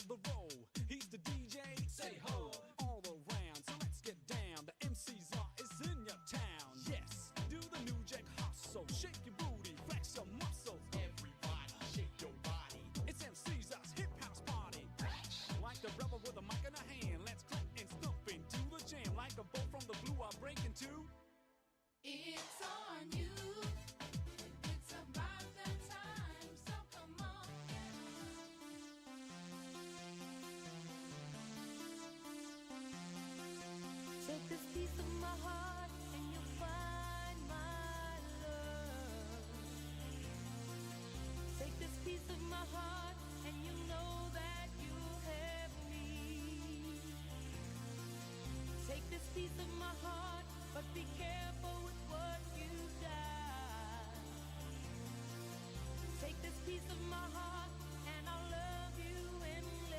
the roll. He's the DJ, say ho, all around. So let's get down. The MC's is in your town. Yes, do the new jack hustle. Shake your booty, flex your muscles. Everybody, shake your body. It's MC's hip house party. Like a rebel with a mic in a hand. Let's clap and stomp into the jam. Like a bolt from the blue, I break into. It's on you. It's about that time. So come on. Take this piece of my heart and you'll find my love. Take this piece of my heart and you know that you have me. Take this piece of my heart, but be careful with what you got. Take this piece of my heart and I'll love you endlessly.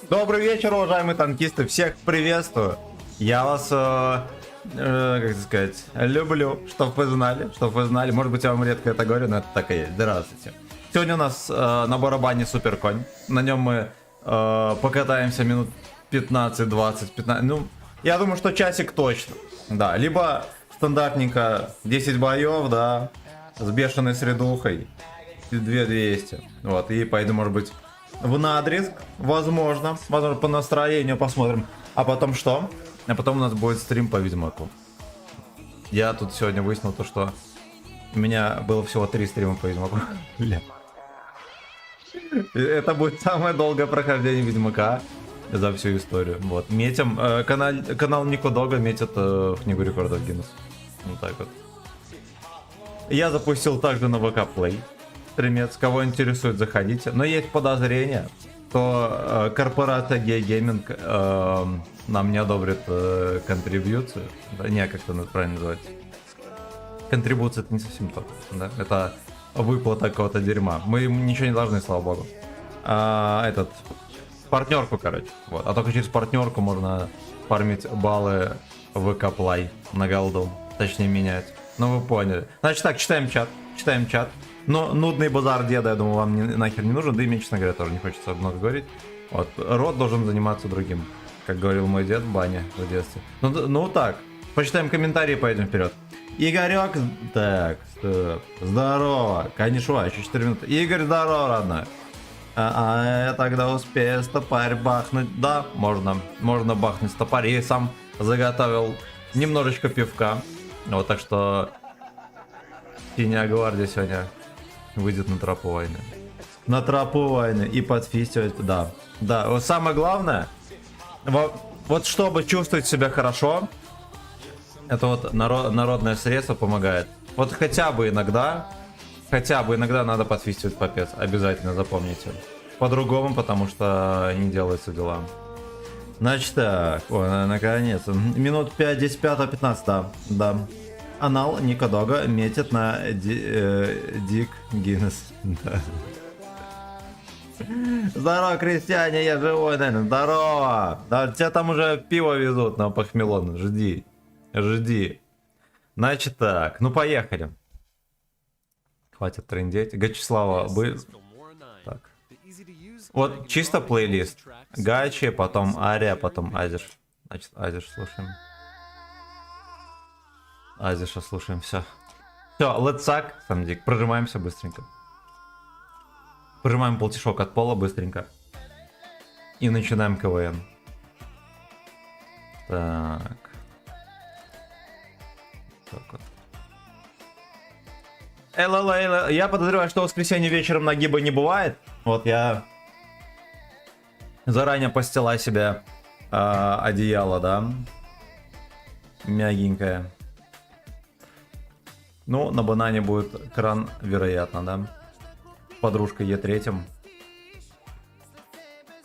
Добрый вечер, уважаемые танкисты, всех приветствую. Я вас, как сказать, люблю, чтоб вы знали, может быть я вам редко это говорю, но это так и есть. Здравствуйте. Сегодня у нас на барабане Супер Конь, на нем мы покатаемся минут 15-20, ну, я думаю, что часик точно, да, либо стандартненько 10 боев, да, с бешеной средухой, 2200, вот, и пойду, может быть, в надрезг, возможно, по настроению посмотрим. А потом что? А потом у нас будет стрим по Ведьмаку. Я тут сегодня выяснил то, что у меня было всего 3 стрима по Ведьмаку. Это будет самое долгое прохождение Ведьмака за всю историю. Вот. Метим. Канал Нико Дога метит в книгу рекордов Гиннесса. Вот так вот. Я запустил также на ВК Play. Стримец, кого интересует, заходите. Но есть подозрение, что корпорация Gay-Gaming нам не одобрит контрибьюцию. Да, не, как это правильно называть. Контрибуция — это не совсем то. Да? Это выплата какого-то дерьма. Мы ничего не должны, слава богу. партнерку, короче. Вот. А только через партнерку можно фармить баллы в ВК Play на голду. Точнее менять. Ну вы поняли. Значит так, читаем чат. Читаем чат. Но нудный базар деда, я думаю, вам нахер не нужен. Да и мне, честно говоря, тоже не хочется много говорить. Вот. Род должен заниматься другим. Как говорил мой дед в бане в детстве. Ну так. Почитаем комментарии, пойдем вперед. Игорек. Так, стоп. Здорово. Конишва, еще 4 минуты. Игорь, здорово, родной. Я тогда успею стопарь бахнуть. Да, можно. Можно бахнуть стопарь. Я сам заготовил немножечко пивка. Вот, так что Синяя гвардия сегодня выйдет на тропу войны. На тропу войны и подфистивать. Да. Да. Вот самое главное, вот чтобы чувствовать себя хорошо, это вот народное средство помогает. Вот хотя бы иногда надо подфистивать попец. Обязательно запомните. По-другому, потому что не делаются дела. Значит так, ой, наконец. Минут 5, 10, 5, 15, да. Анал Ника Дога метит на Дик Гиннес. Да. Здорово, крестьяне, я живой, наверное. Здорово. Да, тебя там уже пиво везут на похмелон. Жди. Значит так, ну поехали. Хватит трындеть. Гачислава, так. Вот чисто плейлист. Гачи, потом Ария, потом Азиш. Значит, Азиш слушаем. Азиша слушаем, все. Все, let's suck, Самдик. Прожимаемся быстренько. Прожимаем полтишок от пола быстренько. И начинаем КВН. Так. Так вот. Я подозреваю, что в воскресенье вечером нагиба не бывает. Вот я заранее постила себе одеяло, да. Мягенькое. Ну, на банане будет кран, вероятно, да. Подружка Е3.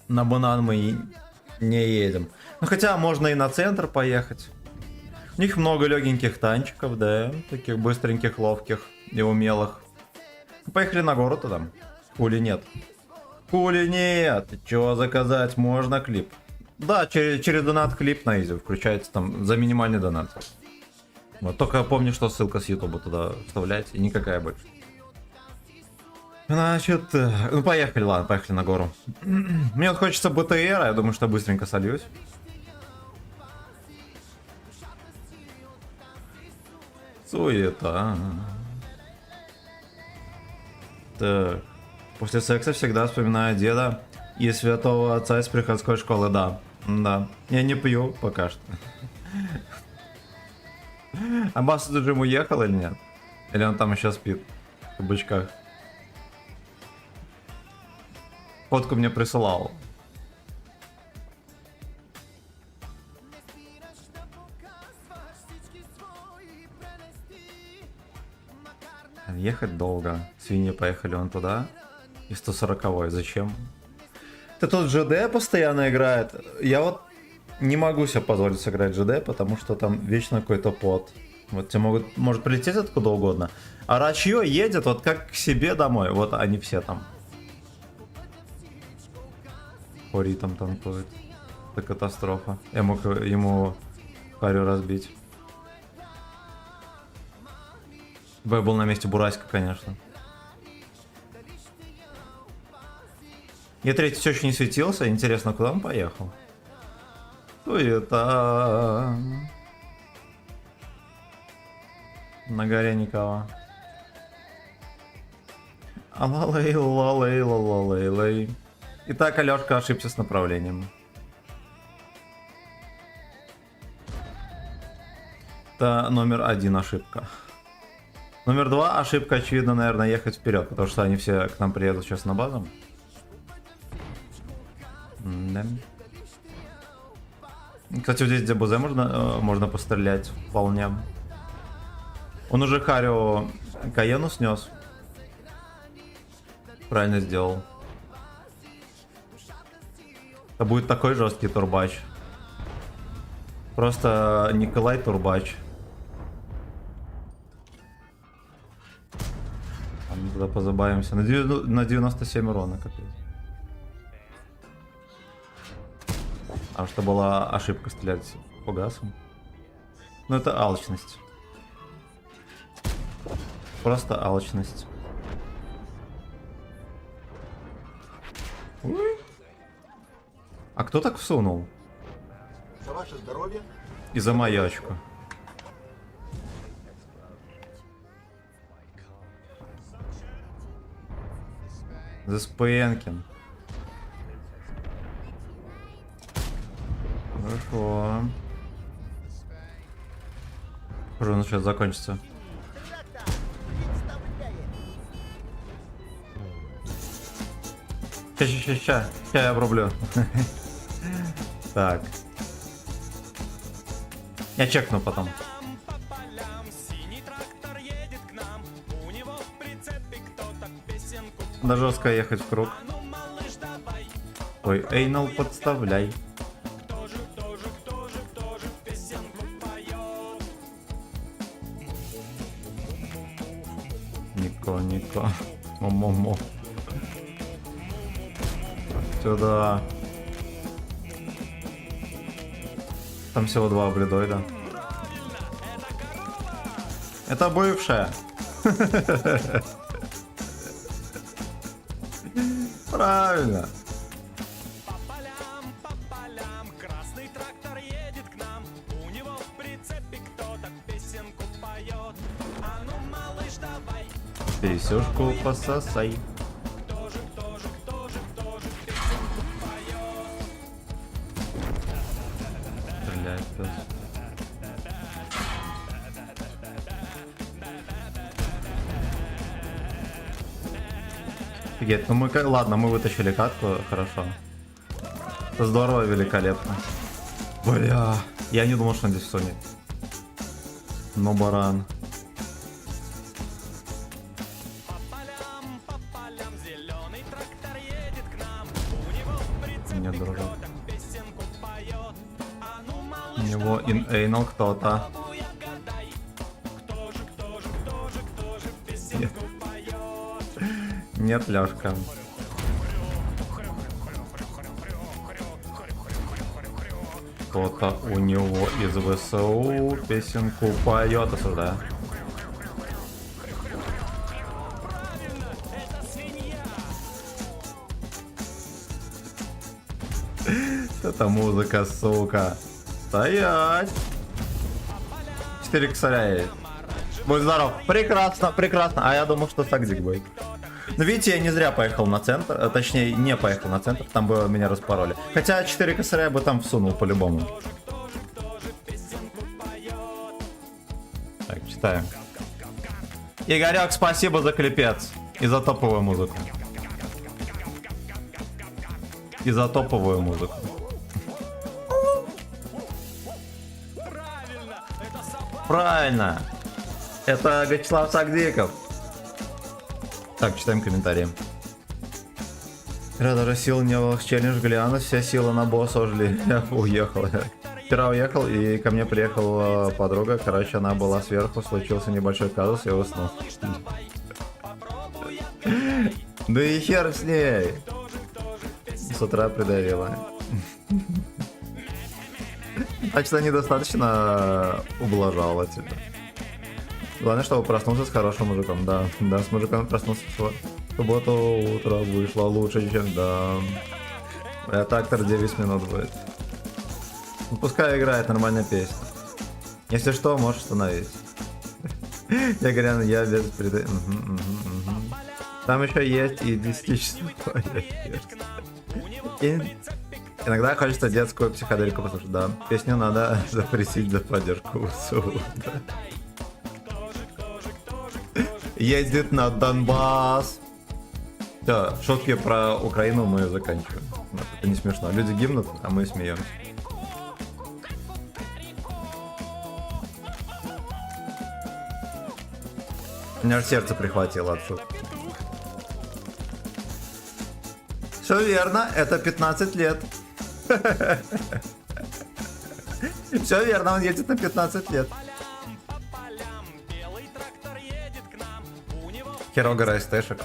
На банан мы не едем. Ну, хотя можно и на центр поехать. У них много легеньких танчиков, да. Таких быстреньких, ловких и умелых. Поехали на гору туда. Хули нет. Хули нет. Чего заказать? Можно клип. Да, через донат клип на изи включается там за минимальный донат. Вот, только помню, что ссылка с ютуба туда вставлять, и никакая больше. Значит, ну поехали, ладно, поехали на гору. Мне вот хочется БТР, я думаю, что быстренько сольюсь. Суета. Так. После секса всегда вспоминаю деда и святого отца из приходской школы, да. Да. Я не пью пока что. А Басу ты же ему уехал или нет? Или он там еще спит? В бычках. Фотку мне присылал. Ехать долго. Свиньи поехали вон туда. И 140-й. Зачем? Ты тут ЖД постоянно играет. Я вот не могу себе позволить сыграть ЖД, потому что там вечно какой-то пот. Вот тебе может прилететь откуда угодно. А Рачье едет вот как к себе домой. Вот они все там. Хори там танкует. Это катастрофа. Я мог ему парю разбить. Я был на месте Бураська, конечно. Я третий все еще не светился. Интересно, куда он поехал? Суета. На горе никого. Алалей. Итак, Алешка ошибся с направлением. Это номер 1 ошибка. Номер 2 ошибка, очевидно, наверное, ехать вперед, потому что они все к нам приедут сейчас на базу. Да. Кстати, вот здесь где БЗ можно пострелять вполне. Он уже Харио Каену снес. Правильно сделал. Это будет такой жесткий турбач. Просто Николай Турбач. Мы туда позабавимся. На 97 урона, капец. А что была ошибка стрелять по газу? Ну это алчность. Просто алчность. Ой. А кто так всунул? За ваше здоровье. И за маячку. За Спенкин. Хорошо. Уже он сейчас закончится. Ща я обрублю. Так. Я чекну потом. По полям синий трактор едет к нам. У него в прицепе кто-то песенку. Да жестко ехать в круг. Ну, малыш, давай. Ой, эйнал подставляй. Кто же песенку поет? Нико. Мо-мо-мо. Сюда. Там всего 2 блюдоида. Это бывшая. Правильно. По полям красный трактор едет к нам. У него в прицепе кто-то песенку поет. А ну, малыш, давай. Писюшку пососай. Кто же песенку поет? Стреляет пес. Офигеть, ну мы ладно, мы вытащили катку, хорошо. Это здорово, великолепно. Бля, я не думал, что он здесь сунет. Но баран. По полям зеленый трактор едет к нам. У него в прицепе Нет, дружок. кто-то песенку поет. А ну, У малыш, него инэйнал кто-то. давай, гадай. Кто же песенку поет? Нет, Лёшка. Кто-то у него из ВСУ песенку поет, осуждаю. Это музыка, сука. Стоять. 4 косаря. Будь здоров. Прекрасно. А я думал, что Сагдик будет. Но видите, я не зря поехал на центр. Точнее, не поехал на центр. Там бы меня распороли. Хотя 4 косаря я бы там всунул по-любому. Так, читаем. Игорек, спасибо за клипец. И за топовую музыку. Правильно. Это Вячеслав Сагдиков. Так, читаем комментарии. Вчера даже сил не было в челлендж глянуть, вся сила на босса ушли. Я уехал. Вчера уехал, и ко мне приехала подруга. Короче, она была сверху, случился небольшой казус, и уснул. Да и хер с ней. С утра придавила. Значит, недостаточно ублажала тебя. Главное, чтобы проснулся с хорошим мужиком. Да, с мужиком проснулся в субботу, утро вышло лучше, чем да. Это актор 9 минут будет. Ну, пускай играет нормальная песня. Если что, можешь остановить. Я говорю, я без преды. Там еще есть и 10-часовая версия. Иногда хочется детскую психоделику послушать, да. Песню надо запретить за поддержку ВСУ. Ездит на Донбасс. Все, шутки про Украину мы заканчиваем. Это не смешно. Люди гибнут, а мы смеемся. У меня аж сердце прихватило от шутки. Все верно, это 15 лет. Все верно, он едет на 15 лет. Херога райстэшек.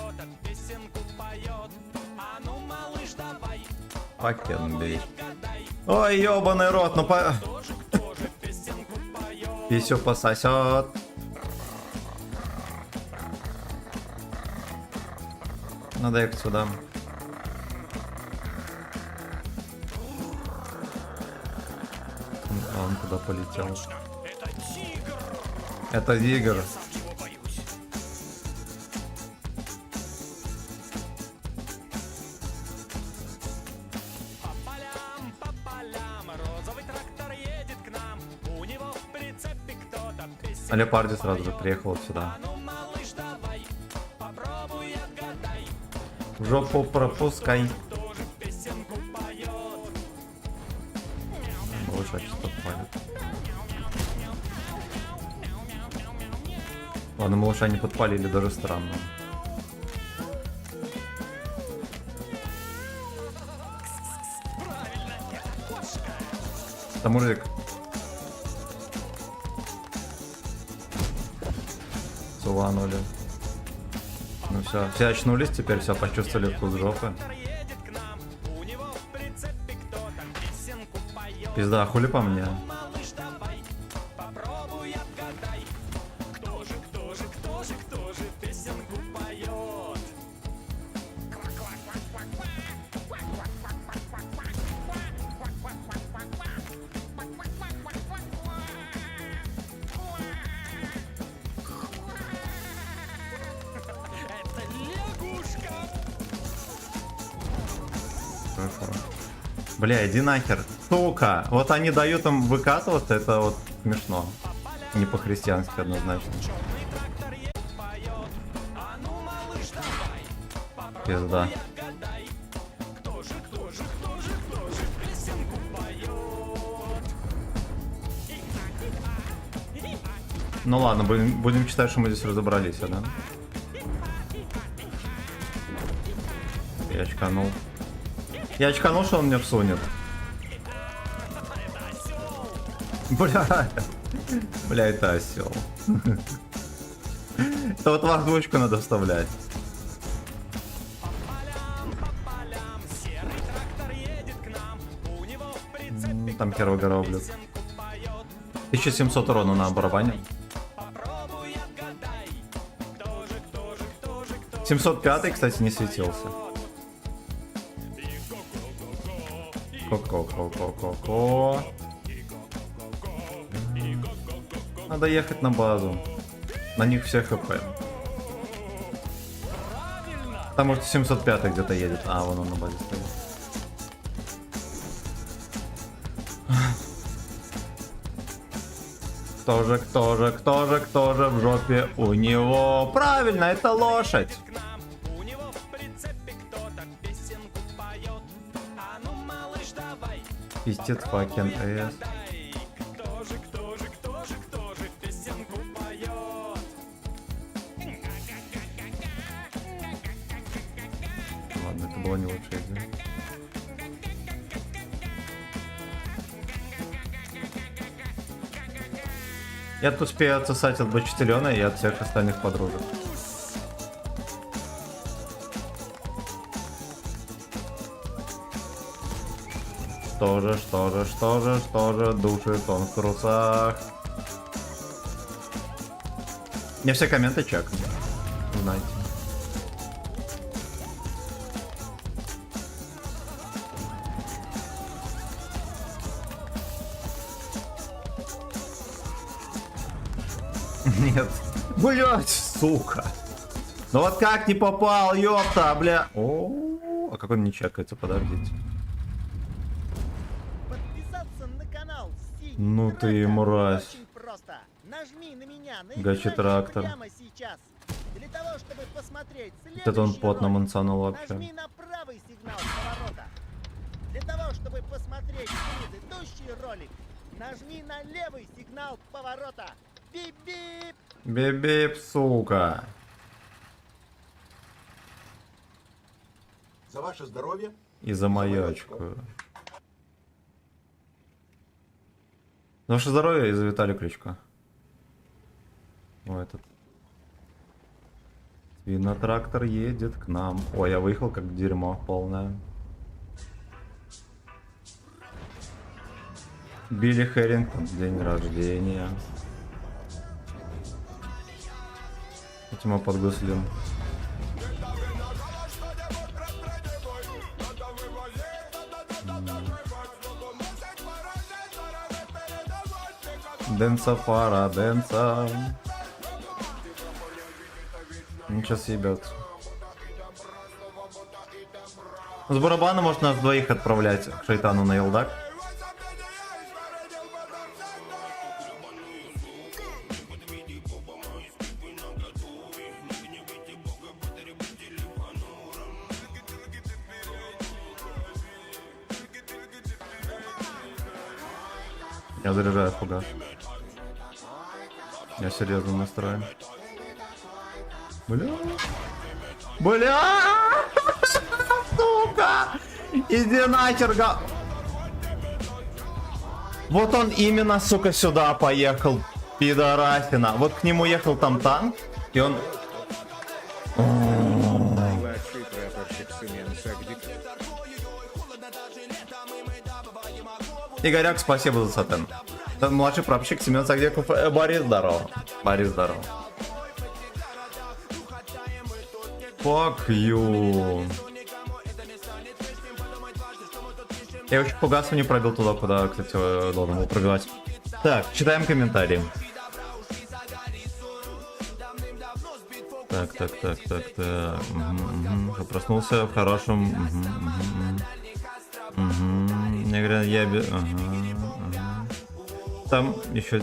Fucking bitch. Ой, ёбаный рот, ну по... Писю пососет. Надо ехать сюда. А он куда полетел? Это тигр. По полям, розовый трактор едет к нам. У него в прицепе кто-то песен. А Леопарди сразу же приехал сюда. Ну, малыш, давай, попробуй отгадай, В жопу пропускай. кто же песенку поет. Малыша что-то палит. Ладно, малыша не подпалили, даже странно. Да, мужик. Суванули. Ну все очнулись теперь, все почувствовали вкус жопы. Едет к нам, у него в прицепе кто-то песенку поет. Пизда, хули по мне. Малыш, давай, попробуй отгадай, кто же песенку поет. Это лягушка. Хорошо. Бля, иди нахер. Сука. Вот они дают им выкатываться, это вот смешно. Не по-христиански однозначно. Черный трактор поет. А ну, малыш, давай, Пизда. отгадай, кто же песенку поет. Ну ладно, будем считать, что мы здесь разобрались, да? Я очканул. Я очканул, что он мне всунет. Бля. Бля, это осел. Это вот в озвучку надо вставлять. Полям, серый трактор едет к нам, у него в прицепе Там первый гороблик. песенку поет. 1700 урона на барабане. Попробуй отгадай, кто же 705, кстати, не светился. Ко-ко-ко-ко-ко-ко. Надо ехать на базу. На них все хп. Там может 705 где-то едет. А, вон он на базе стоит. Кто же в жопе у него? Правильно, это лошадь. к нам, у него в прицепе кто-то песенку поет. А ну, малыш, давай, Пиздец, факен эс. дай, кто же песенку поет. Ладно, это была не лучшая идея. Я тут успею отсосать от Бочетелена и от всех остальных подружек. Что же, душит он в трусах. Мне все комменты чекают. Знаете. Нет. Блять, сука. Ну вот как не попал, ёпта, бля. О, а как он не чекается, подождите. Подписаться на канал синий Ну ты трактор мразь. Очень просто. Нажми на меня на Гачи экране трактор. прямо сейчас. Для того, чтобы посмотреть Это он следующий потно ролик, мансанул вообще. нажми на правый сигнал поворота. Для того, чтобы посмотреть предыдущий ролик, нажми на левый сигнал поворота. Бип-бип! Бип-бип, сука. За ваше здоровье. И за маячку. За ваше здоровье и за Виталия Кличко. О, этот. Свинотрактор едет к нам. Ой, я выехал как дерьмо полное. Билли Хэрингтон, день рождения. Тима Подгуслин. Дэнса фара, дэнса. Ничего съебется. С барабана может нас двоих отправлять к шайтану на елдак. Я заряжаю фугас. Я серьезно настроен. Бля. Бля! Сука! Иди нахер, Вот он именно, сука, сюда поехал. Пидорасина. Вот к нему ехал там танк, и он... Младший прапорщик Семен Сагдик. Игоряк, спасибо за сатен. Младший прапорщик Семен Сагдеков. Борис, здорово. Борис, здорово. Fuck you. Я очень фугасом не пробил туда, куда, кстати, должен был пробивать. Так, читаем комментарии. Так. Угу. Проснулся в хорошем. Я говорю, Там еще.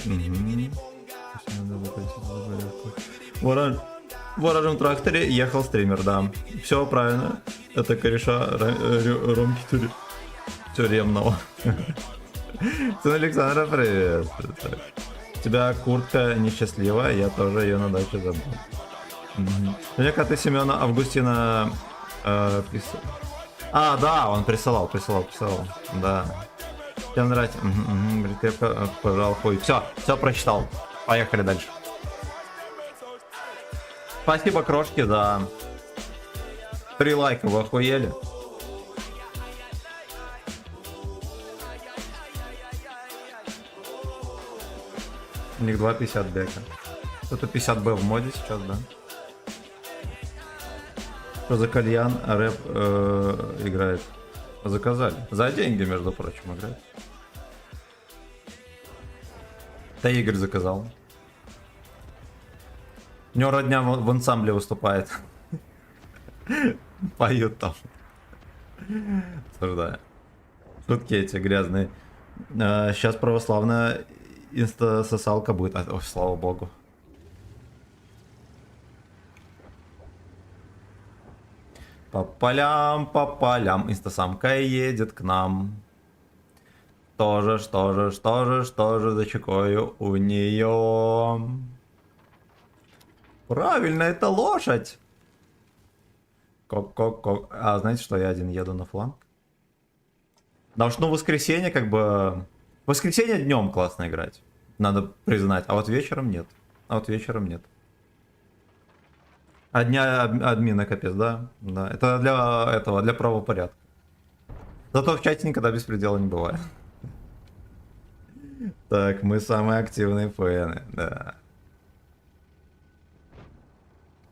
В оранжевом тракторе ехал стример, да. Все правильно. Это кореша Ромки Тюремного. Сын Александра, привет. У тебя куртка несчастливая, я тоже ее на даче забыл. Наверняка ты Семена Августина писал. А, да, он присылал. Да. Тебе нравится? Крепко пожал хуй. Все прочитал. Поехали дальше. Спасибо, крошки, да. 3 лайка, вы охуели? У них 2.50 дека. Это 50 б в моде сейчас, да? Что за кальян рэп играет? Заказали. За деньги, между прочим, играет. Да, Игорь заказал. У него родня в ансамбле выступает. Поют там. Осуждаю. Шутки эти грязные. Сейчас православная инстасосалка будет. Ой, слава богу. По полям, инстасамка едет к нам. Что же за чекою у нее? Правильно, это лошадь. Кок. А знаете, что я один еду на фланг? Потому что, ну, воскресенье как бы... В воскресенье днем классно играть. Надо признать. А вот вечером нет. А дня админа капец, да? Да. Это для правопорядка. Зато в чате никогда беспредела не бывает. Так, мы самые активные фэны, да.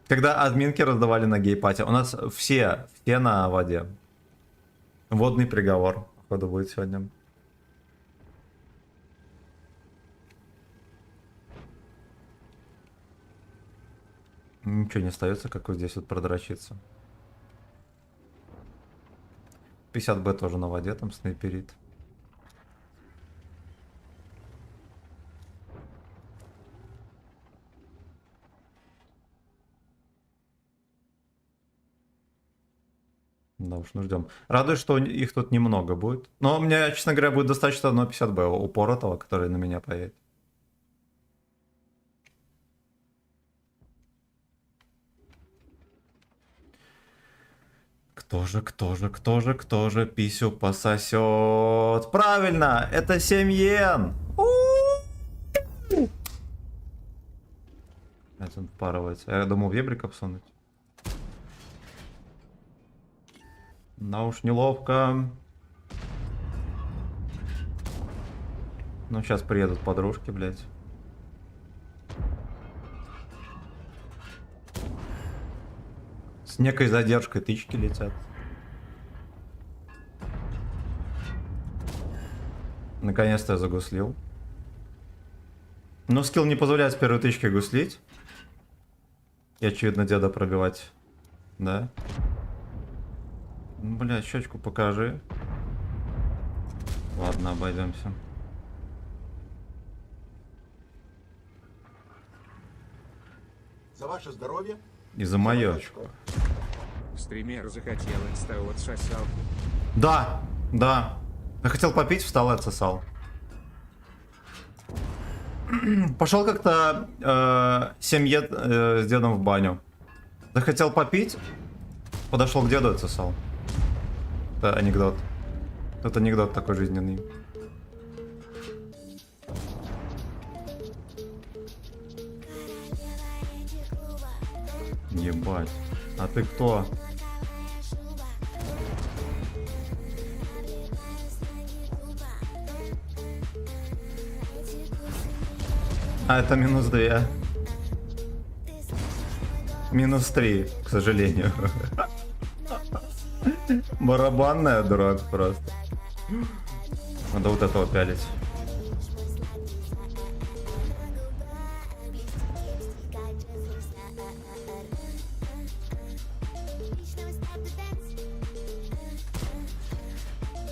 Когда админки раздавали на гей-пати, у нас все на воде. Водный приговор, походу, будет сегодня. Ничего не остается, как вот здесь вот продрочиться. 50 б тоже на воде, там снайперит. Да уж, ну ждем. Радует, что их тут немного будет. Но у меня, честно говоря, будет достаточно 1.50 б упоротого, который на меня поедет. Кто же писю пососет? Правильно, это Семьен. Это он впарывается. Я думал, вебриков сунуть. Да уж неловко. Ну, сейчас приедут подружки, блядь. С некой задержкой тычки летят. Наконец-то я загуслил. Но скилл не позволяет с первой тычки гуслить. И, очевидно, деда пробивать. Да? Ну, блядь, щечку покажи. Ладно, обойдемся. За ваше здоровье. И за моё очко. Стример захотел инста отсосал. Да, да. Я хотел попить, встал и отсосал. Пошел как-то семье с дедом в баню. Захотел попить, подошел к деду и отсосал. Это анекдот. Это анекдот такой жизненный. Ебать. А ты кто? А это -2. -3, к сожалению. Барабанная, дурак, просто. Надо вот этого пялить.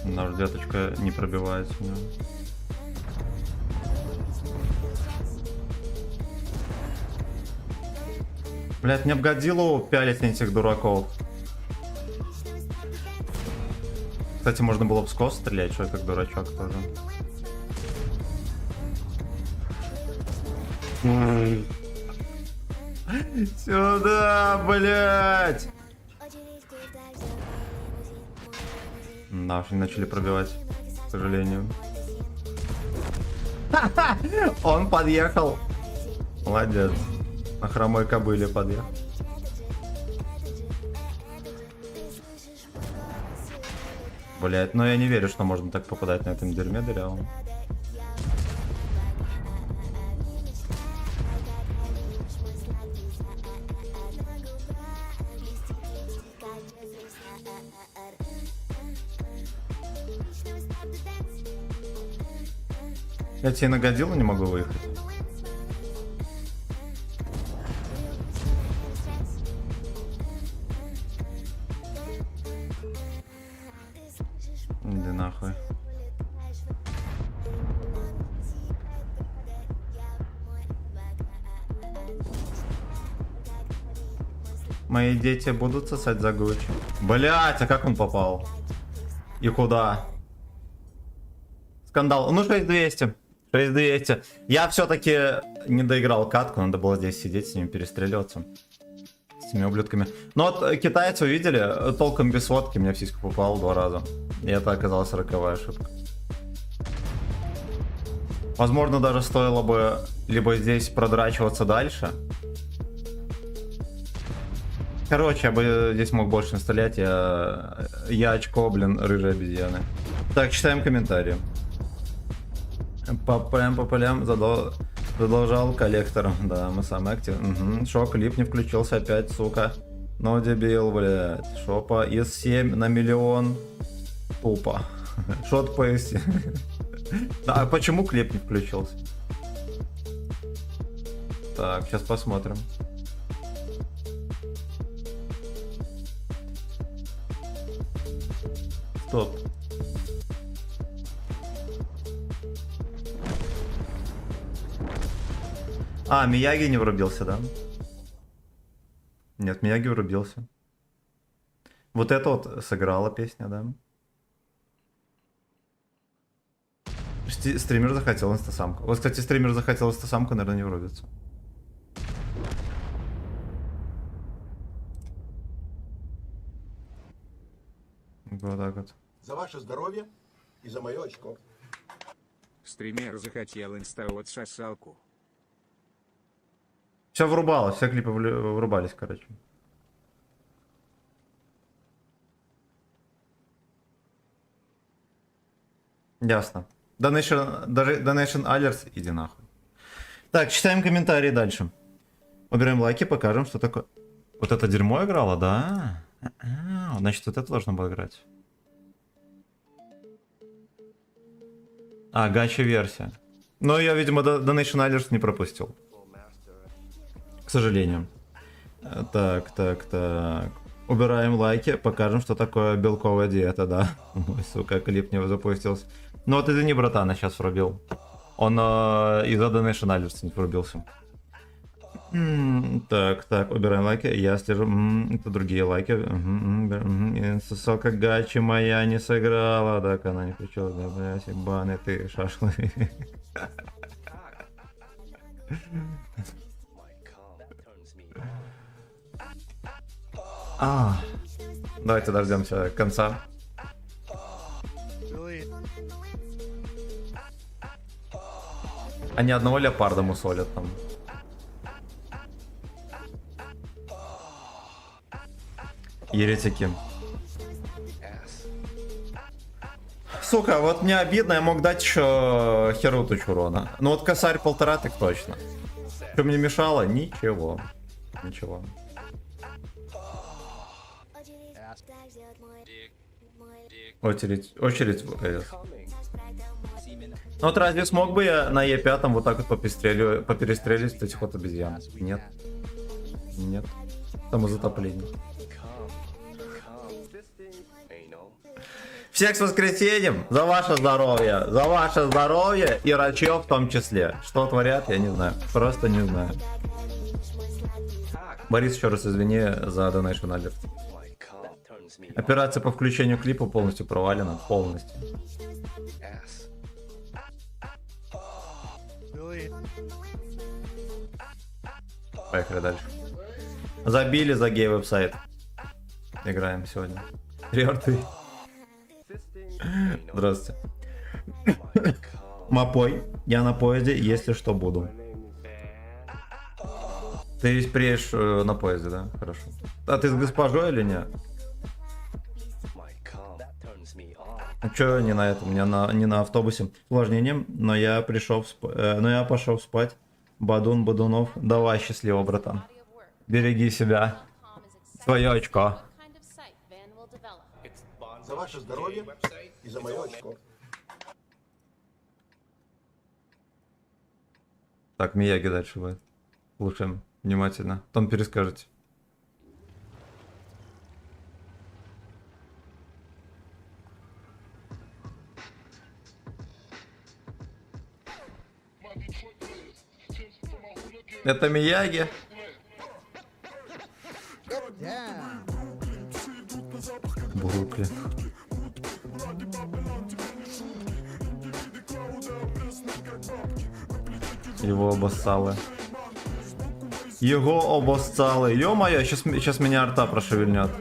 Наш деточка не пробивается у него. Блять, не обгодило пялить на этих дураков. Кстати, можно было бы скос стрелять, что я как дурачок тоже. Сюда, блять! Наши начали пробивать, к сожалению. Он подъехал. Молодец. На хромой кобыле подъехал. Блять, но я не верю, что можно так попадать на этом дерьме дырявом. Я тебе нагодил, не могу выехать. Иди нахуй. Мои дети будут сосать за Гуччи. Блять, а как он попал? И куда? Скандал. Ну, 6200. 6200. Я все-таки не доиграл катку, надо было здесь сидеть с ними, перестреливаться. С этими ублюдками. Но вот китайцы увидели, толком без сводки мне в сиську попал 2 раза. И это оказалась роковая ошибка. Возможно, даже стоило бы либо здесь продрачиваться дальше. Короче, я бы здесь мог больше настрелять. Я очко, блин, рыжие обезьяны. Так, читаем комментарии. По полям задолжал коллектором. Да, мы сам актив. Угу. Шо, клип не включился опять, сука. Ну, дебил, блядь. Шопа из 7 на миллион. Тупо. Шот поясни. А почему клип не включился? Так, сейчас посмотрим. Стоп. А, Мияги не врубился, да? Нет, Мияги врубился. Вот это вот сыграла песня, да? Стример захотел инстасамку. Вот, кстати, стример захотел инстасамку, наверное, не врубится. Вот так вот. За ваше здоровье и за мое очко. Стример захотел инста отсосалку. Все врубалось, все клипы врубались, короче. Ясно. Donation Alerts, иди нахуй. Так, читаем комментарии дальше. Убираем лайки, покажем, что такое. Вот это дерьмо играло, да? Значит, вот это должно было играть. А, гача-версия. Но я, видимо, Donation Alerts не пропустил. К сожалению. Так. Убираем лайки, покажем, что такое белковая диета, да. Ой, сука, клип не запустился. Ну вот извини, братан, я сейчас врубил. Он из-за Donation Alerts не врубился. Так, убираем лайки. Я слежу. Это другие лайки. Сока гачи моя не сыграла. Так, она не включила. Да, блядь, ебаный ты, шашлык. Давайте дождемся конца. Они одного леопарда мусолят там. Еретики. Сука, вот мне обидно, я мог дать еще херу тучу урона. Ну вот косарь 1,5 так точно. Что мне мешало? Ничего. Ничего. Очередь. Ну вот разве смог бы я на Е5 вот так вот поперестрелить этих вот обезьян? Нет. Нет. Самозатопление. Всех с воскресеньем! За ваше здоровье! За ваше здоровье и рачье в том числе. Что творят, я не знаю. Просто не знаю. Борис, еще раз извини за Donation Alert. Операция по включению клипа полностью провалена. Полностью. Поехали дальше. Забили за гей-веб-сайт. Играем сегодня. Рёртый. Здравствуйте. Мапой. Я на поезде, если что буду. Ты приедешь на поезде, да? Хорошо. А ты с госпожой или нет? Чё не на этом, не на автобусе. Усложнением, но я пошел спать. Бадунов. Давай, счастливо, братан. Береги себя. Свое очко. За ваше здоровье и за мое очко. Так, Мияги дальше будет. Слушаем внимательно. Потом перескажете. Это Мияги. Бруклин. Его обоссали. Его обоссали. Ё-моё, сейчас меня арта прошевельнет.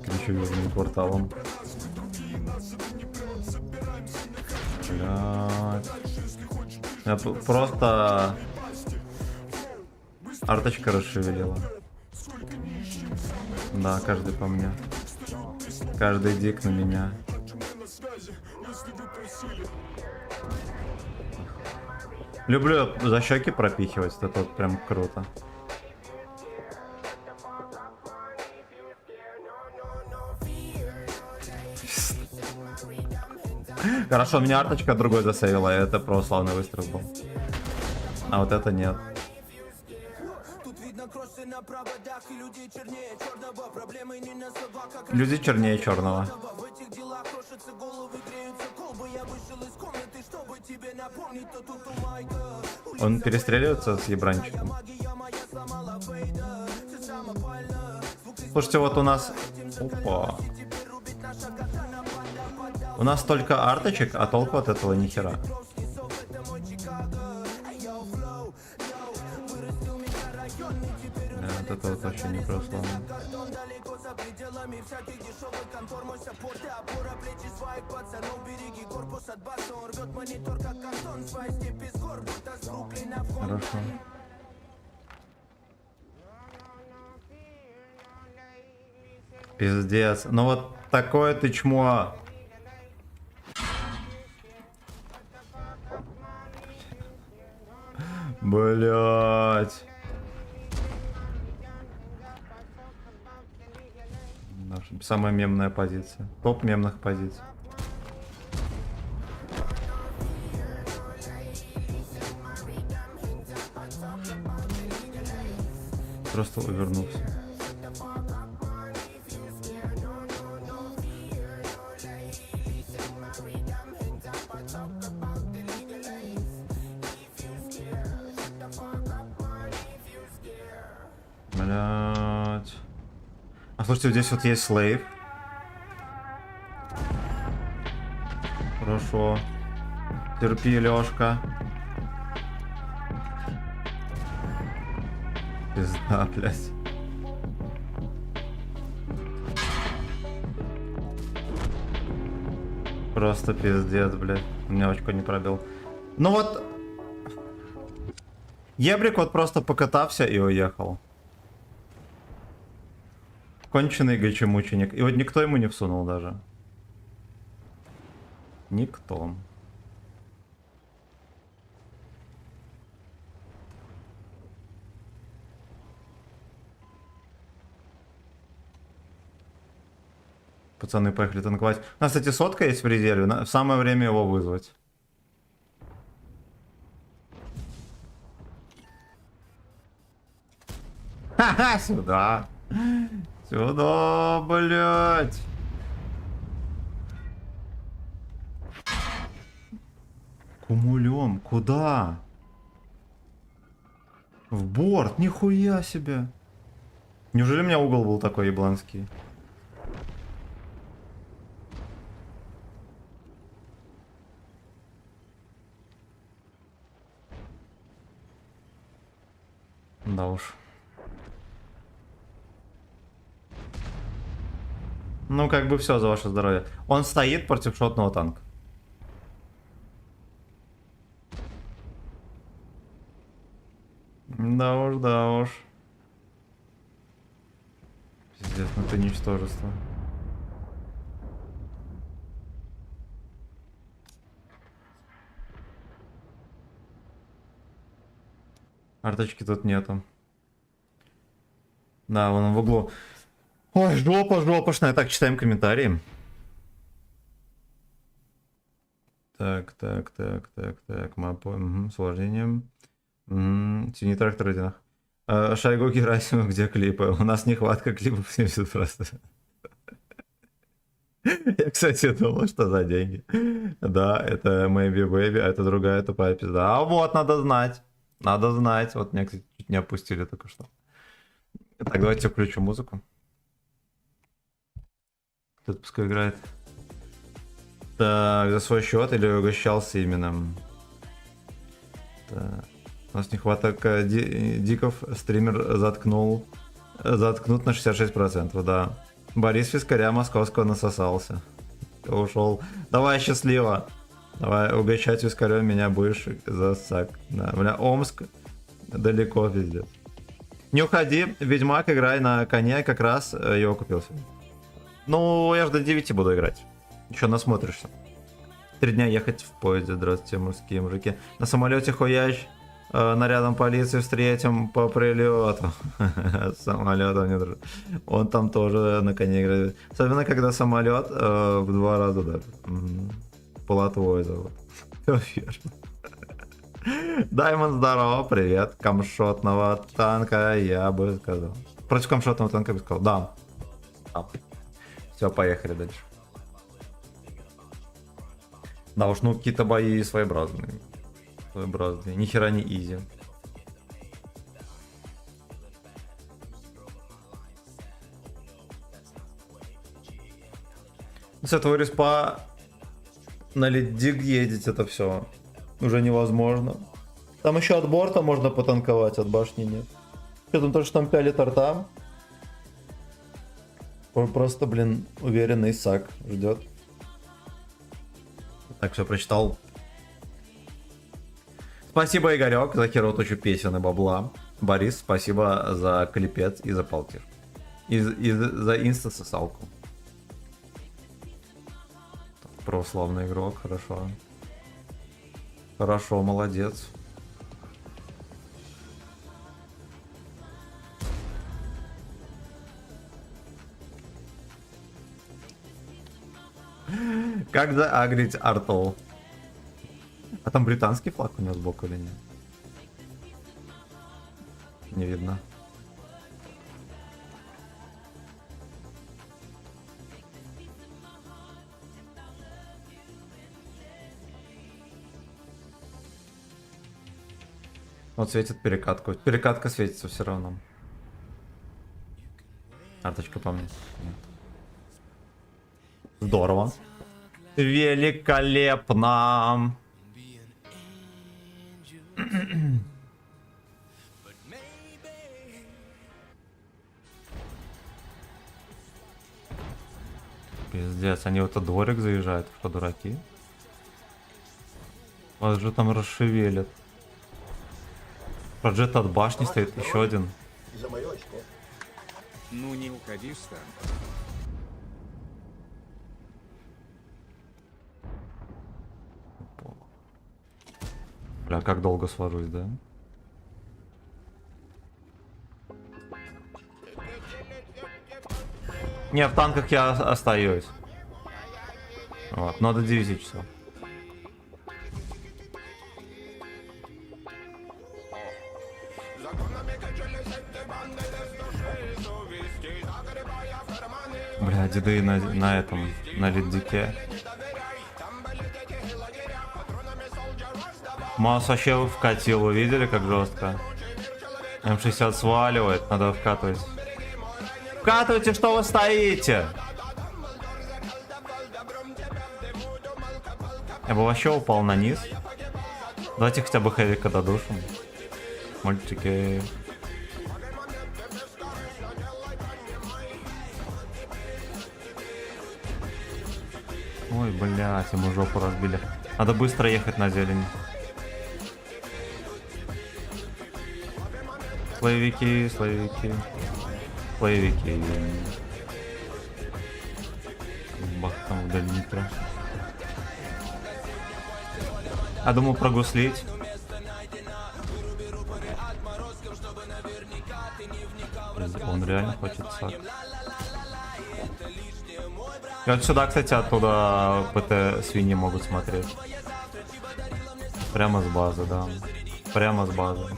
Кричу южным кварталом. Блядь. Я просто... Арточка расшевелила. Да, каждый по мне. Каждый дик на меня. Люблю за щеки пропихивать, это вот прям круто. Хорошо, меня арточка другой засейвила, это православный выстрел был. А вот это нет. Люди чернее черного. Он перестреливается с ебранчиком. Слушайте, вот у нас... Опа. У нас только арточек, а толку от этого ни хера. Да, вот это вот вообще не прославно. Хорошо. Пиздец. Ну вот такое ты чмо. Блять. Самая мемная позиция. Топ мемных позиций. Просто увернулся. Блять. А слушайте, вот здесь вот есть слейв. Хорошо. Терпи, Лёшка. Пизда, блядь. Просто пиздец, блядь. У меня очко не пробил. Ну вот. Ебрик вот просто покатався и уехал. Конченый гачемученик. И вот никто ему не всунул даже. Никто. Пацаны, поехали танковать. У нас, кстати, сотка есть в резерве. Самое время его вызвать. Ха-ха, сюда. Сюда, блядь. Кумулем, куда? В борт, нихуя себе. Неужели у меня угол был такой ебланский? Да уж. Ну, как бы все за ваше здоровье. Он стоит против шотного танка. Да уж, да уж. Пиздец, ну ты ничтожество. Арточки тут нету. Да, вон в углу. Ой, жопа, жопошная. Так, читаем комментарии. Так. Мапа. Угу, с уважением. Синий трактор в одинах. Шойгу, Герасимов, где клипы? У нас нехватка клипов 70%. Я, кстати, думал, что за деньги. Да, это Maybe Baby, а это другая тупая пизда. А вот, надо знать. Надо знать. Вот меня, кстати, чуть не опустили только что. Так, давайте включу музыку. Кто-то пускай играет. Так, за свой счет или угощался именем? Так. У нас нехватка диков. Стример заткнут на 66%, да. Борис Фискаря московского насосался. Ушел. Давай, счастливо. Давай, угощать Фискарем меня будешь за сак. Да, бля, Омск далеко, пиздец. Не уходи, Ведьмак, играй на коне, как раз его купил сегодня. Ну, я же до 9 буду играть. Еще насмотришься. 3 дня ехать в поезде, здравствуйте, мужские мужики. На самолете хуяч, нарядом полиции встретим по прилету. С самолетом не дружит. Он там тоже на коне играет. Особенно, когда самолет в 2 раза даже. Полотвой зовут. Даймонд, здорово, привет. Камшотного танка, я бы сказал. Против камшотного танка бы сказал, да. Все, поехали дальше. Да уж, ну какие-то бои своеобразные. Своеобразные, нихера не изи. С этого респа на лиддиг едет это все. Уже невозможно. Там еще от борта можно потанковать, от башни нет. Что там, то, что там пялит арта? Просто, блин, уверенный сак ждет. Так, все прочитал. Спасибо, Игорек, за хероточу песен и бабла. Борис, спасибо за клипец и за полтир. За инста-сосалку. Православный игрок, хорошо. Хорошо, молодец. Как заагрить артол? А там британский флаг у него сбоку или нет? Не видно. Вот светит перекатку. Перекатка светится все равно. Карточка по мне. Нет. Здорово. Великолепно. Пиздец, они в этот дворик заезжают, что дураки? Вас же там расшевелят. Проджет от башни стоит, еще один. За мое очко. Ну не уходи, Стан. Бля, как долго свожусь, да? Не, в танках я остаюсь. Вот, но до 9 часов. Бля, деды на этом, на ледике. Маус вообще вкатил, вы видели, как жестко? М60 сваливает, надо вкатывать. Вкатывайте, что вы стоите! Я бы вообще упал на низ. Давайте хотя бы хэвика додушим. Мультики. Ой, блядь, ему жопу разбили. Надо быстро ехать на зелень. Слоевики, слоевики. Слоевики. Бах, там вдаль нитро. А думал прогуслить. Он реально хочет сак. И вот сюда, кстати, оттуда ПТ свиньи могут смотреть. Прямо с базы, да. Прямо с базы.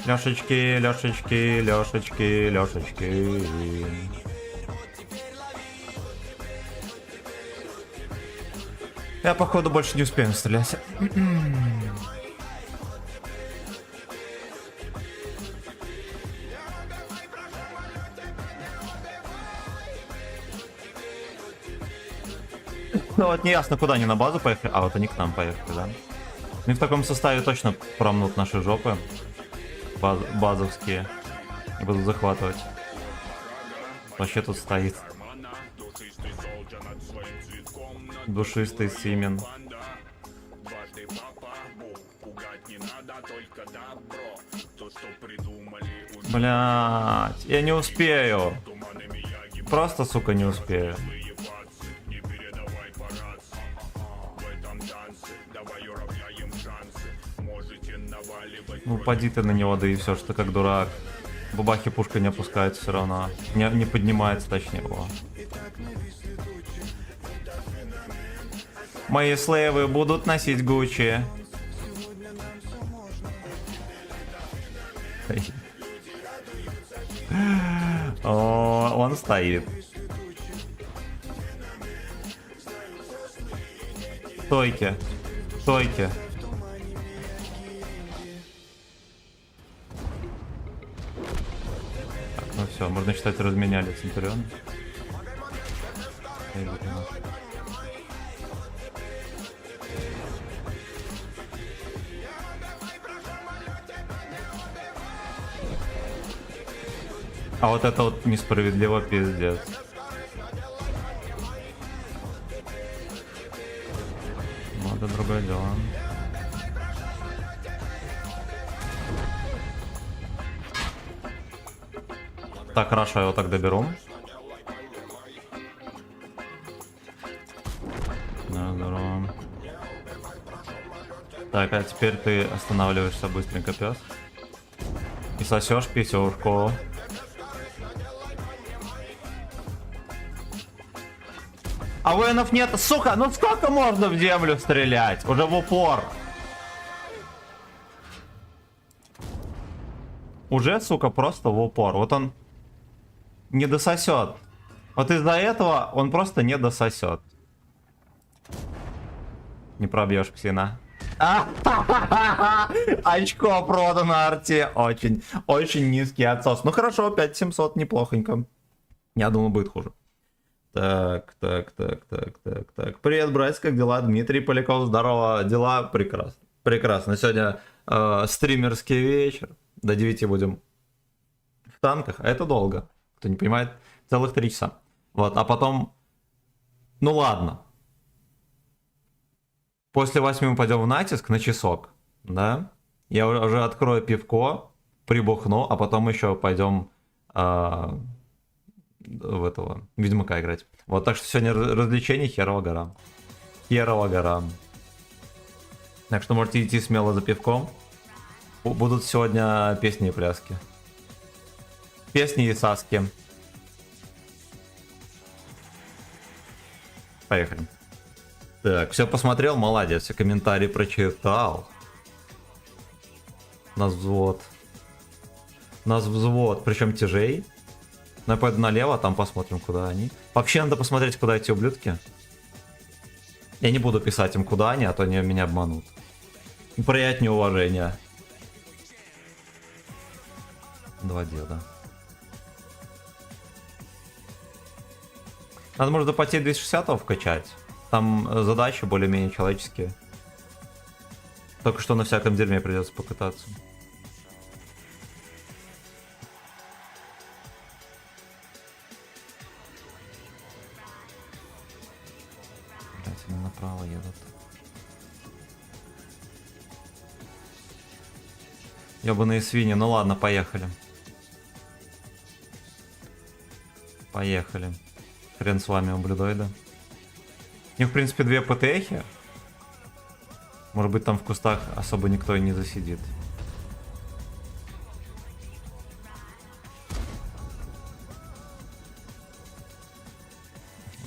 Лешечки, Лешечки, Лешечки, Лешечки. Я, походу, больше не успею стрелять. Ну вот не ясно, куда они на базу поехали. А вот они к нам поехали, да? Ну и в таком составе точно промнут наши жопы. Базовские. И будут захватывать. Вообще тут стоит. Душистый Симен. Блять, я не успею. Просто, сука, не успею. Ну, упади ты на него, да и все, что как дурак. Бабахи пушка не опускается все равно. Не поднимается, точнее. О. Мои слэвы будут носить Гуччи. О, он стоит. Стойте. Стойте. Так, ну все, можно считать, разменяли Центурион. А вот это вот несправедливо, пиздец. Ну, это другое дело. Так, хорошо, я его так доберу. Да, здорово. Так, а теперь ты останавливаешься быстренько, пес. И сосешь писюшку. А воинов нет. Сука, ну сколько можно в землю стрелять? Уже в упор. Уже, сука, просто в упор. Вот он не дососет. Вот из-за этого он просто не дососет. Не пробьешь, псина. Очко продано Арте. Очень, очень низкий отсос. Ну хорошо, 5700, неплохонько. Я думаю, будет хуже. Так. Привет, братья, как дела? Дмитрий Поляков, здорово. Дела прекрасно. Прекрасно. Сегодня стримерский вечер. До 9 будем в танках. А это долго. Кто не понимает, целых 3 часа. Вот, а потом... Ну ладно. После 8 мы пойдем в натиск на часок. Да? Я уже открою пивко, прибухну, а потом еще пойдем... в этого Ведьмака играть. Вот, так что сегодня развлечений херова гора. Херова гора. Так что можете идти смело за пивком. Будут сегодня песни и пляски. Песни и саски. Поехали. Так, все посмотрел, молодец, все комментарии прочитал. Нас взвод. Нас взвод, причем тяжей. Ну, я пойду налево, там посмотрим, куда они. Вообще надо посмотреть, куда эти ублюдки. Я не буду писать им, куда они, а то они меня обманут. Проявить неуважение. 2 деда. Надо, может, до потерь 260 вкачать. Там задачи более-менее человеческие. Только что на всяком дерьме придется покататься. Направо едут. Ёбаные свиньи, ну ладно, поехали. Поехали. Хрен с вами, ублюдоиды. У них, в принципе, 2 ПТХи. Может быть, там в кустах особо никто и не засидит.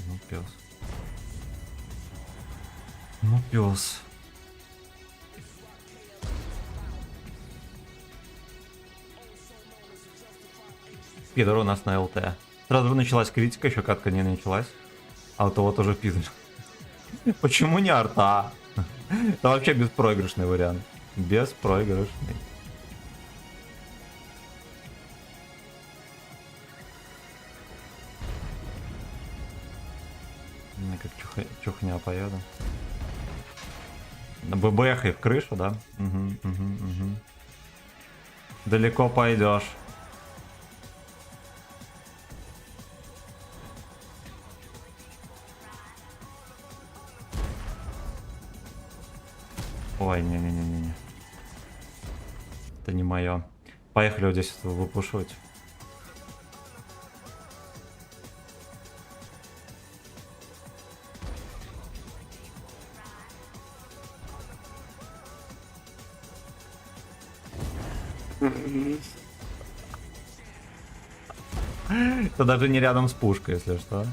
Ну, пес. Ну, пес. Пидор у нас на ЛТ. Сразу же началась критика, еще катка не началась. А вот вот уже пидор. Почему не арта? Это вообще беспроигрышный вариант. Беспроигрышный. Как чухня поеду. На ББХ и в крышу, да? Угу. Далеко пойдешь. Ой, не-не-не-не. Это не мое. Поехали вот здесь выпушивать. Это даже не рядом с пушкой, если что.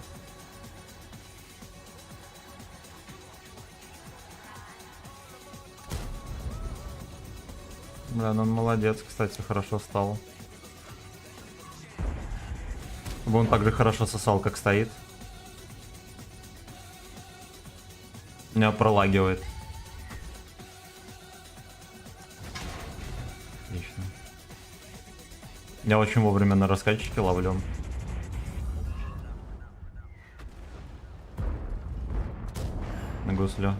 Бля, ну он молодец, кстати, хорошо стал. Чтобы он так же хорошо сосал, как стоит. Меня пролагивает. Отлично. Я очень вовремя на раскачке ловлю. На гуслю.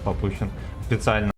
Попущен. Специально.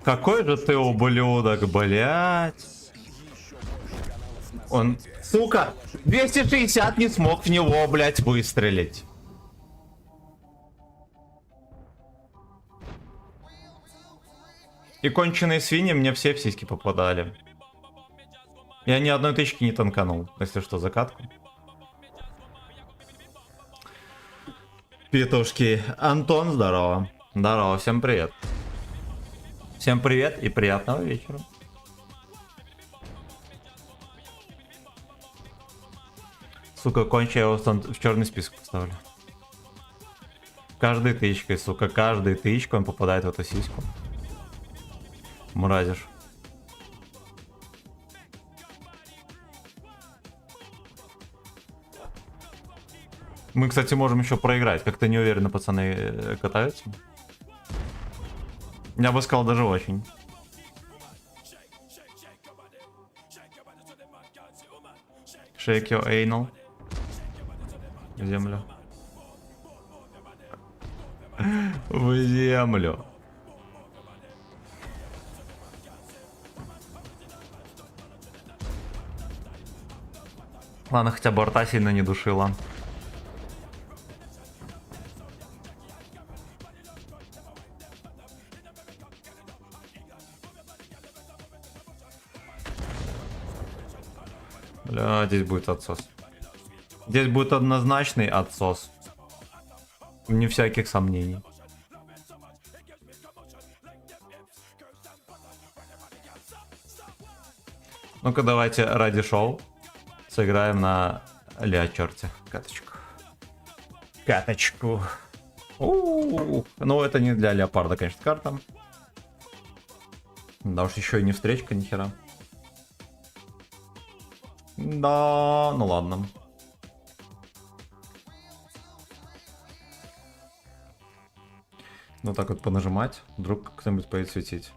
Какой же ты ублюдок, блядь. Он, сука, 260 не смог в него, блядь, выстрелить. И конченые свиньи мне все в сиськи попадали. Я ни одной тычки не танканул. Если что, закатку. Петушки. Антон, здорово. Здорово, всем привет. Всем привет и приятного вечера. Сука, конча, я его в черный список поставлю. Каждой тычкой, сука, каждой тычкой он попадает в эту сиську. Мразишь. Мы, кстати, можем еще проиграть. Как-то неуверенно пацаны катаются. Я бы сказал, даже очень. Shake your anal. В землю. В землю. Ладно, хотя бы рта сильно не душила. Бля, здесь будет отсос. Здесь будет однозначный отсос. Вне всяких сомнений. Ну-ка, давайте ради шоу сыграем на Леочерте. Каточку. Каточку. Ну, это не для леопарда, конечно, карта. Да уж еще и не встречка, ни хера. Да, ну ладно. Ну так вот понажимать, вдруг кто-нибудь будет светить.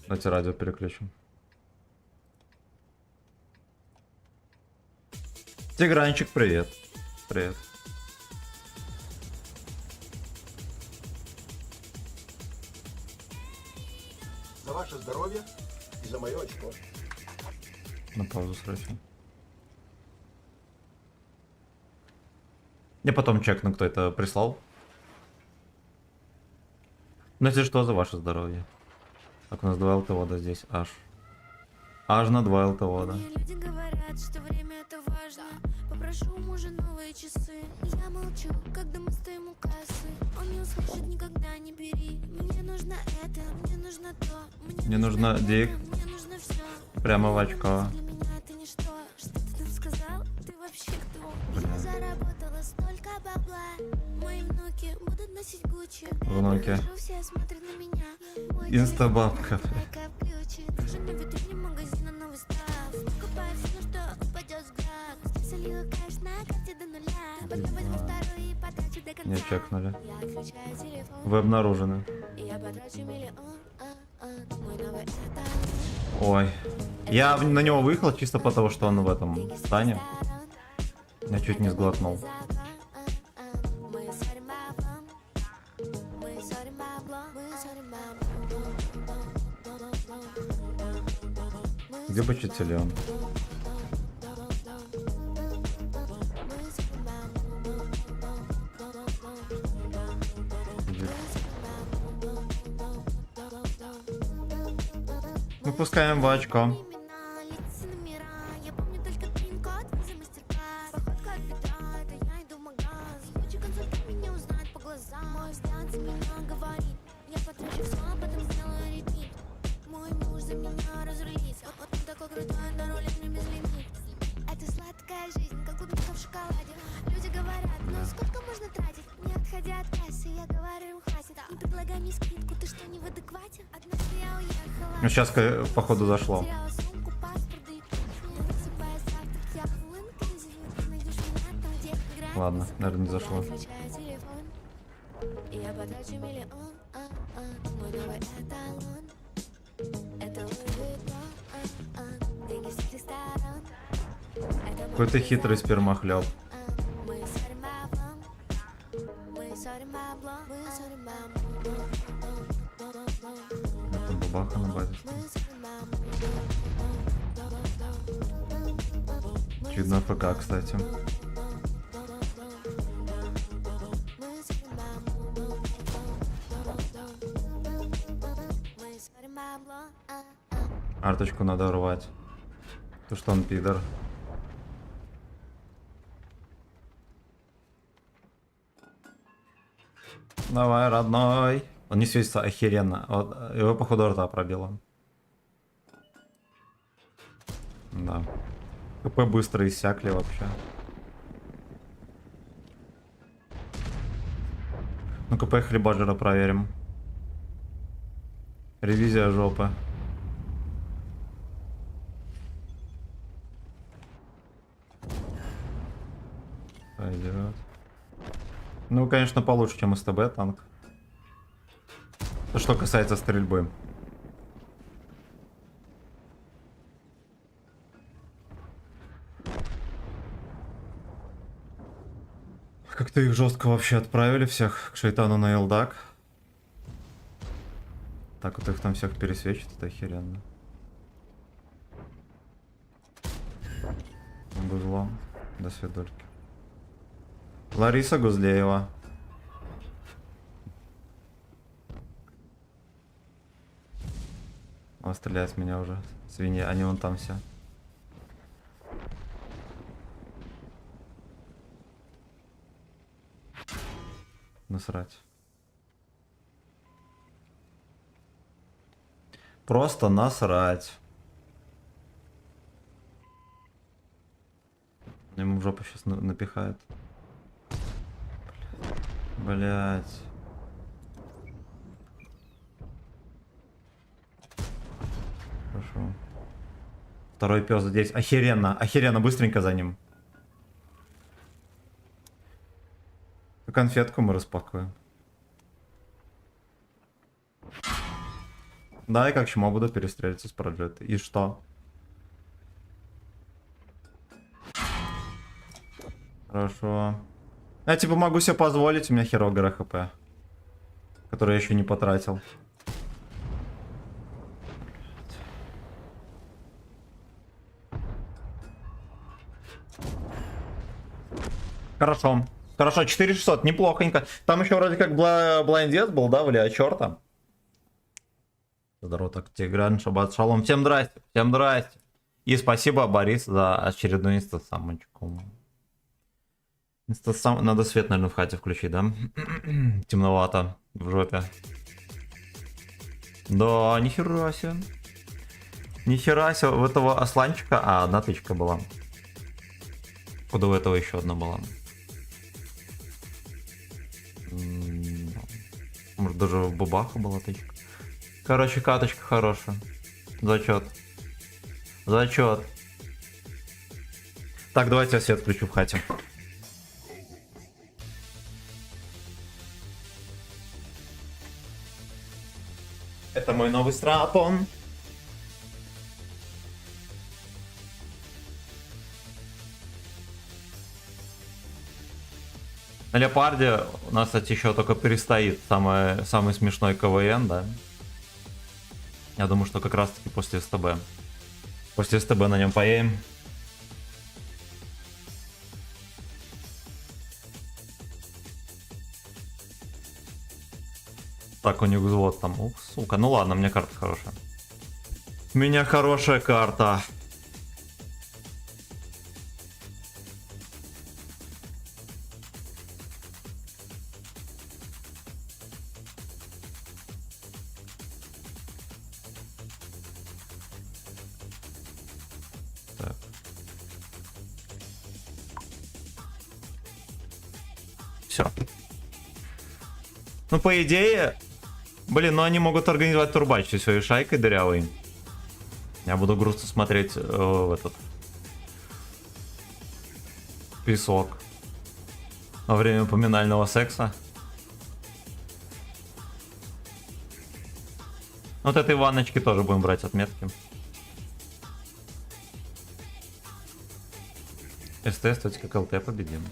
Давайте радио переключим. Тигранчик, привет. Привет. За ваше здоровье и за мое очко. На паузу срочно. Я потом чекну, кто это прислал. Ну если что, за ваше здоровье. Так, у нас 2 ЛТО здесь аж. Аж на 2 ЛТО, да. Мне люди говорят, что время это важно. Попрошу у мужа новые часы. Я молчу, когда мы стоим у кассы. Он не услышит, никогда не бери. Мне нужно это, мне нужно то. Мне нужно дик. Мне нужно все. Прямо в очко. Для меня это ничто. Что ты там сказал? Ты вообще кто? Бля. Я заработала столько бабла. Мои внуки будут носить Гуччи. Внуки. Я прихожу, все смотрят на меня. Мой Инстабабка. телефон, лайков ключи. Даже на витрине магазина новый став. Покупаю все, что упадет взгляд. Залила кэш на карте до нуля. Потом возьму второй и потрачу до конца. Не чекнули. Я отключаю телефон. Вы обнаружены. И я потрачу миллион. Мой новый это. Ой. Я на него выехал чисто потому, что он в этом стане. Я чуть не сглотнул. Мы ссорим баблом. Мы ссорим баблом. Мы ссорим баблом. Где почтальон? Выпускаем в очко. Лица номера. Я помню только пин-код за мастер-класс. Походка от Петра, это я иду в магаз. Лучший консультант меня узнает по глазам. Мой взгляд за меня говорит. Я потрачу все, а потом сделаю репит. Мой муж за меня разрулится. Он такой крутой, на руле мне безлимит. Это сладкая жизнь, как клубника в шоколаде. Люди говорят, ну сколько можно тратить? Не отходя от кассы, я говорю, хватит. Не предлагай мне скидку, ты что, не в адеквате? Однажды я уехала. Ну сейчас, походу, зашло. Потеряла сумку, паспорт, да и не высыпая завтрак. Я в инклюзиве, ты найдешь меня там, где играть. Ладно, наверное, не зашло. Я отключаю телефон, и я потрачу миллион. Мой новый эталон. Это Louis Vuitton. Какой ты хитрый спермохлеб. Это бабаха на базе. Чудно ФК, кстати. Арточку надо рвать. То что он пидор. Давай, родной. Он не светится охеренно. Вот, его походу рта пробило. Да. КП быстро иссякли вообще. Ну КП хлебаджера проверим. Ревизия жопы. Пойдет. Ну, конечно, получше, чем СТБ танк. Что касается стрельбы. Как-то их жестко вообще отправили всех к шайтану на Элдак. Так вот их там всех пересвечит, это охеренно. Гузло. До свидульки. Лариса Гузлеева. Он стреляет с меня уже. Свиньи, они вон там все. Насрать. Просто насрать. Ему в жопу сейчас напихает. Блять. Хорошо. Второй пес здесь. Охеренно, охеренно, быстренько за ним. Конфетку мы распакуем. Да, и как чему буду перестреливаться с проджетой. И что? Хорошо. Я типа могу себе позволить, у меня херово ХП. Который я еще не потратил. Хорошо. Хорошо, 4600, неплохонько. Там еще вроде как блайндец был, да, бля, черта. Здорово, так, Тигран, шаббат шалом. Всем здрасте, всем здрасте. И спасибо, Борис, за очередную инстасамочку. Надо свет, наверное, в хате включить, да? Темновато в жопе. Да, нихера себе. Нихера себе, у этого осланчика, одна тычка была. Куда у этого еще одна была? Может, даже в бабаху была тычка. Короче, каточка хорошая. Зачет. Зачет. Так, давайте я свет включу в хате. Это мой новый страпон. На Леопарде у нас, кстати, еще только перестоит самый смешной КВН, да? Я думаю, что как раз таки после СТБ. После СТБ на нем поедем. Так, у них взвод там. Ух, сука. Ну ладно, мне карта хорошая. У меня хорошая карта. Так. Все. Ну, по идее... Блин, ну они могут организовать турбач со своей шайкой дырявой. Я буду грустно смотреть в этот... песок. Во время поминального секса. Вот этой ванночки тоже будем брать отметки. СТС, кстати, как ЛТ победим.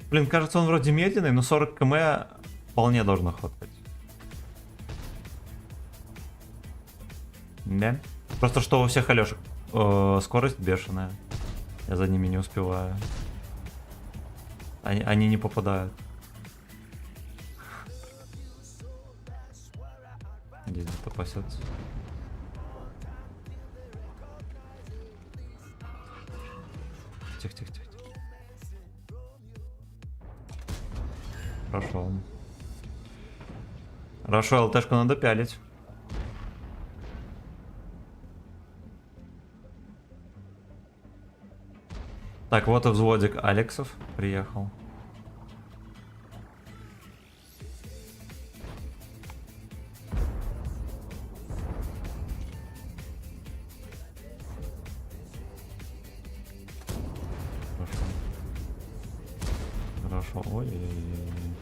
Блин, кажется, он вроде медленный, но 40 км вполне должно хватать. Да? Просто что у всех Алешек скорость бешеная. Я за ними не успеваю. Они не попадают. Здесь кто пасется. Тихо. Хорошо. Хорошо, ЛТшку надо пялить. Так, вот и взводик Алексов приехал. Хорошо. Ой-ой-ой.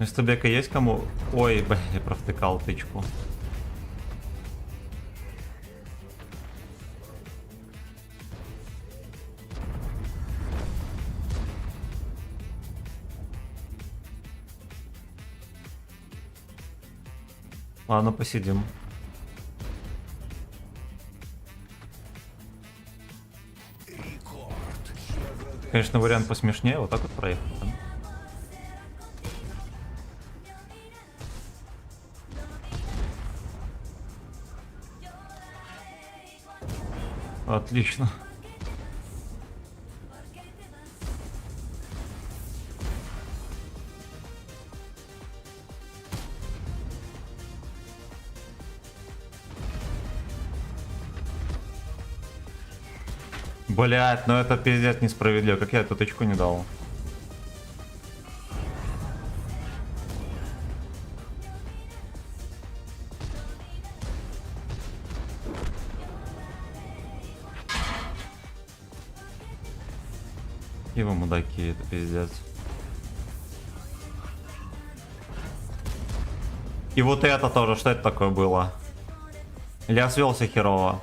Если бека есть кому... Ой, блин, я провтыкал тычку. Ладно, посидим. Конечно, вариант посмешнее, вот так вот проехал. Да? Отлично. Блять, ну это пиздец несправедливо. Как я эту тычку не дал? И вы мудаки, это пиздец. И вот это тоже, что это такое было? Или я свелся херово?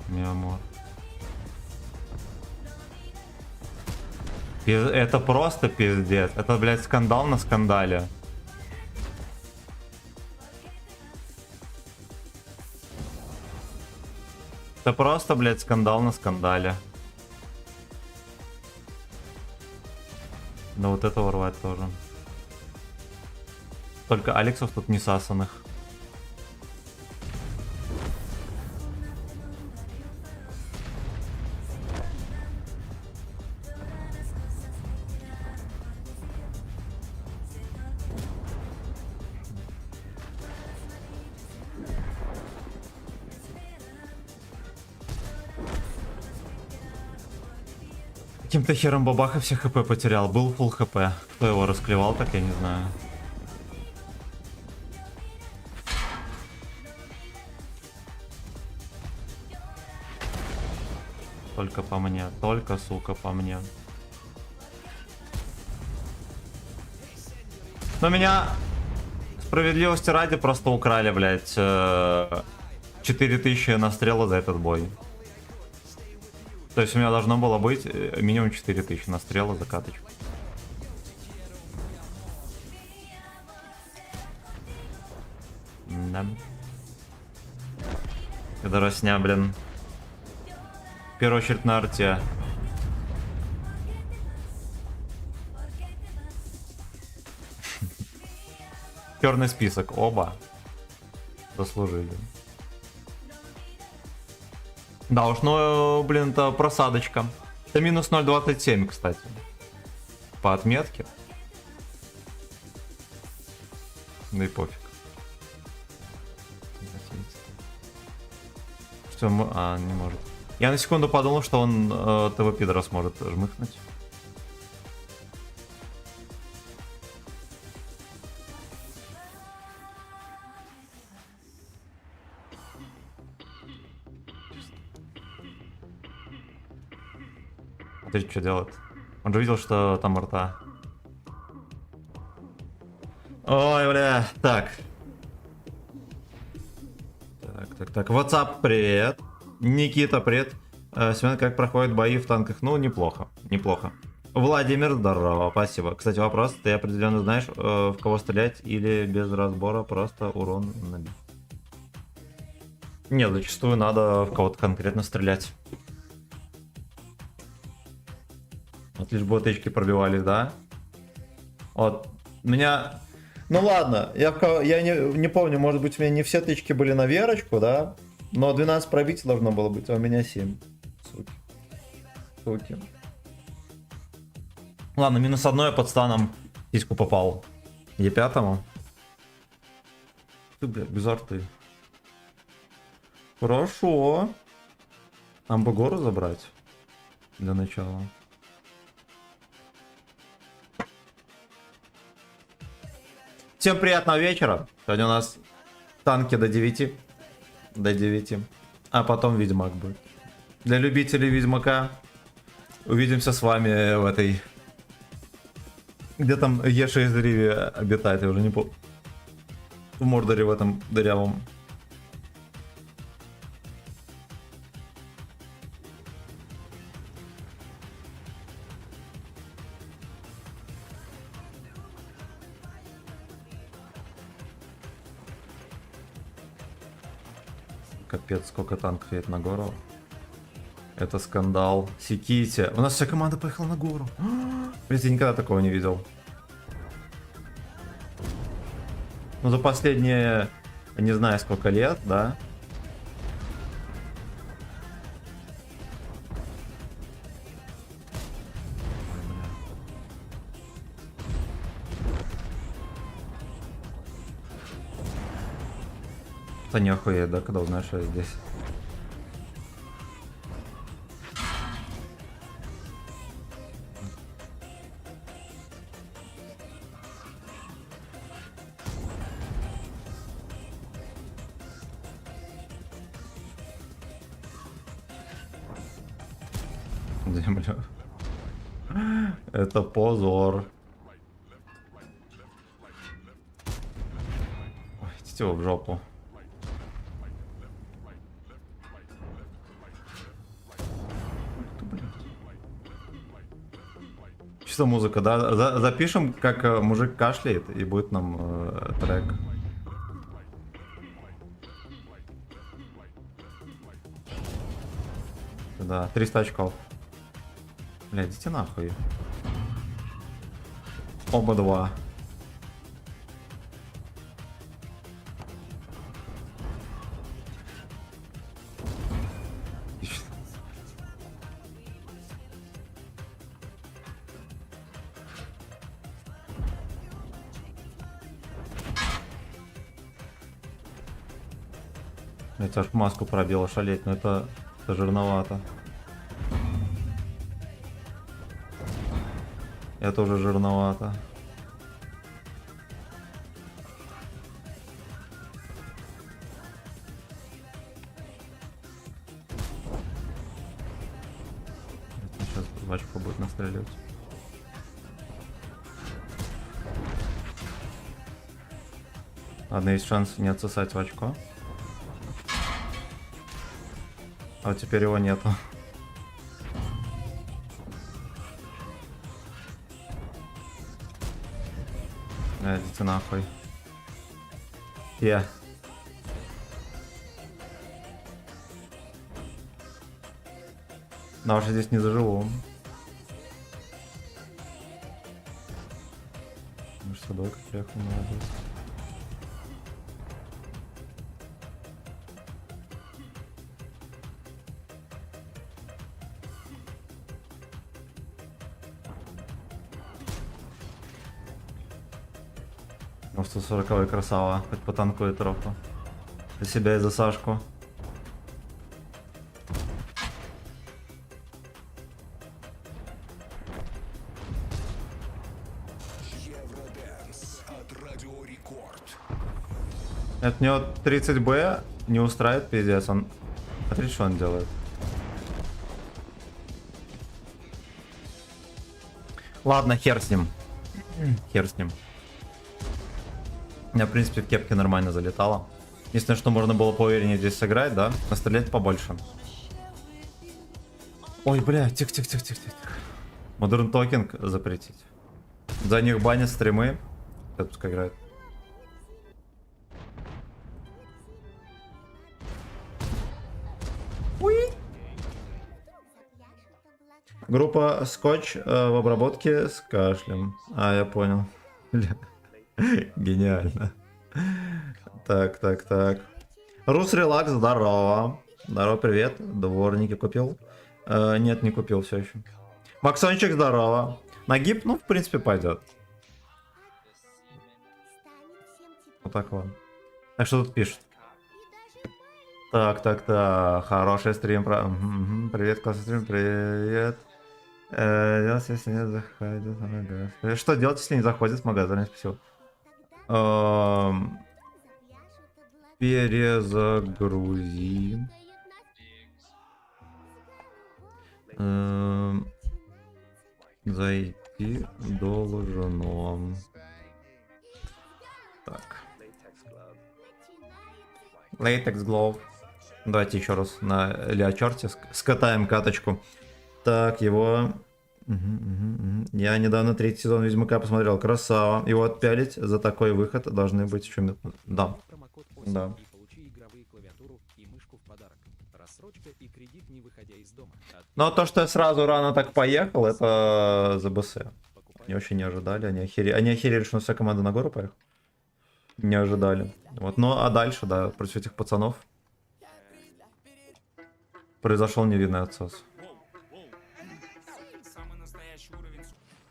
Миамор. Это просто пиздец. Это, блядь, скандал на скандале. Это просто, блядь, скандал на скандале. Да вот этого рвать тоже. Только Алексов тут не сасанных. Каким-то хером бабаха все хп потерял. Был фулл хп. Кто его расклевал, так я не знаю. Только по мне. Только, сука, по мне. Но меня, справедливости ради, просто украли, блядь, 4000 настрела за этот бой. То есть у меня должно было быть минимум 4000 настрела за каточку. Да. Это росня, блин. В первую очередь на арте. Черный список. Оба. Заслужили. Да уж, ну, блин, это просадочка. Это минус 0.27, кстати. По отметке. Да и пофиг. Может, не может. Я на секунду подумал, что он ТВ пидора сможет жмыхнуть. Смотри, что делает. Он же видел, что там рта. Ой, бля. Так. Так. WhatsApp, привет. Никита, привет. Семен, как проходят бои в танках? Ну, неплохо. Владимир, здорово, спасибо. Кстати, вопрос. Ты определенно знаешь, в кого стрелять или без разбора просто урон набить? Нет, зачастую надо в кого-то конкретно стрелять. Вот лишь бы отечки пробивались, да? Вот. Меня... Ну ладно, я не помню, может быть у меня не все тычки были на Верочку, да? Но 12 пробитий должно было быть, а у меня 7. Суки. Ладно, минус 1 я под станом тиську попал. Е5. Ты, бля, без арты. Хорошо. Нам бы гору забрать. Для начала. Всем приятного вечера. Сегодня у нас танки до 9. До 9. А потом Ведьмак будет. Для любителей Ведьмака увидимся с вами в этой... Где там Еша из Риви обитает, я уже не помню. В Мордоре в этом дырявом. Капец, сколько танков едет на гору. Это скандал. Секите. У нас вся команда поехала на гору. Блин, я никогда такого не видел. Ну, за последние, не знаю, сколько лет, да? Это не охуеет, да, когда узнаешь, что я здесь. Землю. Это позор. Ой, идите его в жопу. Чисто музыка, да? Запишем, как мужик кашляет, и будет нам трек. Да, 300 очков. Бля, идите нахуй. Оба 2. Я аж маску пробил, шалеть, но это жирновато. Это тоже жирновато. Сейчас в очко будет настреливать. Ладно, есть шанс не отсосать в очко. А теперь его нету. Идите нахуй. Да, уже здесь не заживу. Может, сюда как приехал, молодец. Ну, 140-й красава, хоть потанкует троху. За себя и за Сашку. У него 30Б не устраивает, пиздец. Он... Смотри, что он делает. Ладно, хер с ним. Хер с ним. У меня, в принципе, в кепке нормально залетало. Единственное, что можно было поувереннее здесь сыграть, да? Настрелять побольше. Ой, бля, тихо. Модерн токинг запретить. За них банят стримы. Это пускай играет. Группа Скотч в обработке с кашлем. А, я понял. Бля. Гениально. Так. Рус Релакс, здорово. Здорово, привет. Дворники купил? Нет, не купил все еще. Максончик, здорово. Нагиб, ну, в принципе, пойдет. Вот так вот. А что тут пишет? Так. Хороший стрим. Привет, классный стрим, привет. Делать, если не заходит в магазин. Что делать, если не заходит в магазин? Спасибо. Перезагрузи. Зайти должно. Так. Latex Glove. Давайте еще раз на Леочарте скатаем каточку. Так, его... Я недавно 3-й сезон Ведьмака посмотрел. Красава. Его отпялить за такой выход должны быть еще... Да. Да. Но то, что я сразу рано так поехал, это ЗБС. Они вообще не ожидали. Они охерели, что вся команда на гору поехала. Не ожидали. Вот. Ну, а дальше, да, против этих пацанов произошел невинный отсос.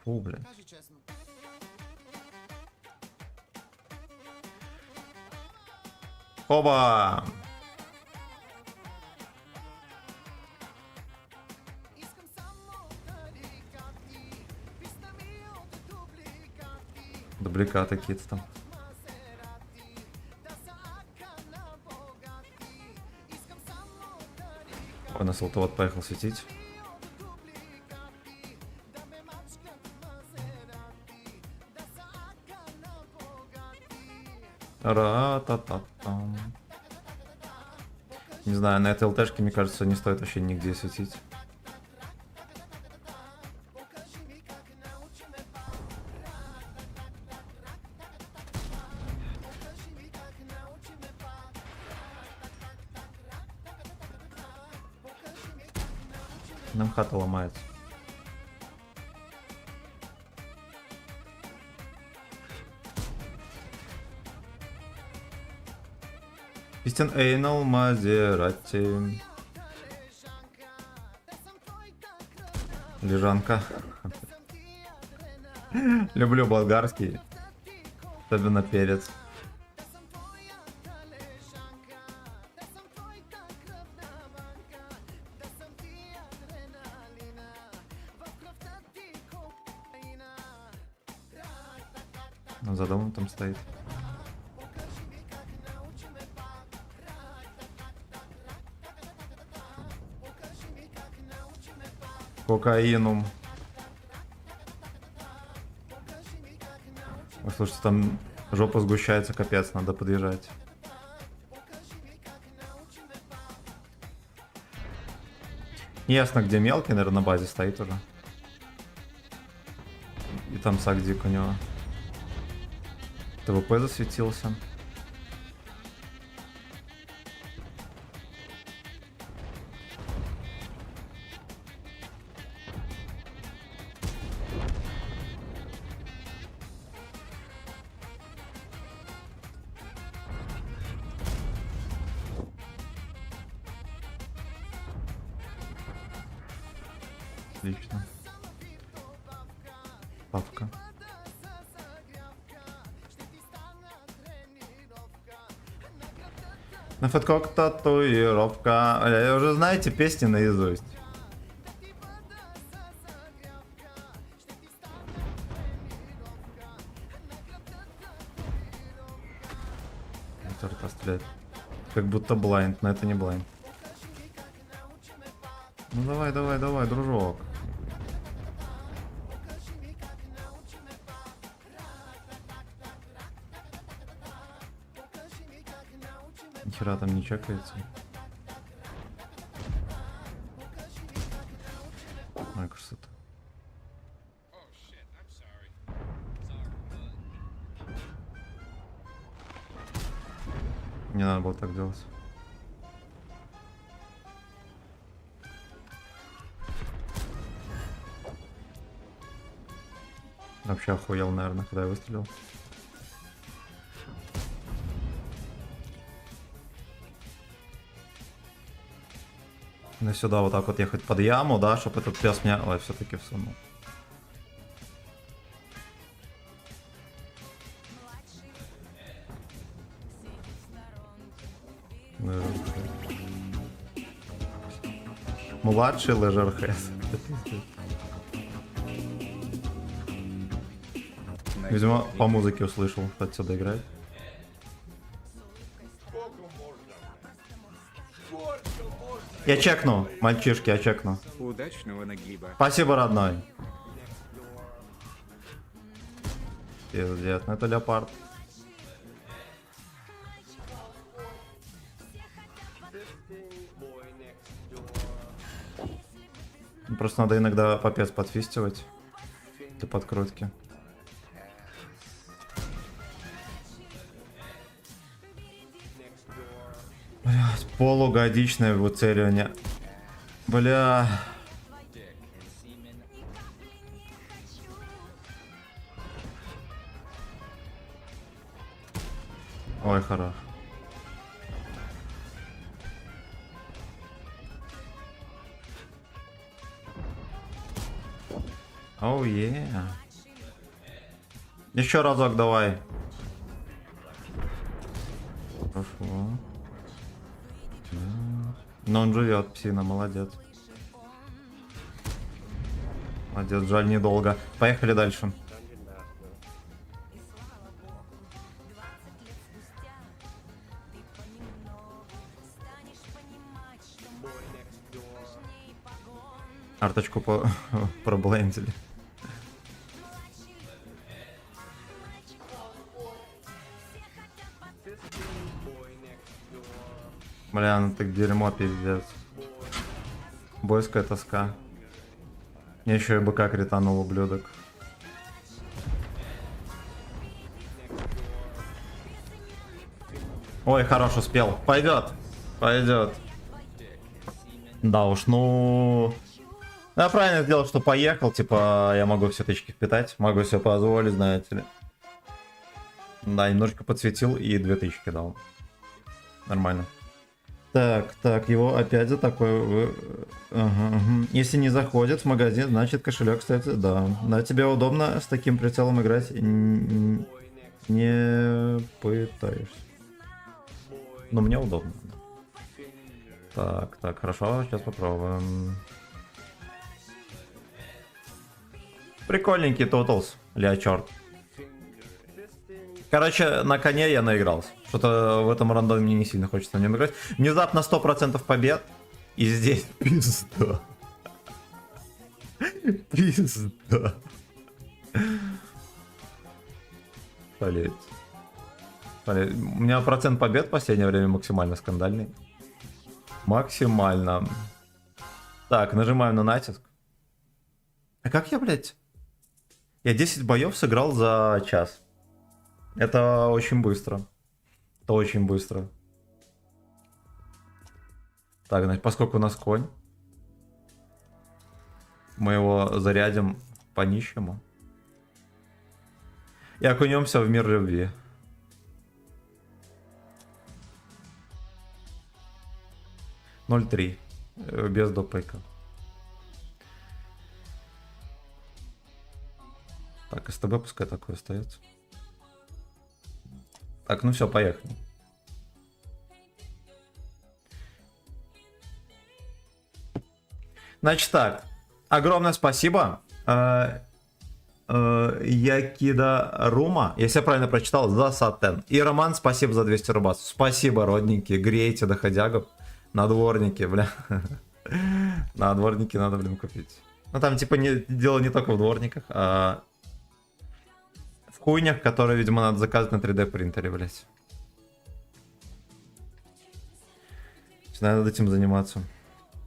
Фу, блин. Оба! Дубликаты какие-то там. Ой, нас вот поехал светить. Ра-та-та-там. Не знаю, на этой ЛТшке, мне кажется, не стоит вообще нигде светить. Нам хата ломается. Истин Эйнал Мазерати. Лежанка. Люблю болгарский. Особенно перец. За домом там стоит. Кокаинум. Ой, слушайте, там жопа сгущается, капец, надо подъезжать. Ясно, где мелкий, наверное, на базе стоит уже. И там Сагдик у него. ТВП засветился. Отлично. Папка. На фэткок татуировка. Я уже знаете песни наизусть. Как будто блайнд, но это не блайнд. Ну давай, давай, давай, дружок. Нихера там не чекается. Ой, красота. Не надо было так делать. Вообще охуел, наверное, когда я выстрелил. Ну сюда вот так вот ехать под яму, да, чтобы этот пес меня... Ой, все-таки всунул. Младший Лежерхед. Видимо, по музыке услышал, что отсюда играет. Я чекну, мальчишки, я чекну. Удачного нагиба. Спасибо, родной. Пиздец, ну это леопард. Просто надо иногда попец подфистивать. Для подкрутки. Блять, полугодичное выцеливание. Бля. Ой, хорош. Оу, Еще разок давай. Хорошо. Но он живет, псина, молодец. Молодец, жаль, недолго. Поехали дальше. Арточку проблендили. Бля, ну так дерьмо, пиздец. Бойская тоска. Мне еще и быка кританул, ублюдок. Ой, хорош, успел. Пойдет. Пойдет. Да уж, ну... Я правильно сделал, что поехал. Типа, я могу все тычки впитать. Могу себе позволить, знаете ли. Да, немножко подсветил и 2 тычки дал. Нормально. Так, его опять за такое... Ага. Если не заходит в магазин, значит кошелек, кстати, да. На тебе удобно с таким прицелом играть? Не пытаешься. Но мне удобно. Так, хорошо, сейчас попробуем. Прикольненький Totals, ля черт. Короче, на коне я наигрался. Что-то в этом рандоме мне не сильно хочется на нем играть. Внезапно 100% побед. И здесь пизда. Пизда. Блять. У меня процент побед в последнее время максимально скандальный. Максимально. Так, нажимаем на натиск. А как я, блядь? Я 10 боев сыграл за час. Это очень быстро. Это очень быстро. Так, значит, поскольку у нас конь, мы его зарядим по-нищему. И окунемся в мир любви. .3. Без допейка. Так, СТБ пускай такое остается. Так, ну все, поехали. Значит так, огромное спасибо. Якида Рума, если я правильно прочитал, за Сатен. И Роман, спасибо за 200 рубасов. Спасибо, родненькие, грейте доходягов. Надворники, бля. Надворники надо, блин, купить. Ну там типа дело не только в дворниках, а в хуйнях, которые, видимо, надо заказывать на 3D принтере, блять. Надо этим заниматься.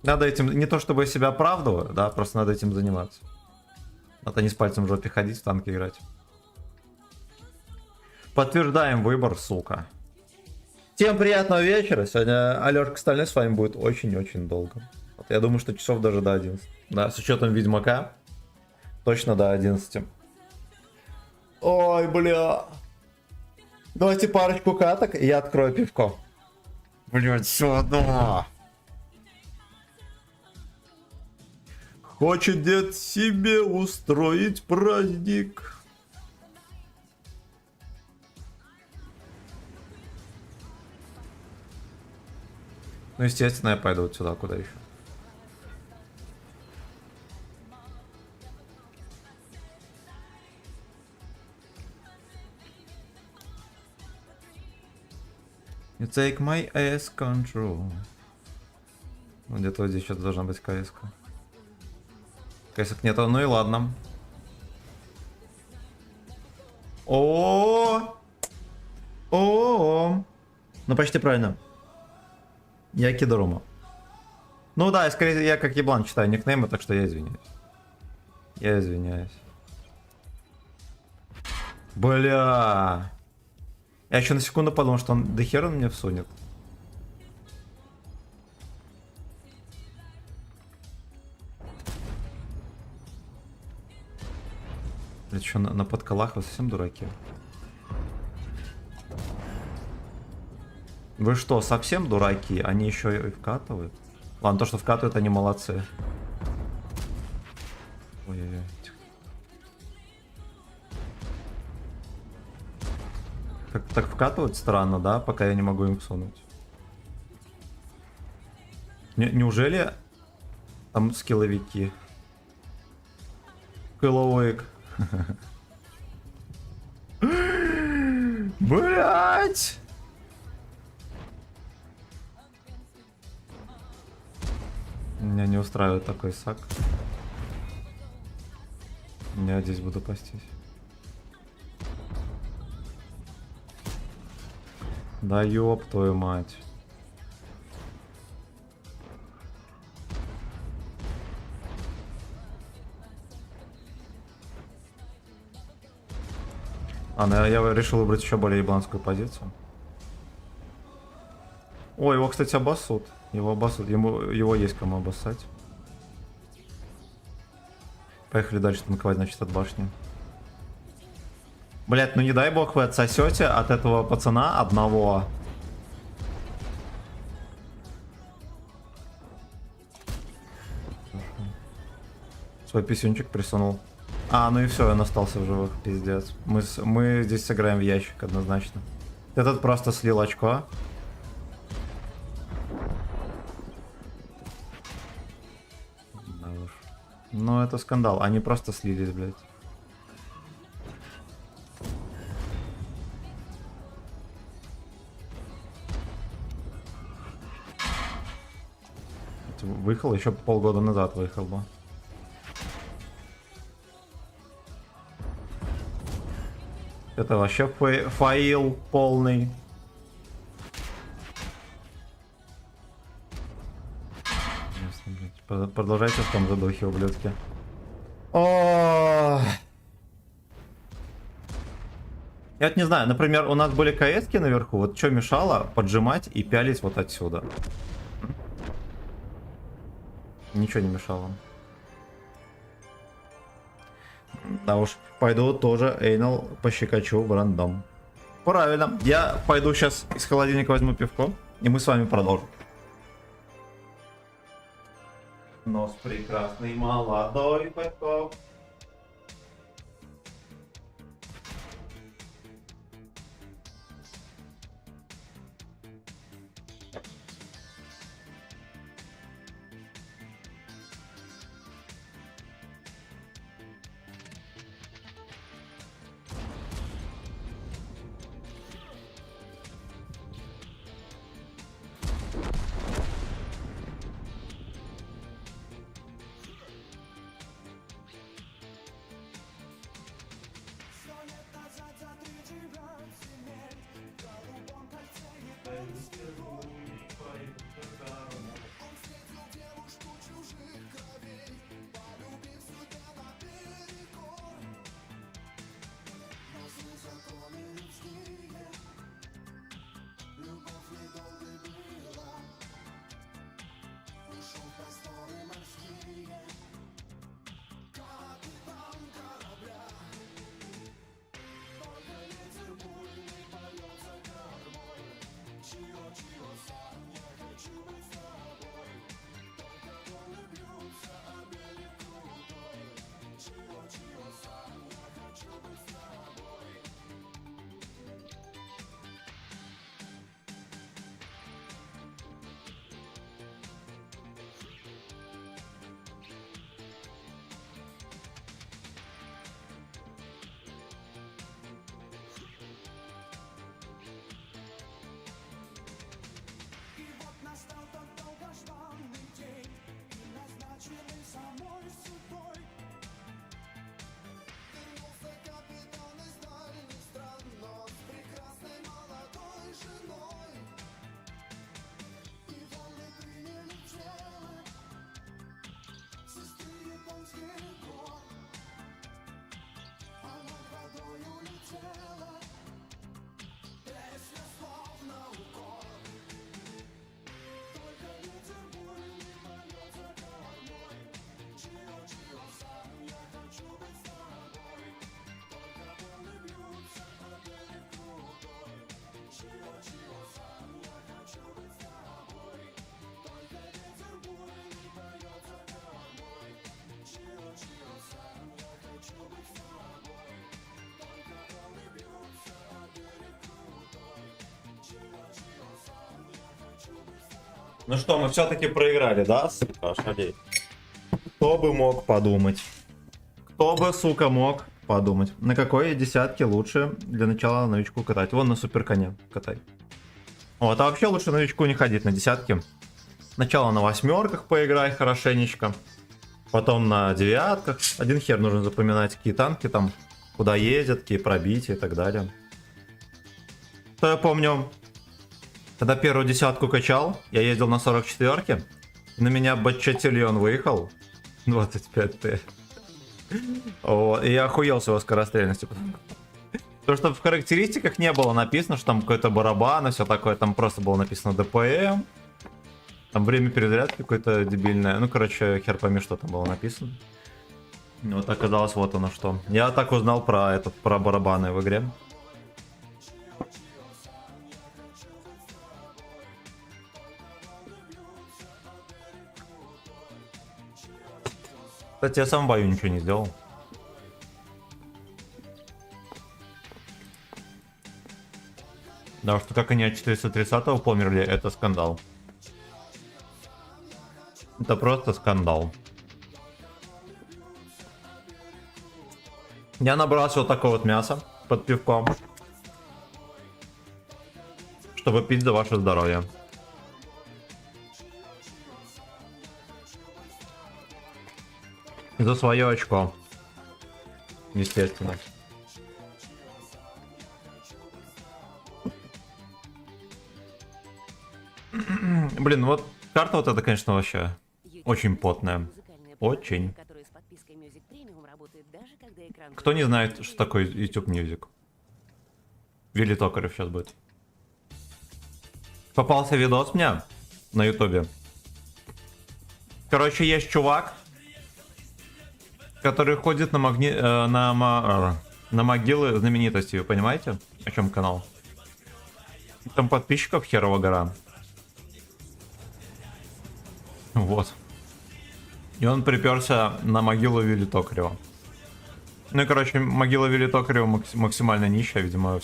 Надо этим, не то чтобы я себя оправдываю, да, просто надо этим заниматься. Надо не с пальцем в жопе ходить, в танки играть. Подтверждаем выбор, сука. Всем приятного вечера. Сегодня Алёшка Стальной с вами будет очень-очень долго. Вот я думаю, что часов даже до 11. Да, с учетом Ведьмака. Точно до 11. Ой, бля. Давайте парочку каток, и я открою пивко. Блять, сюда. Хочет дед себе устроить праздник. Ну, естественно, я пойду вот сюда, куда еще. You take my ass control. Ну, где-то вот здесь что-то должна быть КС-ка. КС-ок нету, ну и ладно. О. Ну, почти правильно. Я Кидорума. Ну да, скорее я как еблан читаю никнеймы, так что я извиняюсь. Я извиняюсь. Бля. Я еще на секунду подумал, что он до хера мне всунет. Блять, что на подколах вы совсем дураки? Вы что, совсем дураки? Они еще и вкатывают? Ладно, то, что вкатывают, они молодцы. Ой-ой-ой. Так вкатывают странно, да? Пока я не могу им всунуть. Неужели там скилловики? Килловик. Блять! Меня не устраивает такой сак. Я здесь буду пастись. Да ёб твою мать. Ну я решил выбрать еще более ебланскую позицию. О, его, кстати, обоссут. Его обоссут. Его есть кому обоссать. Поехали дальше танковать, значит, от башни. Блять, ну не дай бог вы отсосете от этого пацана одного. Свой писюнчик присунул. Ну и все, он остался в живых, пиздец. Мы здесь сыграем в ящик однозначно. Этот просто слил очко. Да уж. Ну это скандал, они просто слились, блядь. Выехал еще полгода назад, выехал бы. Это вообще фаил полный. Продолжайте в том же духе, ублюдки. Я вот не знаю, например, у нас были КСки наверху, вот что мешало поджимать и пялить вот отсюда? Ничего не мешало. Да уж, пойду тоже эйнал пощекочу в рандом. Правильно, я пойду сейчас из холодильника возьму пивко, и мы с вами продолжим. Нос прекрасный, молодой Петков. Ну что, мы все-таки проиграли, да, сука, шалей? Кто бы мог подумать? Кто бы, сука, мог подумать? На какой десятке лучше для начала новичку катать? Вон на суперконе катай. Вот, а вообще лучше новичку не ходить на десятки. Сначала на восьмерках поиграй хорошенечко. Потом на девятках. Один хер нужно запоминать, какие танки там, куда ездят, какие пробития и так далее. То я помню, когда первую десятку качал, я ездил на 44-ке. На меня Батчатильон выехал. 25Т. Вот, и я охуел с его скорострельностью. Потому что в характеристиках не было написано, что там какой-то барабан и все такое. Там просто было написано ДПМ. Там время перезарядки какое-то дебильное. Ну, короче, хер пойми, что там было написано. Вот оказалось, вот оно что. Я так узнал про барабаны в игре. Кстати, я сам в бою ничего не сделал. Да, что как они от 430-го померли, это скандал. Это просто скандал. Я набрался вот такое вот мясо под пивком, чтобы пить за ваше здоровье. За свое очко. Естественно. Блин, вот карта вот эта, конечно, вообще очень потная. Очень. Кто не знает, что такое YouTube Music? Вилли Токарев сейчас будет. Попался видос мне на ютубе. Короче, есть чувак, который ходит на могилы знаменитостей, вы понимаете? О чем канал? Там подписчиков херова гора. Вот. И он приперся на могилу Вилли Токарева. Ну и, короче, могила Вилли Токарева максимально нищая, видимо,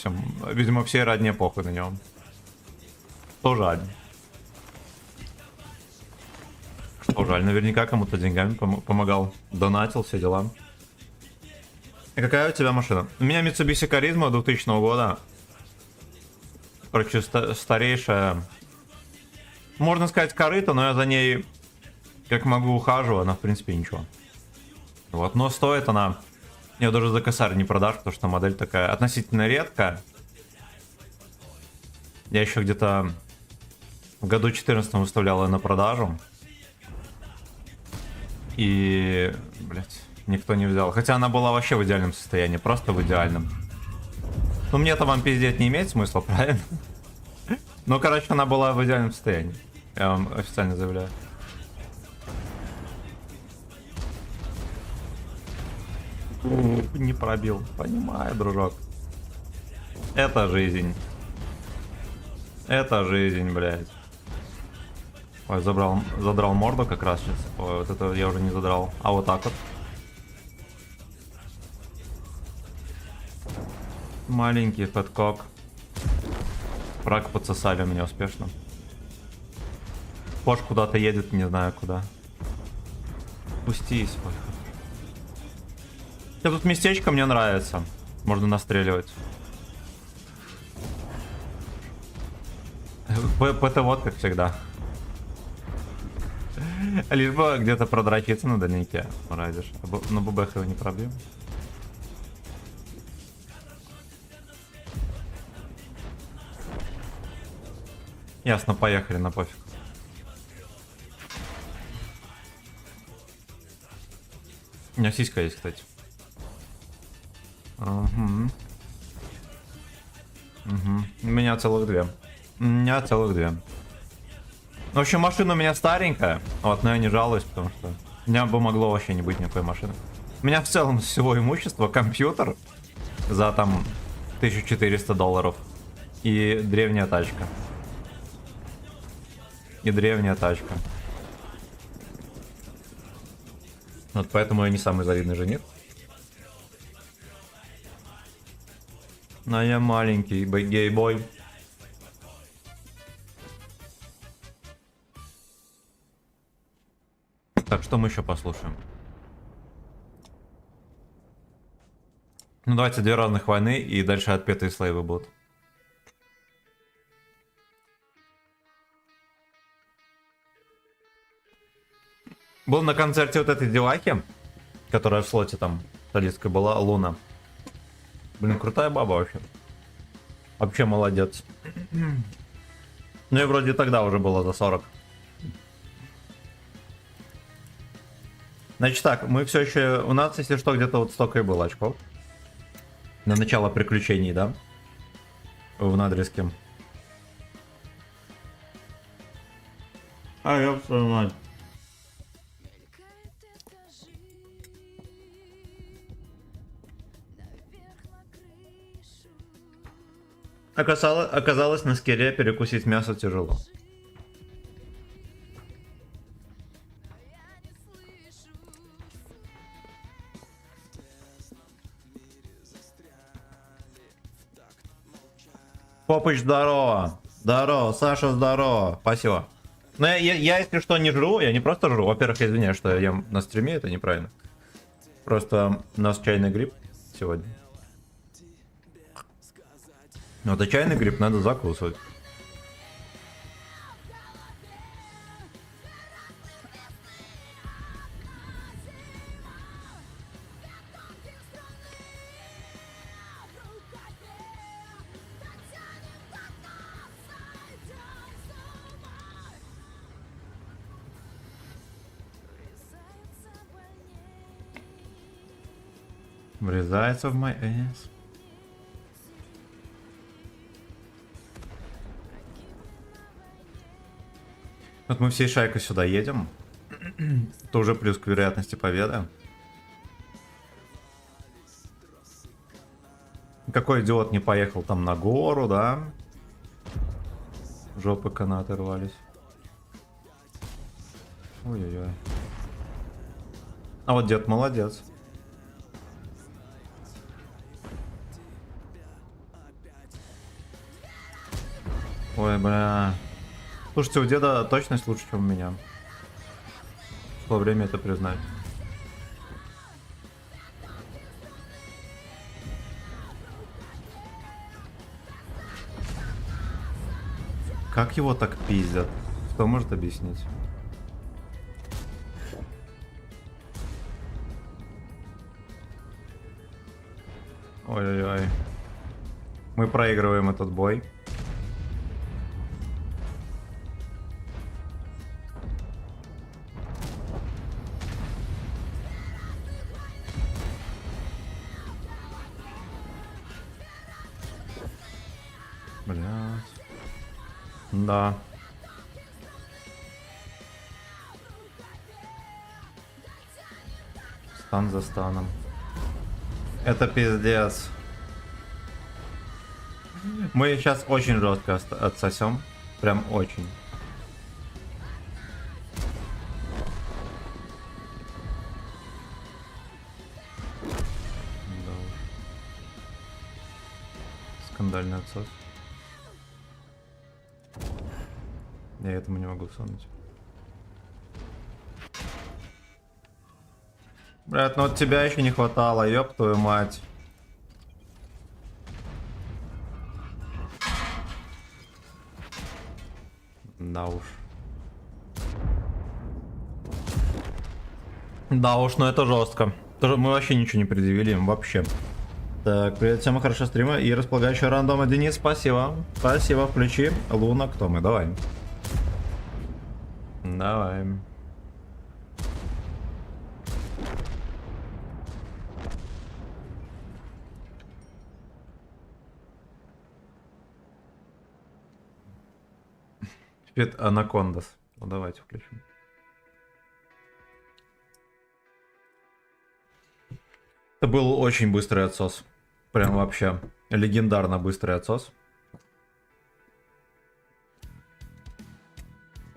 всей родне похуй на него. Что жаль. Что жаль, наверняка кому-то деньгами помогал, донатил, все дела. И какая у тебя машина? У меня Mitsubishi Charisma 2000 года. Короче, старейшая. Можно сказать, корыто, но я за ней как могу ухаживаю, она в принципе ничего. Вот, но стоит она... Ее даже за косарь не продашь, потому что модель такая относительно редкая. Я еще где-то в году 14 выставлял ее на продажу. И, блять, никто не взял. Хотя она была вообще в идеальном состоянии, просто в идеальном. Ну, мне-то вам пиздеть не имеет смысла, правильно? Ну, короче, она была в идеальном состоянии. Я вам официально заявляю. Не пробил. Понимаю, дружок. Это жизнь. Это жизнь, блядь. Ой, задрал морду как раз сейчас. Ой, вот это я уже не задрал. А вот так вот. Маленький фэткок. Фраг подсосали у меня успешно. Пош куда-то едет, не знаю куда. Пустись. Тут местечко мне нравится. Можно настреливать. ПТ вот как всегда. Лишь бы где-то продрочиться на дальнике. Радишь. На ББХ его не пробьем. Ясно, поехали, на пофиг. У меня сиська есть, кстати. Угу. Угу. У меня целых две. В общем, машина у меня старенькая. Вот, но я не жалуюсь, потому что у меня бы могло вообще не быть никакой машины. У меня в целом всего имущества компьютер за там $1400 и древняя тачка. Вот поэтому я не самый завидный жених. Но я маленький гей-бой. Так, что мы еще послушаем? Ну давайте две разных войны и дальше отпетые слейвы будут. Был на концерте вот этой девахи, которая в слоте там солисткой была, Луна. Блин, крутая баба вообще. Вообще молодец. Ну и вроде тогда уже было за 40. Значит так, мы все еще... У нас, если что, где-то вот столько и было очков. На начало приключений, да? В надрезке. А, ёб твою мать. Оказалось, на скире перекусить мясо тяжело. Попыч, здорово. Здорово. Саша, здорово. Спасибо. Но я, если что, не жру, я не просто жру. Во-первых, я извиняюсь, что я ем на стриме, это неправильно. Просто у нас чайный гриб сегодня. Но это чайный гриб, надо закусывать. Врезается в мой эс. Вот мы всей шайкой сюда едем. Это уже плюс к вероятности победы. Какой идиот не поехал там на гору, да? Жопы канаты рвались. Ой-ой-ой. А вот дед молодец. Ой, бля. Слушайте, у деда точность лучше, чем у меня. Пришло время это признать. Как его так пиздят? Кто может объяснить? Ой-ой-ой. Мы проигрываем этот бой. Блядь. Да. Стан за станом. Это пиздец. Мы сейчас очень жестко отсосем. Прям очень. Да уж. Скандальный отсос. Я этому не могу сунуть. Брат, ну вот тебя еще не хватало, ёб твою мать. Да уж. Да уж, но это жестко. Мы вообще ничего не предъявили им, вообще. Так, привет всем, хорошего стрима и располагающего рандома. Денис, спасибо. Спасибо, включи. Луна, кто мы? Давай. Давай. Теперь Анакондас. Ну давайте включим. Это был очень быстрый отсос. Прям вообще легендарно быстрый отсос.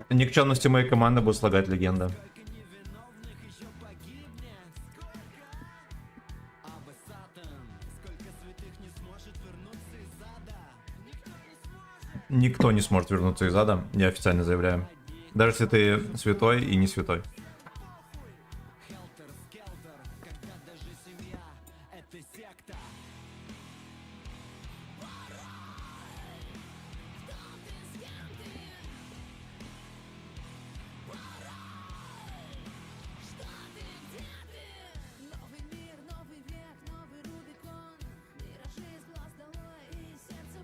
Никчемности моей команды будут слагать легенда. Никто не сможет вернуться из ада, я официально заявляю. Даже если ты святой и не святой.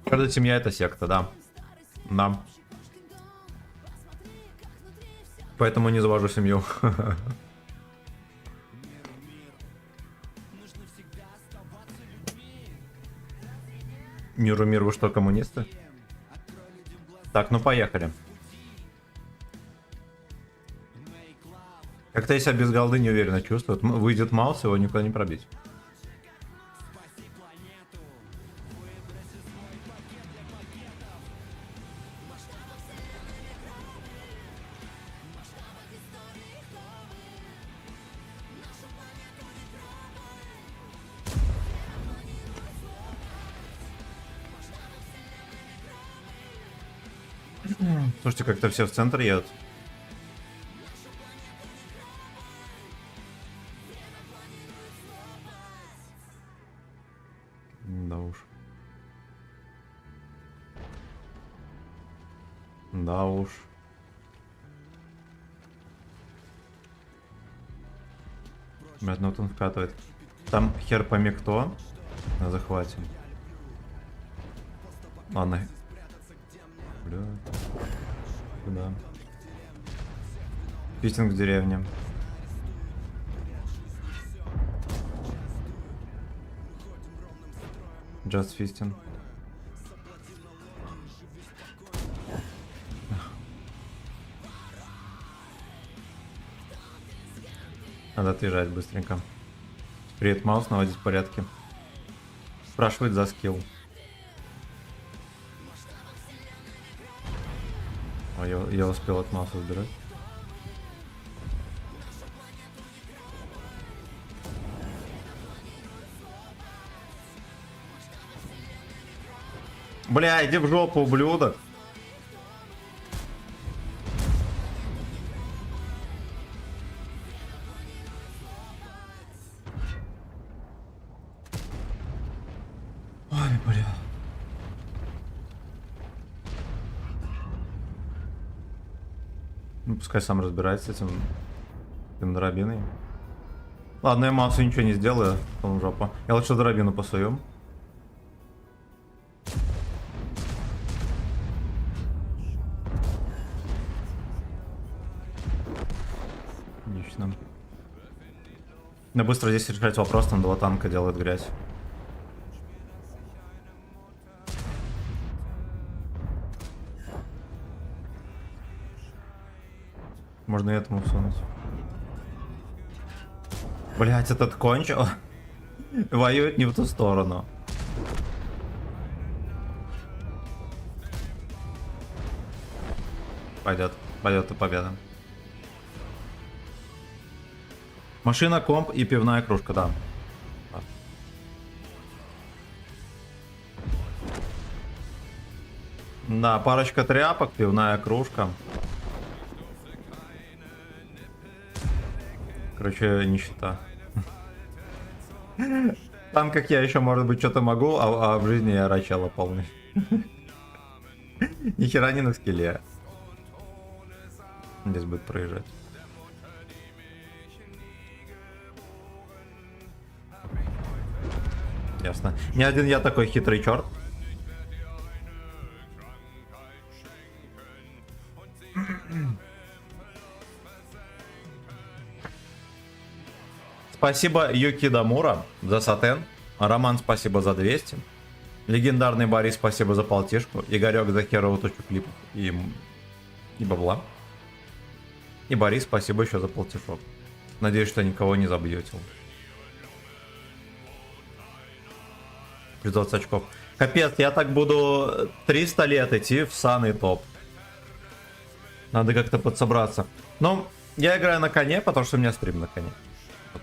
Каждая семья это секта, да. Да. Поэтому не завожу семью. Миру, вы что, коммунисты? Так, ну поехали. Как-то я себя без голды неуверенно чувствую. Выйдет Маус, его никуда не пробить. Слушайте, как-то все в центр едут. Да уж. Да уж. Блядь, ну вот он вкатывает. Там хер пойми кто на захвате. Ладно. Бля. Куда? Фистинг в деревне. Just фистинг. Надо отъезжать быстренько. Привет, Маус, наводить порядки. Спрашивает за скилл. О, я успел от Мауса сбирать. Бля, иди в жопу, ублюдок. Ой, бля. Ну, пускай сам разбирается с этим дробиной. Ладно, я Маусу ничего не сделаю, потом жопа. Я лучше дробину посую. Отлично. Да быстро здесь решать вопрос, там 2 танка делают грязь. Можно и этому всунуть. Блять, этот кончил. Воюет не в ту сторону. Пойдет и победа. Машина, комп и пивная кружка, да. Да, парочка тряпок, пивная кружка. Короче, нищета. Там, как я еще, может быть, что-то могу, а в жизни я рачала полный. Нихера не на скилле. Здесь будет проезжать. Ясно. Не один я такой хитрый черт. Спасибо Юки Дамура за сатен. Роман, спасибо за 200. Легендарный Борис, спасибо за полтишку. Игорек за херовую точку клипов и бабла. И Борис, спасибо еще за полтишок. Надеюсь, что никого не забьетил. Плюс 20 очков. Капец, я так буду 300 лет идти в саный топ. Надо как-то подсобраться. Но я играю на коне, потому что у меня стрим на коне.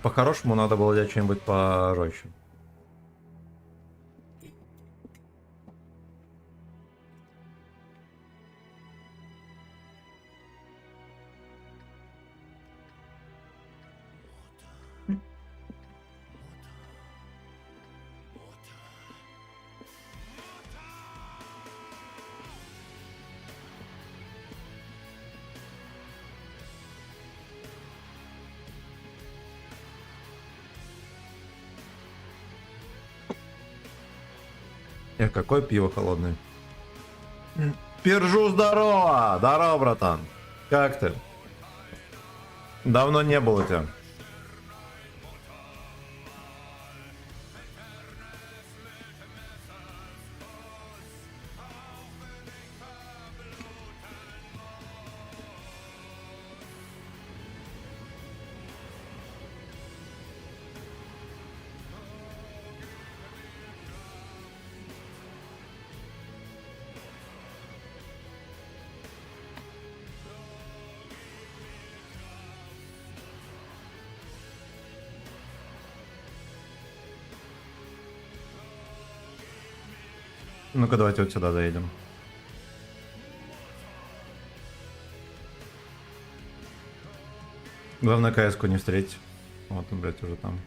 По-хорошему надо было делать что-нибудь пожестче. Какое пиво холодное. Пержу, здорово! Здорово, братан. Как ты? Давно не было у тебя. Ну-ка, давайте вот сюда заедем. Главное, КС-ку не встретить. Вот он, блядь, уже там.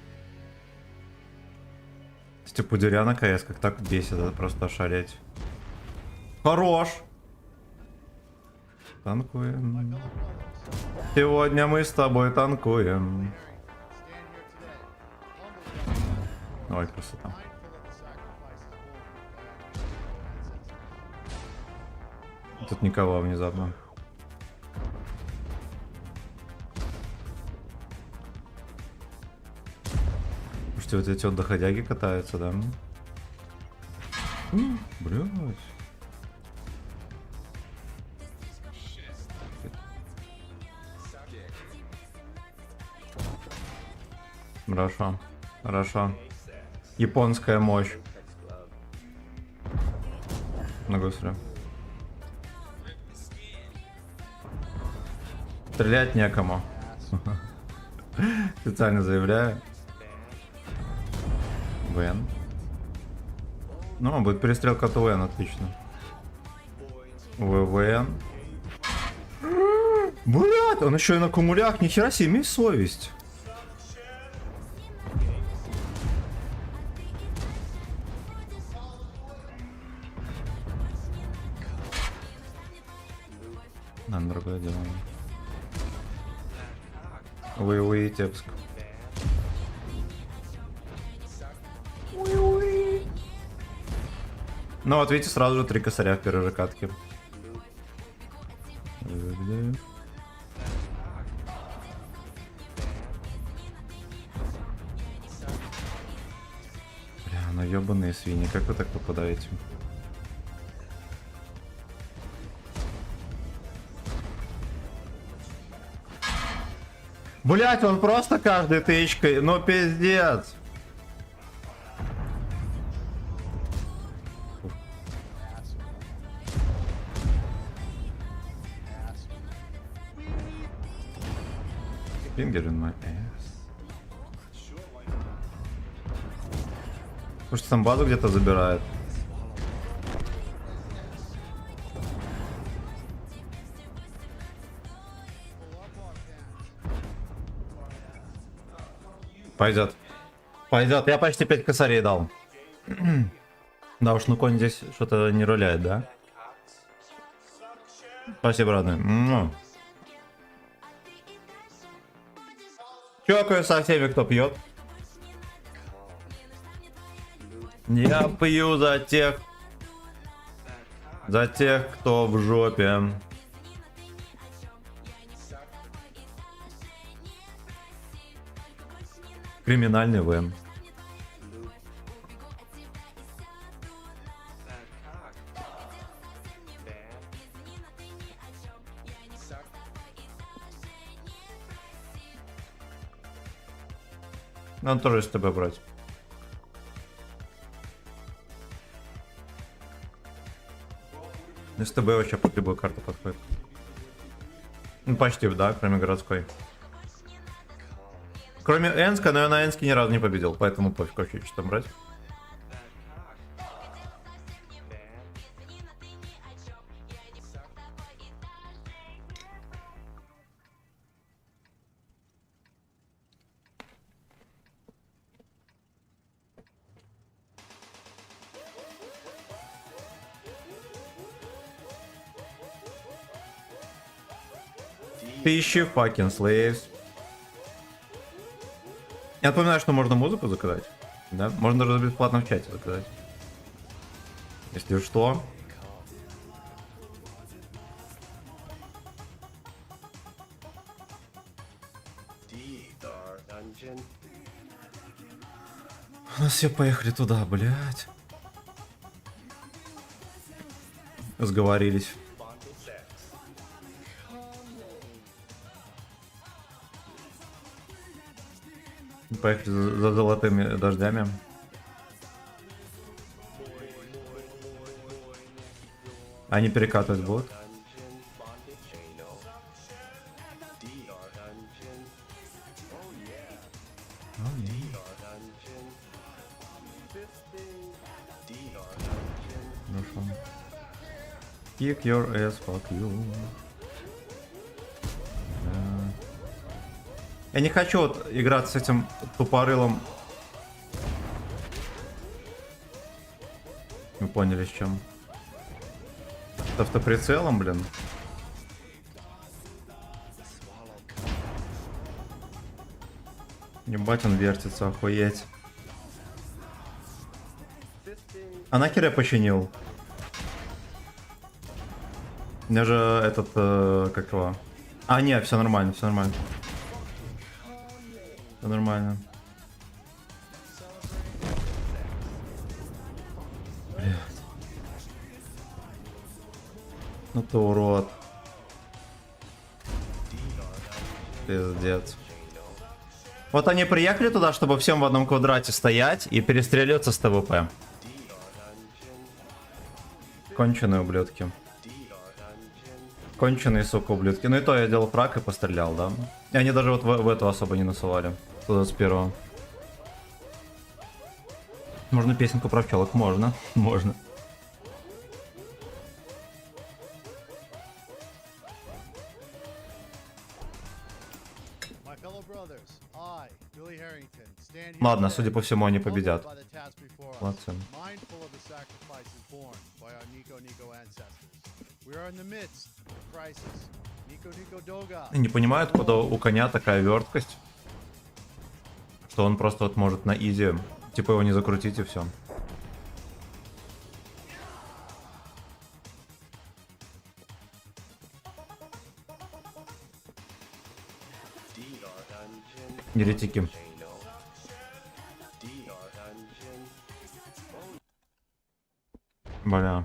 Степудеря на КС, как так бесит, это просто ошалеть. Хорош! Танкуем. Сегодня мы с тобой танкуем. Ой, красота. Тут никого внезапно. Слушайте, вот эти вот доходяги катаются, да? Блядь. Хорошо. Хорошо. Японская мощь. Ногу срю. Стрелять некому. Специально заявляю. Вен. Ну, будет перестрелка от ВН, отлично. ВВН. Блядь, он еще и на кумулях. Нихера себе, имей совесть. Надо другое дело. Уи-уи, Тепск. Ну вот видите, сразу же 3 косаря в первой же катке. Бля, ну ёбаные свиньи, как вы так попадаете? Блять, он просто каждой тычкой, ну пиздец. Finger in my ass. Слушайте, там базу где-то забирает. Пойдет. Пойдет. Я почти 5 косарей дал. Да уж, ну конь здесь что-то не руляет, да? Спасибо, родной. Чокаю со всеми, кто пьет. Я пью за тех, кто в жопе. Криминальный ВМ. Он тоже с тобой брать. С тобой вообще под любую карту подходит. Ну почти, да, кроме городской. Кроме Энска, но я на Энске ни разу не победил, поэтому пофиг вообще, что там брать. Тысячи fucking slaves. Я напоминаю, что можно музыку заказать. Да? Можно даже бесплатно в чате заказать. Если что. У нас все поехали туда, блядь. Сговорились. Поехали за золотыми дождями. Они перекатывать будут. Хорошо. Kick your ass, fuck you. Я не хочу вот играть с этим тупорылым. Вы поняли с чем? С автоприцелом, блин. Ебать, он вертится, охуеть. А нахер я починил? У меня же этот, как его? А, нет, все нормально, все нормально. Все нормально. Блядь. Ну ты урод. Пиздец. Вот они приехали туда, чтобы всем в одном квадрате стоять и перестреливаться с ТВП. Конченые ублюдки. Конченые, сука, ублюдки. Ну и то я делал фраг и пострелял, да? И они даже вот в эту особо не насували. Туда с первого. Можно песенку про пчелок? Можно. Можно. Ладно, судя по всему, они победят. Молодцы. Не понимают, куда у коня такая верткость, что он просто вот может на изи, типа его не закрутить и все. Еретики. Бля.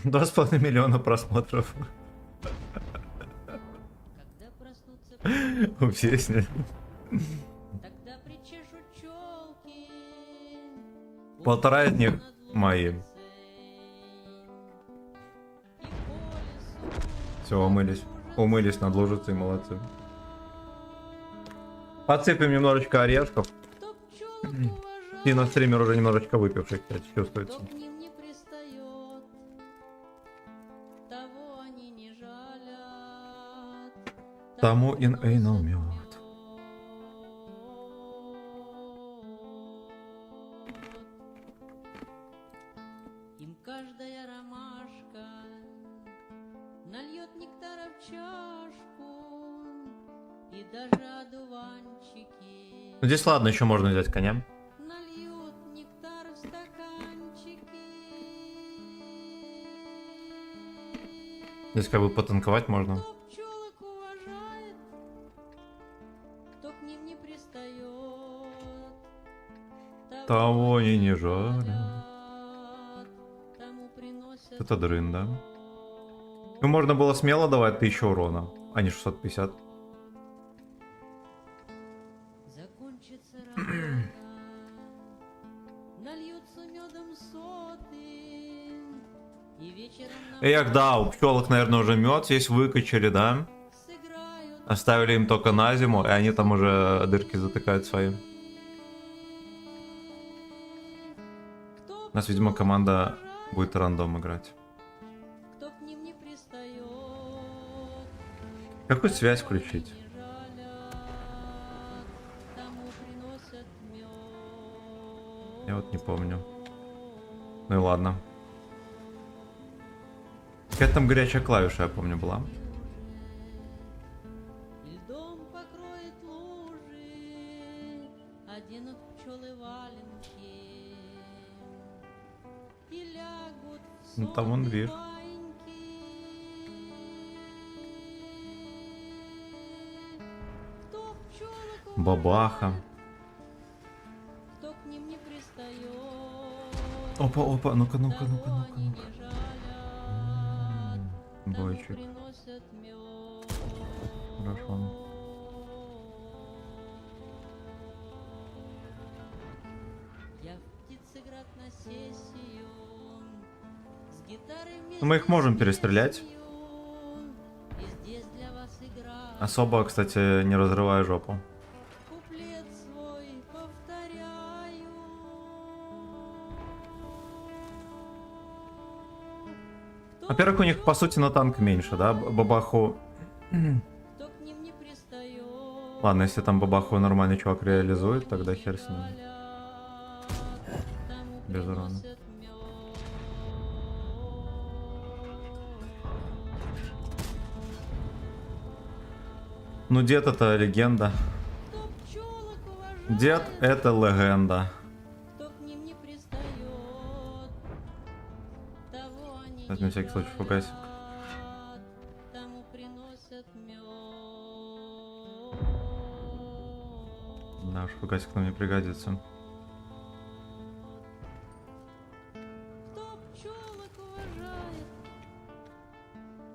Два с половиной миллиона просмотров. У песни. Полтора из них мои. Все, умылись. Умылись над лужицей, молодцы. Подсыпем немножечко орешков. И на стример уже немножечко выпивший, кстати, чувствуется. Тому ин эйнал мед. Им каждая ромашка нальет нектара в чашку, и даже одуванчики. Ну, здесь ладно, еще можно взять коня. Нальют нектар в стаканчики. Здесь как бы потанковать можно. Кто пчелок уважает, кто к ним не пристает, Того и не жаль. тому приносят. Это дрын, да? Ну, можно было смело давать 1000 урона, а не 650. Закончится работа, нальются медом соты, и вечером на Эх, да, у пчелок, наверное, уже мед весь выкачали, да? сыграют. Оставили им только на зиму, и они там уже дырки затыкают свои. Кто У нас, видимо, команда будет рандом играть. кто к ним не пристает, Какую связь включить? не жалят, тому приносят мед. Я вот не помню. Ну и ладно. Какая там горячая клавиша, я помню, была. Ну, там он движ. Кто пчелок Бабаха. кто к ним не пристает. Опа, опа, ну-ка, ну-ка, Того ну-ка, ну-ка, они ну-ка. не жалят, тому Бойчик. приносят мед. Хорошо. Я в Птицеград на сессию с гитарой Ну, мы их можем вместе с перестрелять. песнею, и здесь для вас игра. Особо, кстати, не разрывая жопу. Куплет свой повторяю. Во-первых, у них, по сути, на танк меньше, да? Бабаху... Кто к ним не пристает. Ладно, если там бабаху нормальный чувак реализует, тогда хер с ним. Тому Без урона. приносят мед. Ну, дед это легенда. Кто пчелок уважает, Дед это легенда. кто к ним не пристает, того они Это не на всякий случай фугасик. жалят, тому приносят мед. Да уж, фугасик нам не пригодится. Кто пчелок уважает,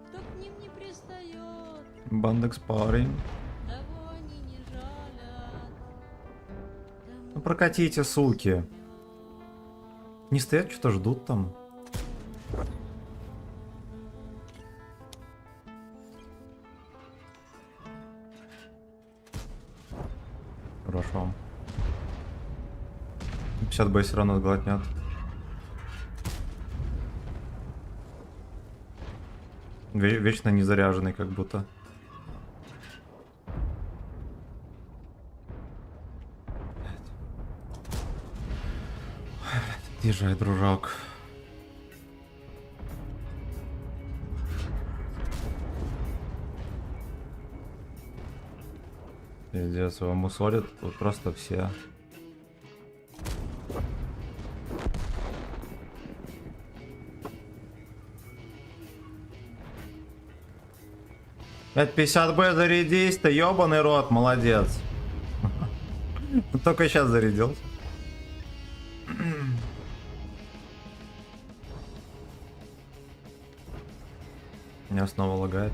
кто к ним не пристает, Бандекс парень. того они не жалят, тому Ну прокатите, суки. Не стоят, что-то ждут там. Хорошо. 50 б все равно сглотнет. Вечно не заряженный, как будто. Езжай, дружок. Пиздец, его мусорят тут просто все. Это 50 Б зарядись, ты ёбаный рот, молодец. Только сейчас зарядился. Меня снова лагает.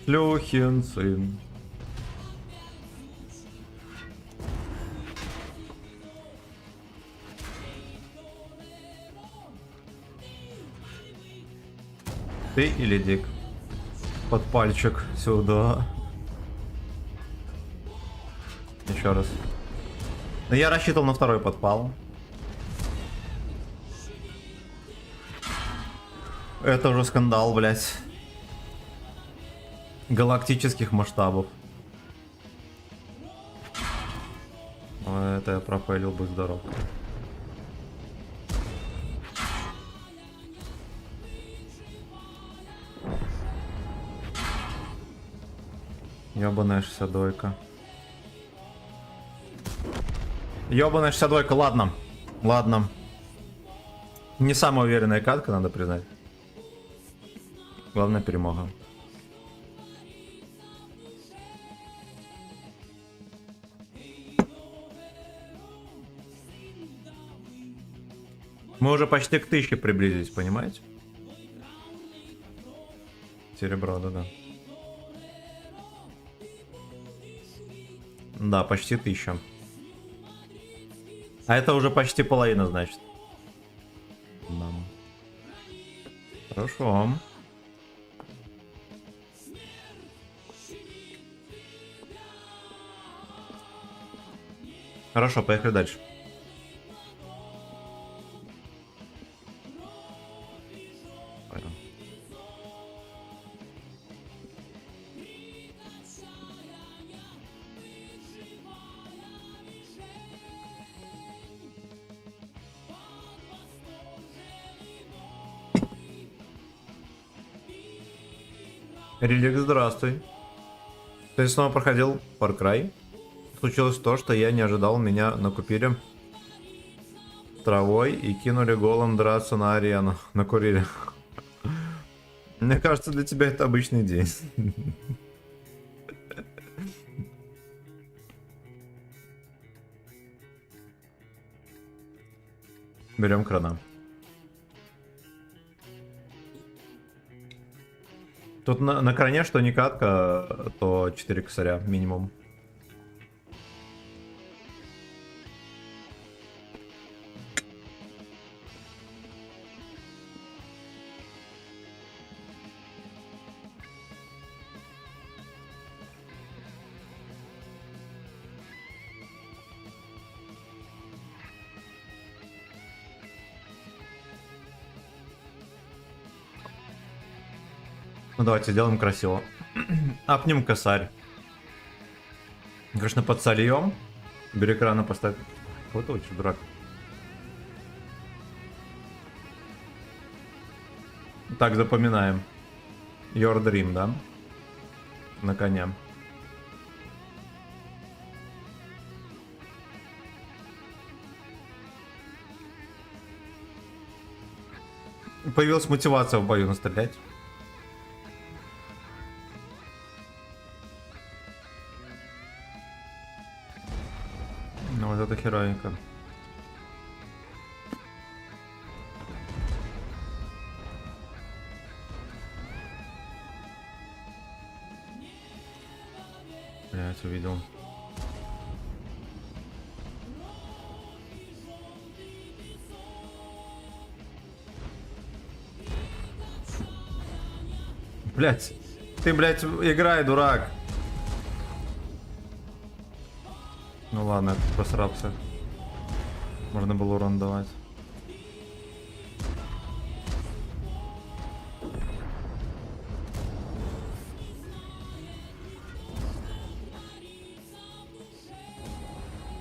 Шлюхин сын. Ты или Дик? Под пальчик сюда. Еще раз. Но я рассчитывал на второй подпал. Это уже скандал, блять. Галактических масштабов. Ой, это я пропалил, бы здоров. Ёбаная 62-ка. Ёбаная 62-ка, ладно. Ладно. Не самая уверенная катка, надо признать. Главное перемога. Мы уже почти к 1000 приблизились, понимаете? Серебро, да-да. Да, почти 1000. А это уже почти половина, значит. Да. Хорошо. Хорошо, поехали дальше. Пойдем. Реликс, здравствуй. Ты снова проходил Far Cry? Случилось то, что я не ожидал, меня накупили травой и кинули голым драться на арену. Накурили. Мне кажется, для тебя это обычный день. Берем крана. Тут на кране что не катка, то 4 косаря минимум. Ну давайте сделаем красиво. Апнем косарь. Конечно, подсольем. Бери крана поставь. Вот очень дурак. Так, запоминаем. Your dream, да? На коня. Появилась мотивация в бою настрелять. Ну вот это херовенько. Блять, увидел. Блять, ты, блять, играй, дурак. Ну ладно, это просрался. Можно было урон давать.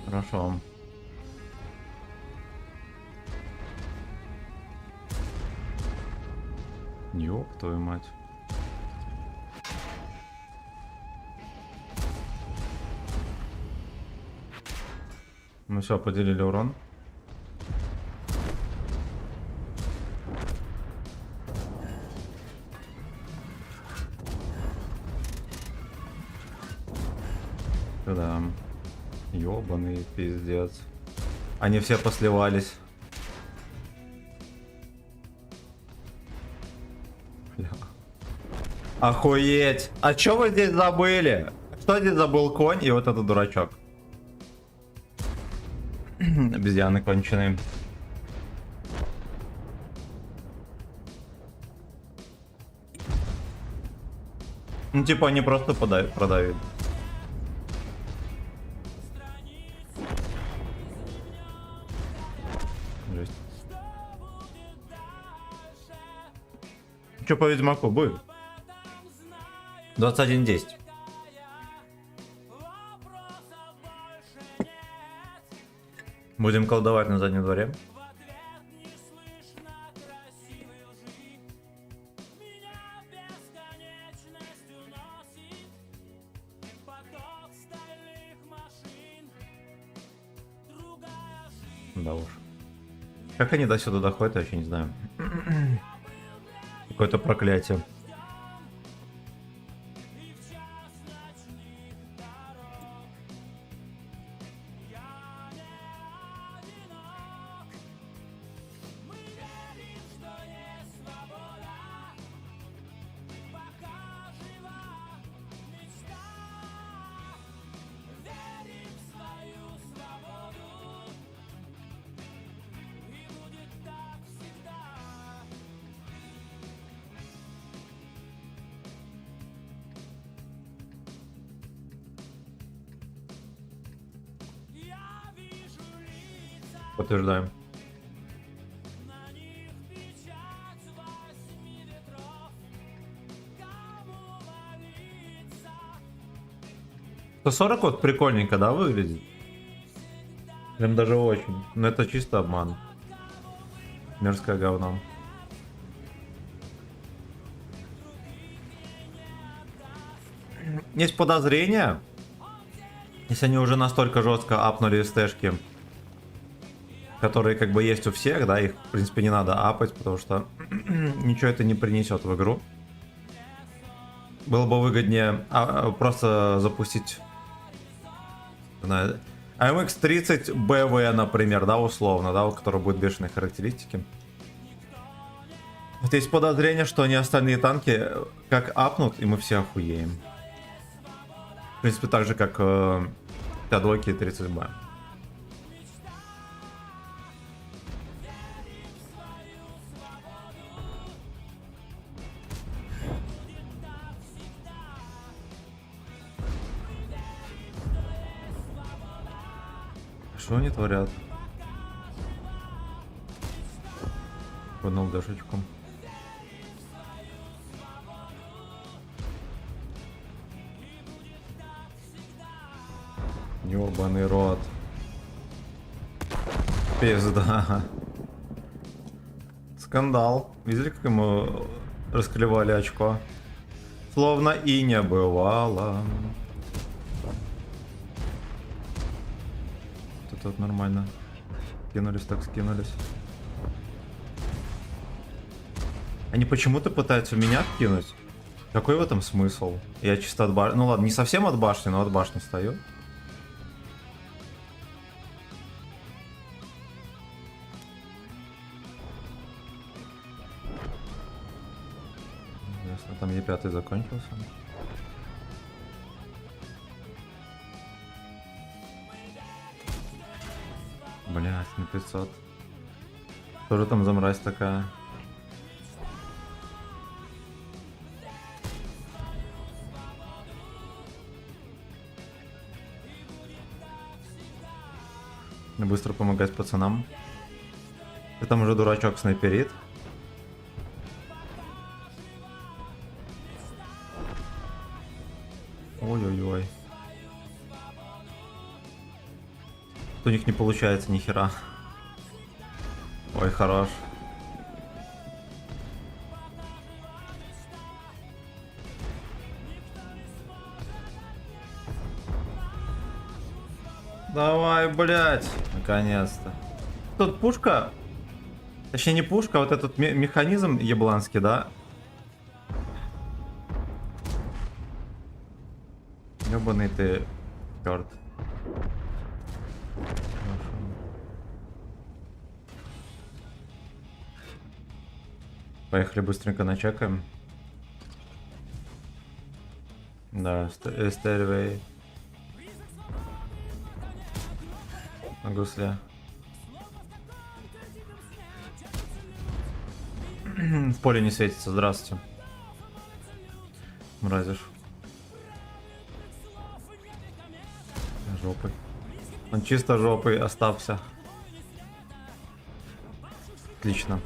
Хорошо. Ёб твою мать. Ну все, поделили урон. Да. Ёбаный пиздец. Они все посливались. Бля. Охуеть! А чё вы здесь забыли? Что здесь забыл конь и вот этот дурачок? Обезьяны конченые. Ну типа они просто продавили. Жесть. Чё по Ведьмаку будет? 21:10. Будем колдовать на заднем дворе. Да уж. Как они до сюда доходят, я вообще не знаю. Какое-то проклятие. Подтверждаем. То 40 вот прикольненько, да, выглядит? Прям даже очень. Но это чисто обман. Мерзкое говно. Есть подозрение, если они уже настолько жестко апнули СТшки, которые как бы есть у всех, да, их, в принципе, не надо апать, потому что ничего это не принесет в игру. Было бы выгоднее просто запустить, не знаю, AMX-30 BV, например, да, условно, да, у которого будут бешеные характеристики. Вот есть подозрение, что они остальные танки как апнут, и мы все охуеем. В принципе, так же, как Т2 и 30Б. Что они творят? Под ЛДшечку. Ёбаный рот. Пизда. Скандал. Видели, как ему расклевали очко? Словно и не бывало. Тут нормально. Скинулись, так скинулись. Они почему-то пытаются меня кинуть. Какой в этом смысл? Я чисто от башни. Ну ладно, не совсем от башни, но от башни стою. Ясно, там Е5 закончился. Блять, на 500. Что же там за мразь такая? Быстро помогать пацанам. И там уже дурачок снайперит. Ой-ой-ой. У них не получается ни хера. Ой, хорош. Давай, блядь. Наконец-то. Тут пушка. Точнее, не пушка, а вот этот механизм ебланский, да? Ёбаный ты черт. Поехали быстренько начекаем. Да, Stairway. На гусле. В поле не светится, здравствуйте. Мразишь. Жопой. Он чисто жопой остался. Отлично.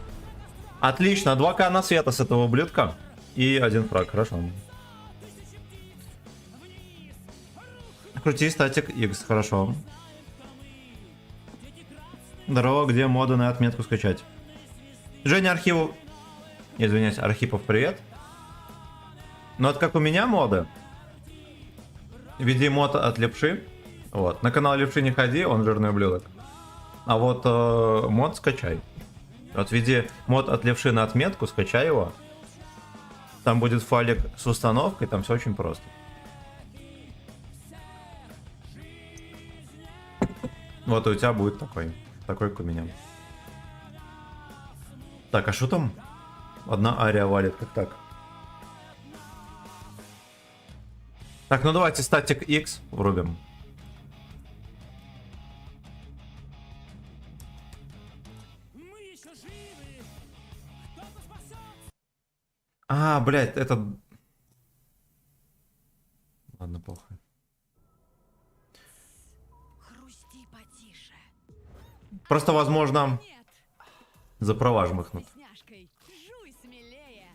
Отлично, 2К на света с этого ублюдка. И 1 фраг, хорошо. Крути статик X, хорошо. Здорово, где моды на отметку скачать? Женя Архивов... Извиняюсь, Архипов, привет. Ну это как у меня моды. Веди мод от Лепши. Вот. На канал Лепши не ходи, он жирный ублюдок. А вот мод скачай. Вот введи мод от Левши на отметку, скачай его. Там будет файлик с установкой, там все очень просто. Вот и у тебя будет такой, как у меня. Так, а что там? Одна ария валит, как так? Так, ну давайте статик X врубим. А, блядь, это... Ладно, похуй. Хрусти потише. Просто, возможно, Нет, за права жмыхнут. вкусняшкой. Жуй смелее.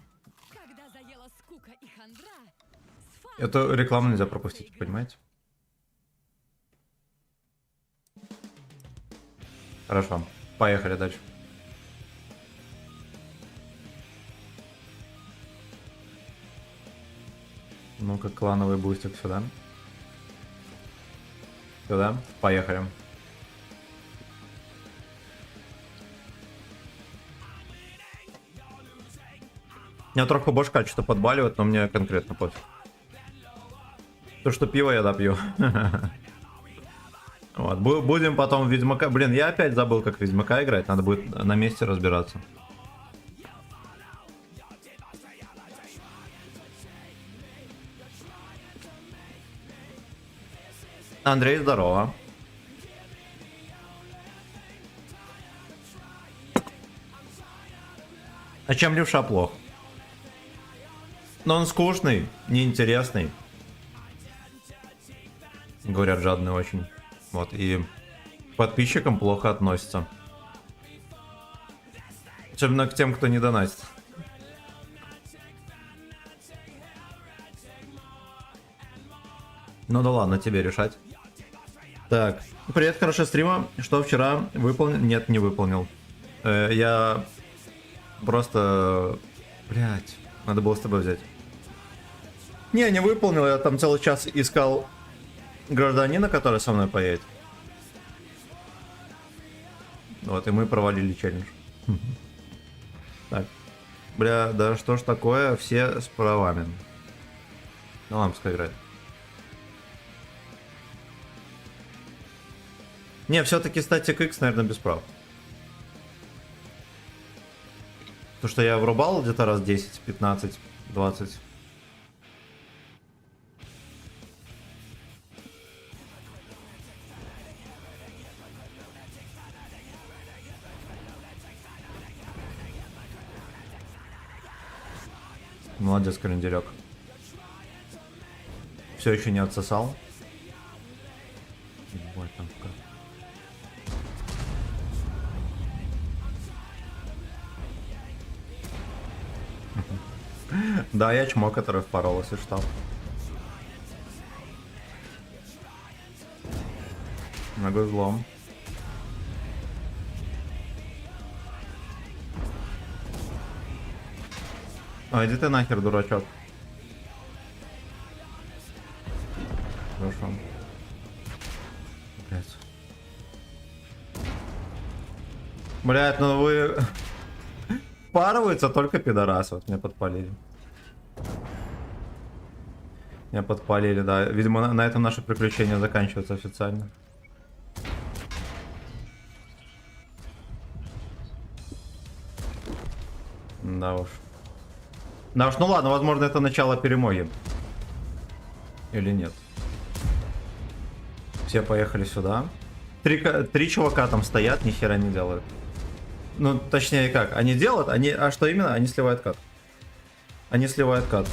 Когда заела скука и хандра, с фа- Эту рекламу нельзя пропустить, понимаете? Хорошо, поехали дальше. Ну-ка, клановый бустик сюда. Сюда, поехали. Меня трохи башка что-то подбаливает, но мне конкретно пофиг. То, что пиво я допью. Вот, будем потом в Ведьмака. Блин, я опять забыл, как в Ведьмака играть. Надо будет на месте разбираться. Андрей, здорово. А чем левша плох? Но он скучный, неинтересный. Говорят, жадный очень. Вот, и к подписчикам плохо относится. Особенно к тем, кто не донатит. Ну да ладно, тебе решать. Так, привет, хорошего стрима. Что вчера выполнил? Нет, не выполнил. Я просто... Блять, надо было с тобой взять. Не выполнил, я там целый час искал гражданина, который со мной поедет. Вот, и мы провалили челлендж. Так. Бля, да что ж такое, все с правами. Ну, лампска играет. Не, все-таки Static X, наверное, без прав. То, что я врубал где-то раз 10, 15, 20. Молодец, календарек. Все еще не отсосал. Ой, там как. Да, я чмо, который впоролся в штаб. Ногой взлом. А, иди ты нахер, дурачок. Хорошо. Блять. Блять, ну вы... Впарываются только пидорасы. Вот меня подпалили. Меня подпалили, да. Видимо, на этом наше приключение заканчивается официально. Да уж. Да уж, ну ладно, возможно, это начало перемоги. Или нет. Все поехали сюда. Три чувака там стоят, ни хера не делают. Ну, точнее как, они делают, а что именно? Они сливают кат. Они сливают кат.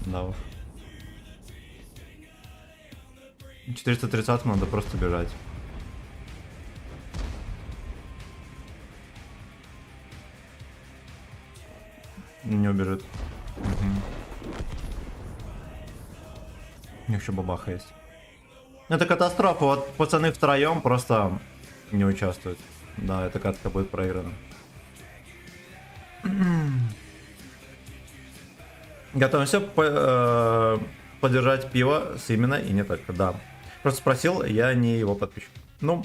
Да уж. 430 надо просто бежать. Не убежит. У них еще бабаха есть. Это катастрофа. Вот пацаны втроем просто не участвуют. Да, эта катка будет проиграна. Готовимся поддержать пиво с именно и не только. Да. Просто спросил, я не его подписчик. Ну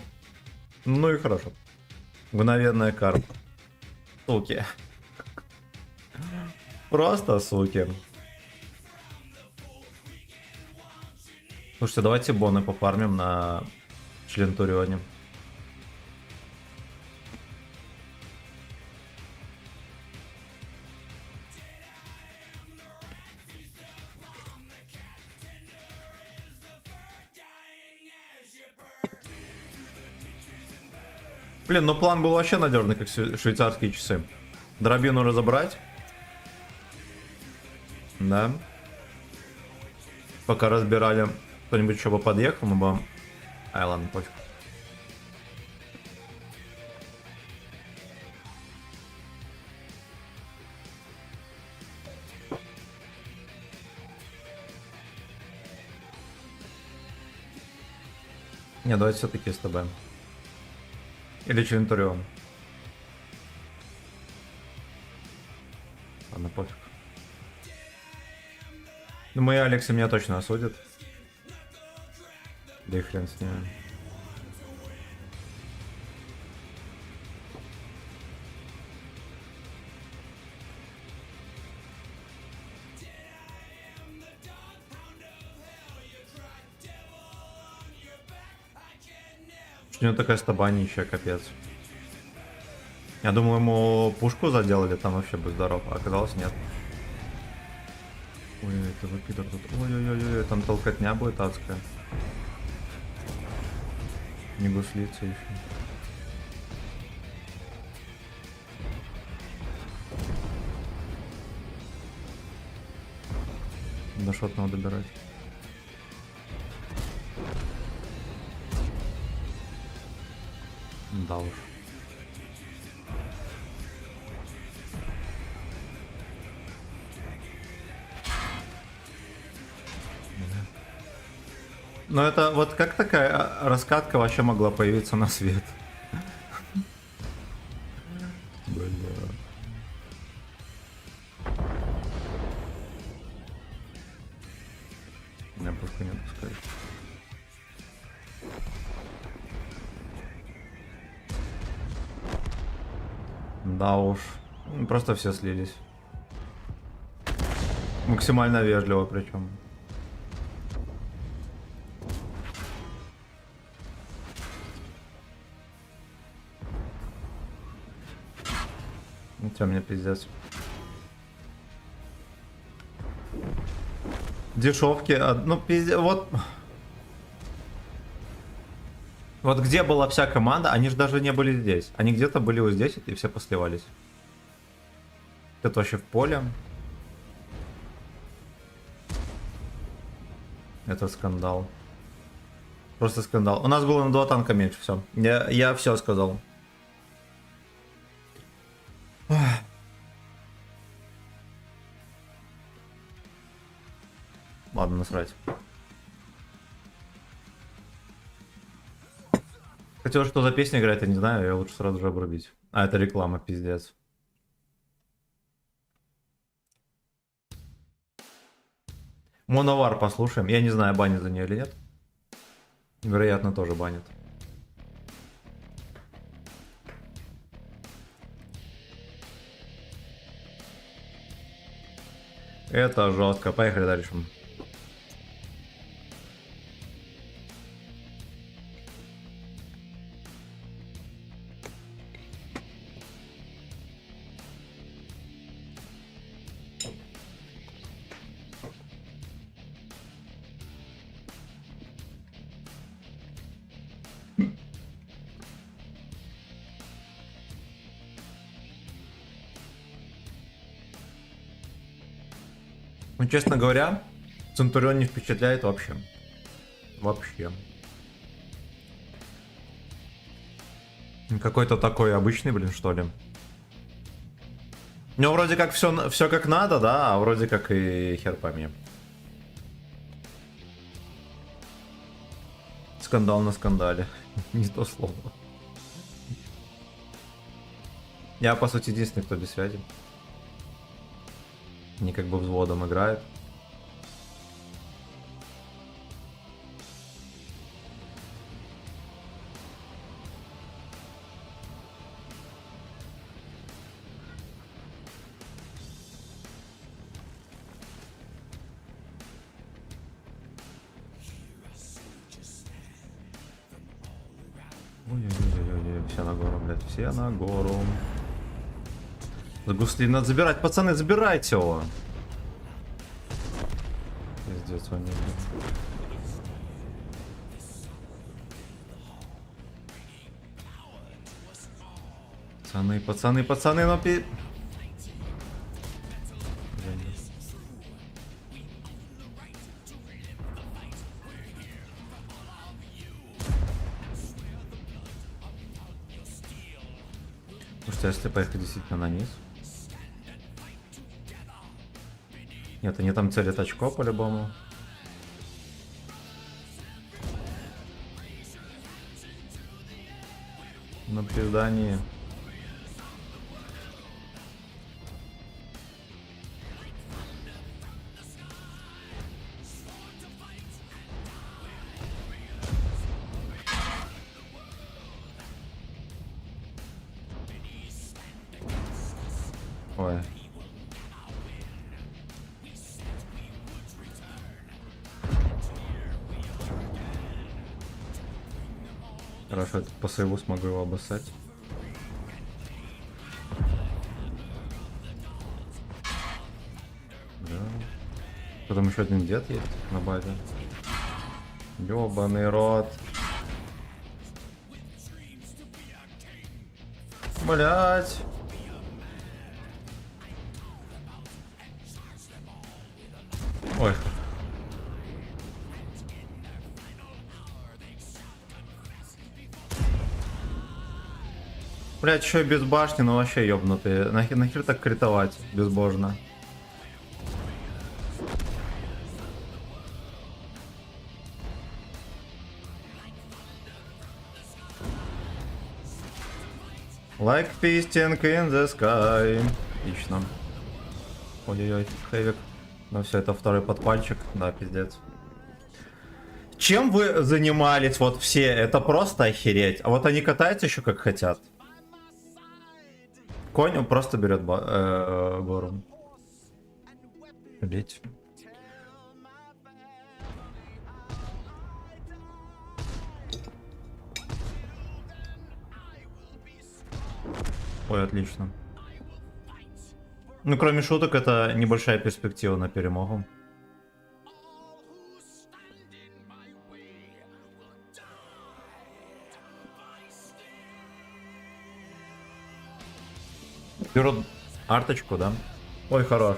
и хорошо. Мгновенная карта. Суки. Просто суки. Слушайте, давайте боны пофармим на Членторионе. Блин, ну план был вообще надежный, как швейцарские часы. Дробину разобрать. Да. Пока разбирали, кто-нибудь еще бы подъехал, мы бы... Ай, ладно, пофиг. Не, давайте все-таки с тобой. Или Членторион. Ладно, пофиг. Ну, мои Алексы меня точно осудят. Да и хрен с ними. Что у него такая стабанища, капец. Я думал, ему пушку заделали, там вообще бы здоров, а оказалось нет. Ой, это выкидор тут. Ой-ой-ой, там толкотня будет адская. Не гуслица еще. До шот надо добирать. Да уж. Но это вот как такая раскатка вообще могла появиться на свет? Бля. Меня пушку не отпускает. Да уж. Просто все слились. Максимально вежливо причем. Чё мне пиздец. Дешевки, ну пиздец, вот. Вот где была вся команда, они же даже не были здесь. Они где-то были вот здесь и все посливались. Это вообще в поле. Это скандал. Просто скандал. У нас было на 2 танка меньше, все. Я все сказал. Ладно, насрать. Хотел, что за песня играет, я не знаю, я лучше сразу же обрубить. А, это реклама, пиздец. Моновар послушаем. Я не знаю, банят за нее или нет. Вероятно, тоже банят. Это жестко. Поехали дальше. Ну, честно говоря, Центурион не впечатляет вообще. Вообще. Какой-то такой обычный, блин, что ли. Ну, вроде как все как надо, да, а вроде как и хер пойми. Скандал на скандале. Не то слово. Я, по сути, единственный, кто без связи. Они как бы взводом играют. Ой-ой-ой-ой, все на гору, блядь, все на гору. Гусли надо забирать, пацаны, забирайте его. Пиздец, он не... Пацаны, но пи... Слушайте, а если поехать действительно на низ? Нет, они там целят очко по-любому. На пиздании. Ой. Хорошо, я тут по сейву смогу его обоссать. Да. Потом еще один дед есть на базе. Ёбаный рот. Блять. Ой. Блять, еще и без башни, ну вообще ёбнутые. Нахер так критовать безбожно. Like pisting in the sky. Отлично. Ой-ой-ой, хэвик. Ну все, это второй подпальчик. Да, пиздец. Чем вы занимались вот все? Это просто охереть. А вот они катаются еще как хотят. Конь просто берет гору. Блять. Ой, отлично. Ну, кроме шуток, это небольшая перспектива на перемогу. Берут арточку, да? Ой, хорош.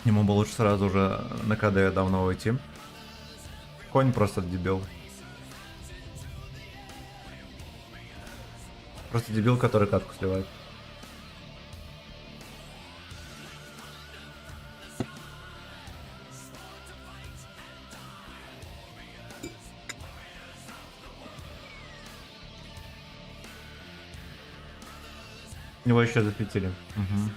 Ему бы лучше сразу же на КД давно уйти. Конь просто дебил. Просто дебил, который катку сливает. Его еще запятили. Угу.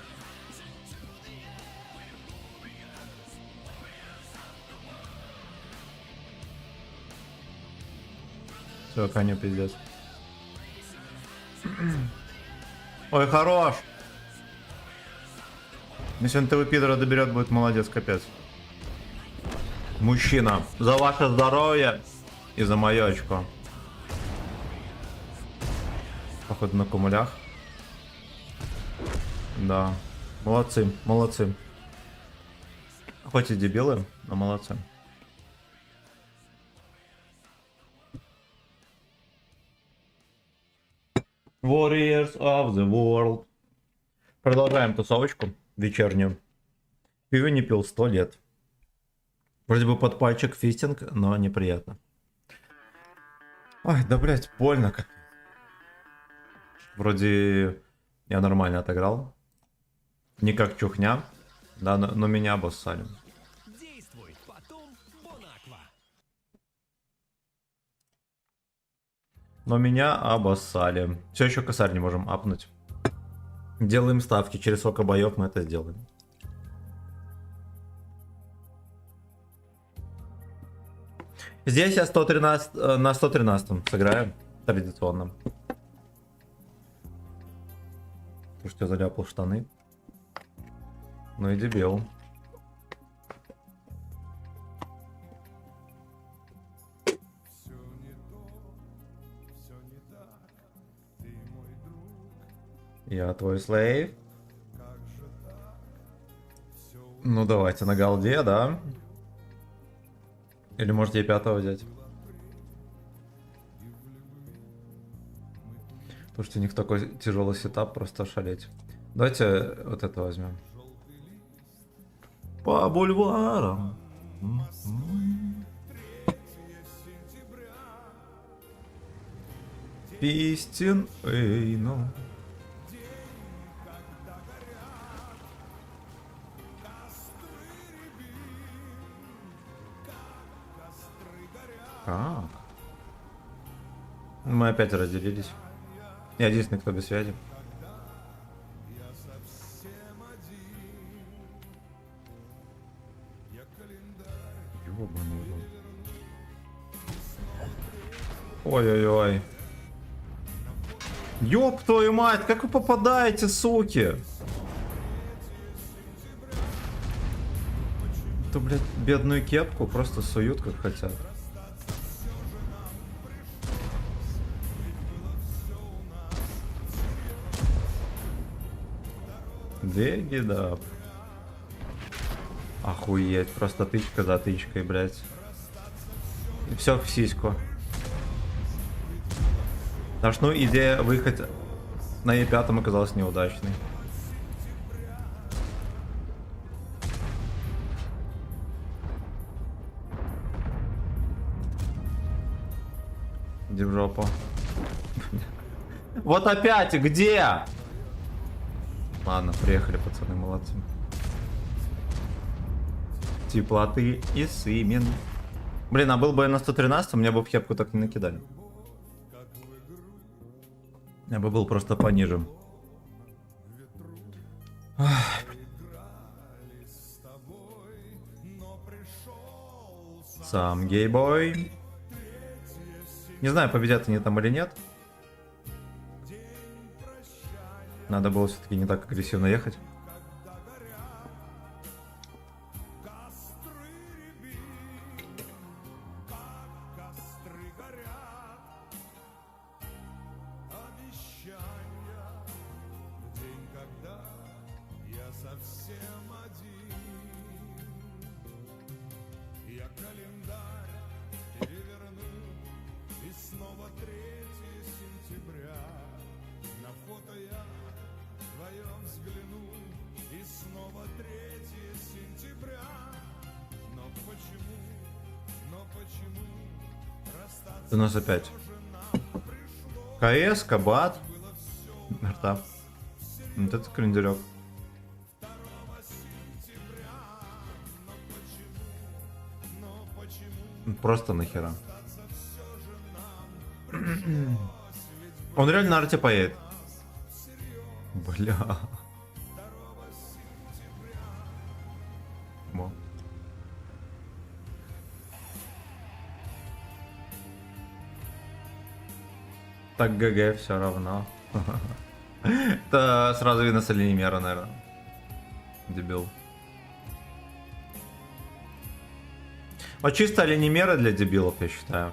Все, коню пиздец. Ой, хорош! Если он этого пидора доберет, будет молодец, капец. Мужчина, за ваше здоровье и за мое очко. Походу на кумулях. Да. Молодцы, молодцы. Хоть и дебилы, но молодцы. Warriors of the World. Продолжаем тусовочку вечернюю. Пиво не пил 100 лет. Вроде бы под пальчик фистинг, но неприятно. Ой, да блять, больно как. Вроде я нормально отыграл. Не как чухня, да, но меня обоссали. Действуй, потом Бонаква. Но меня обоссали. Все еще косарь не можем апнуть. Делаем ставки. Через сколько боев мы это сделаем. Здесь я 113, на 113 сыграю. Традиционно. Слушайте, я заляпал штаны. Ну и дебил. Я твой слейв. Ну давайте на голде, да? Или можете и пятого взять? Потому что у них такой тяжелый сетап, просто ошалеть. Давайте вот это возьмем. По бульварам. Пистин, эй, ну. Как? Мы опять разделились. Я единственный, кто без связи. Ёбаный рот. Ой-ой-ой. Ёб твою мать, как вы попадаете, суки? Эту, блядь, бедную кепку просто суют как хотят. Дегидап. Охуеть, просто тычка за тычкой, блядь. И все в сиську. Потому что, ну, идея выехать на Е5 оказалась неудачной. Иди в жопу. Вот опять, где? Ладно, приехали, пацаны, молодцы. Теплоты и сымен. Блин, а был бы я на 113, мне бы в хепку так не накидали. Я бы был просто пониже. Ах. Сам гейбой. Не знаю, победят они там или нет. Надо было все-таки не так агрессивно ехать. У нас опять КС, Кабат, Мертап. Вот это кренделек. Просто нахера. Он реально на арте поедет. Бля. Во. Так ГГ все равно. Это сразу видно с Алинимера, наверное. Дебил. Вот чисто Алинимеры для дебилов, я считаю.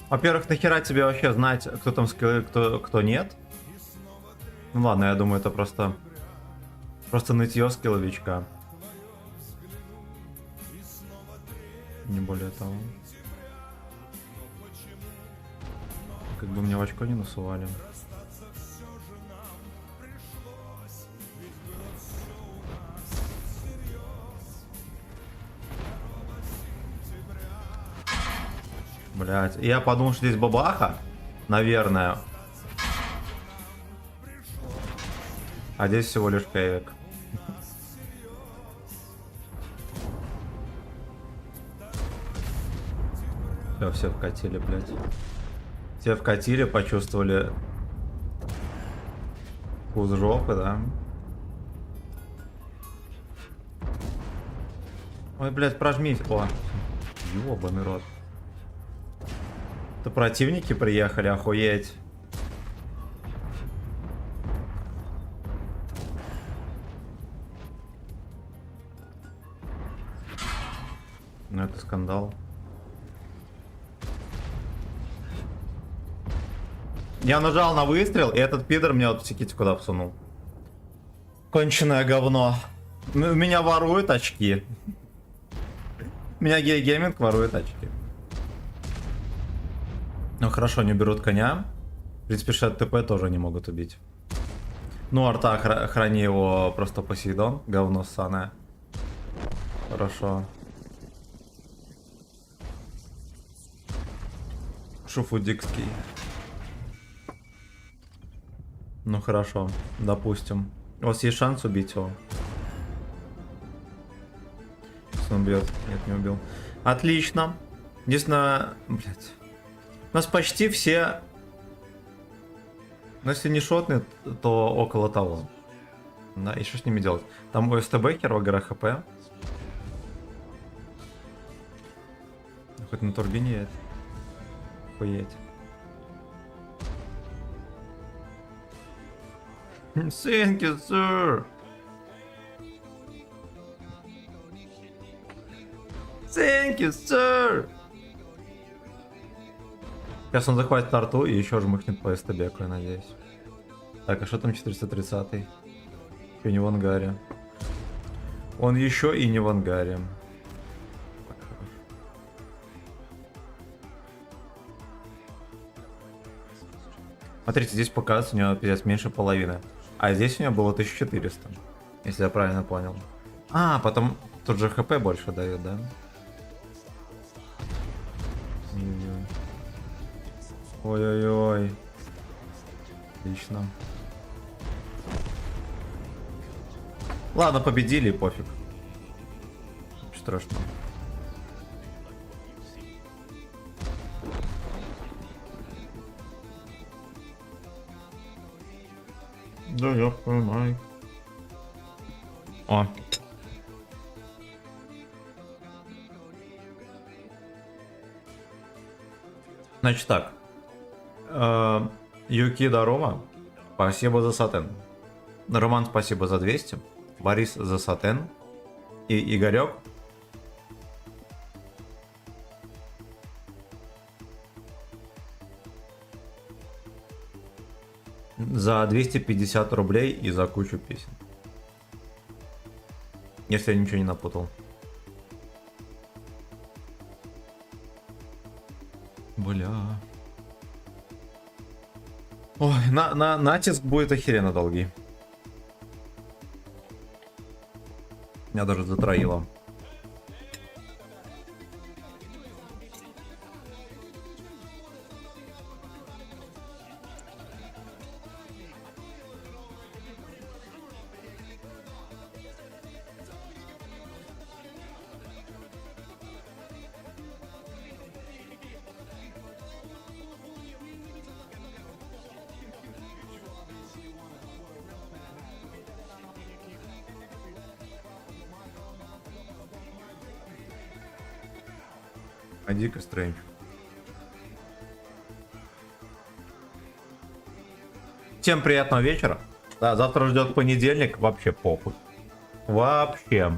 Во-первых, нахера тебе вообще знать, кто там скиллы, кто нет? Ну ладно, я думаю, это просто нытье скилловичка. Не более того. Как бы мне в очко не насували. Блять, я подумал, что здесь бабаха, наверное. А здесь всего лишь кэвик. Все вкатили, блять. Все вкатили, почувствовали вкус жопы, да? Ой, блять, прожмись. О, ёбаный рот. Это противники приехали, охуеть. Ну это скандал. Я нажал на выстрел, и этот пидор мне вот психите куда всунул. Конченое говно. У меня воруют очки. У меня гей-гейминг ворует очки. Ну хорошо, не берут коня. В принципе, шат ТП тоже не могут убить. Ну, арта, храни его просто Посейдон. Говно ссаное. Хорошо. Шуфудикский. Ну хорошо, допустим. У вас есть шанс убить его? Если он бьет. Нет, не убил. Отлично. Единственное, блять. У нас почти все. Но если не шотный, то около того. Да, и что с ними делать? Там ОСТ хер в ГР ХП. Хоть на турбине есть. Охуеть. Thank you, sir. Thank you, sir. Сейчас он захватит арту и еще жмыхнет по СТБ, я надеюсь. Так, а что там 430-й? Еще не в ангаре. Он еще и не в ангаре. Смотрите, здесь показывается у него пиздец меньше половины. А здесь у него было 1400. Если я правильно понял. А, потом тут же ХП больше дает, да? Ой-ой-ой. Отлично. Ладно, победили, пофиг. Ничего страшного. Да, я понимаю. О. Значит так. Юкида Рома, спасибо за сатен. Роман, спасибо за 200. Борис за сатен. И Игорек. За 250 рублей и за кучу песен. Если я ничего не напутал. Бля. Ой, натиск будет охеренно долгий. Меня даже затроило. А дико Стрэндж. Всем приятного вечера. Да, завтра ждет понедельник. Вообще похуй. Вообще.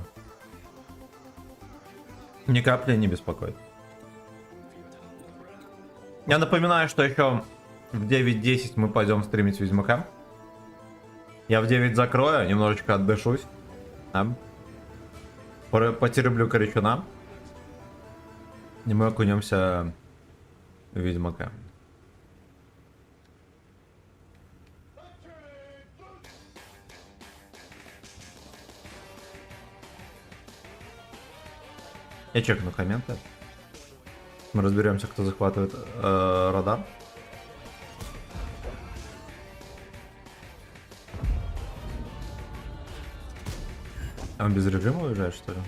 Ни капли не беспокоит. Я напоминаю, что еще в 9:10 мы пойдем стримить Ведьмака. Я в 9 закрою, немножечко отдышусь. Да. Потереблю корячуна. И мы окунемся в Ведьмака. Я чекну комменты. Мы разберемся, кто захватывает радар. А он без режима уезжает, что ли?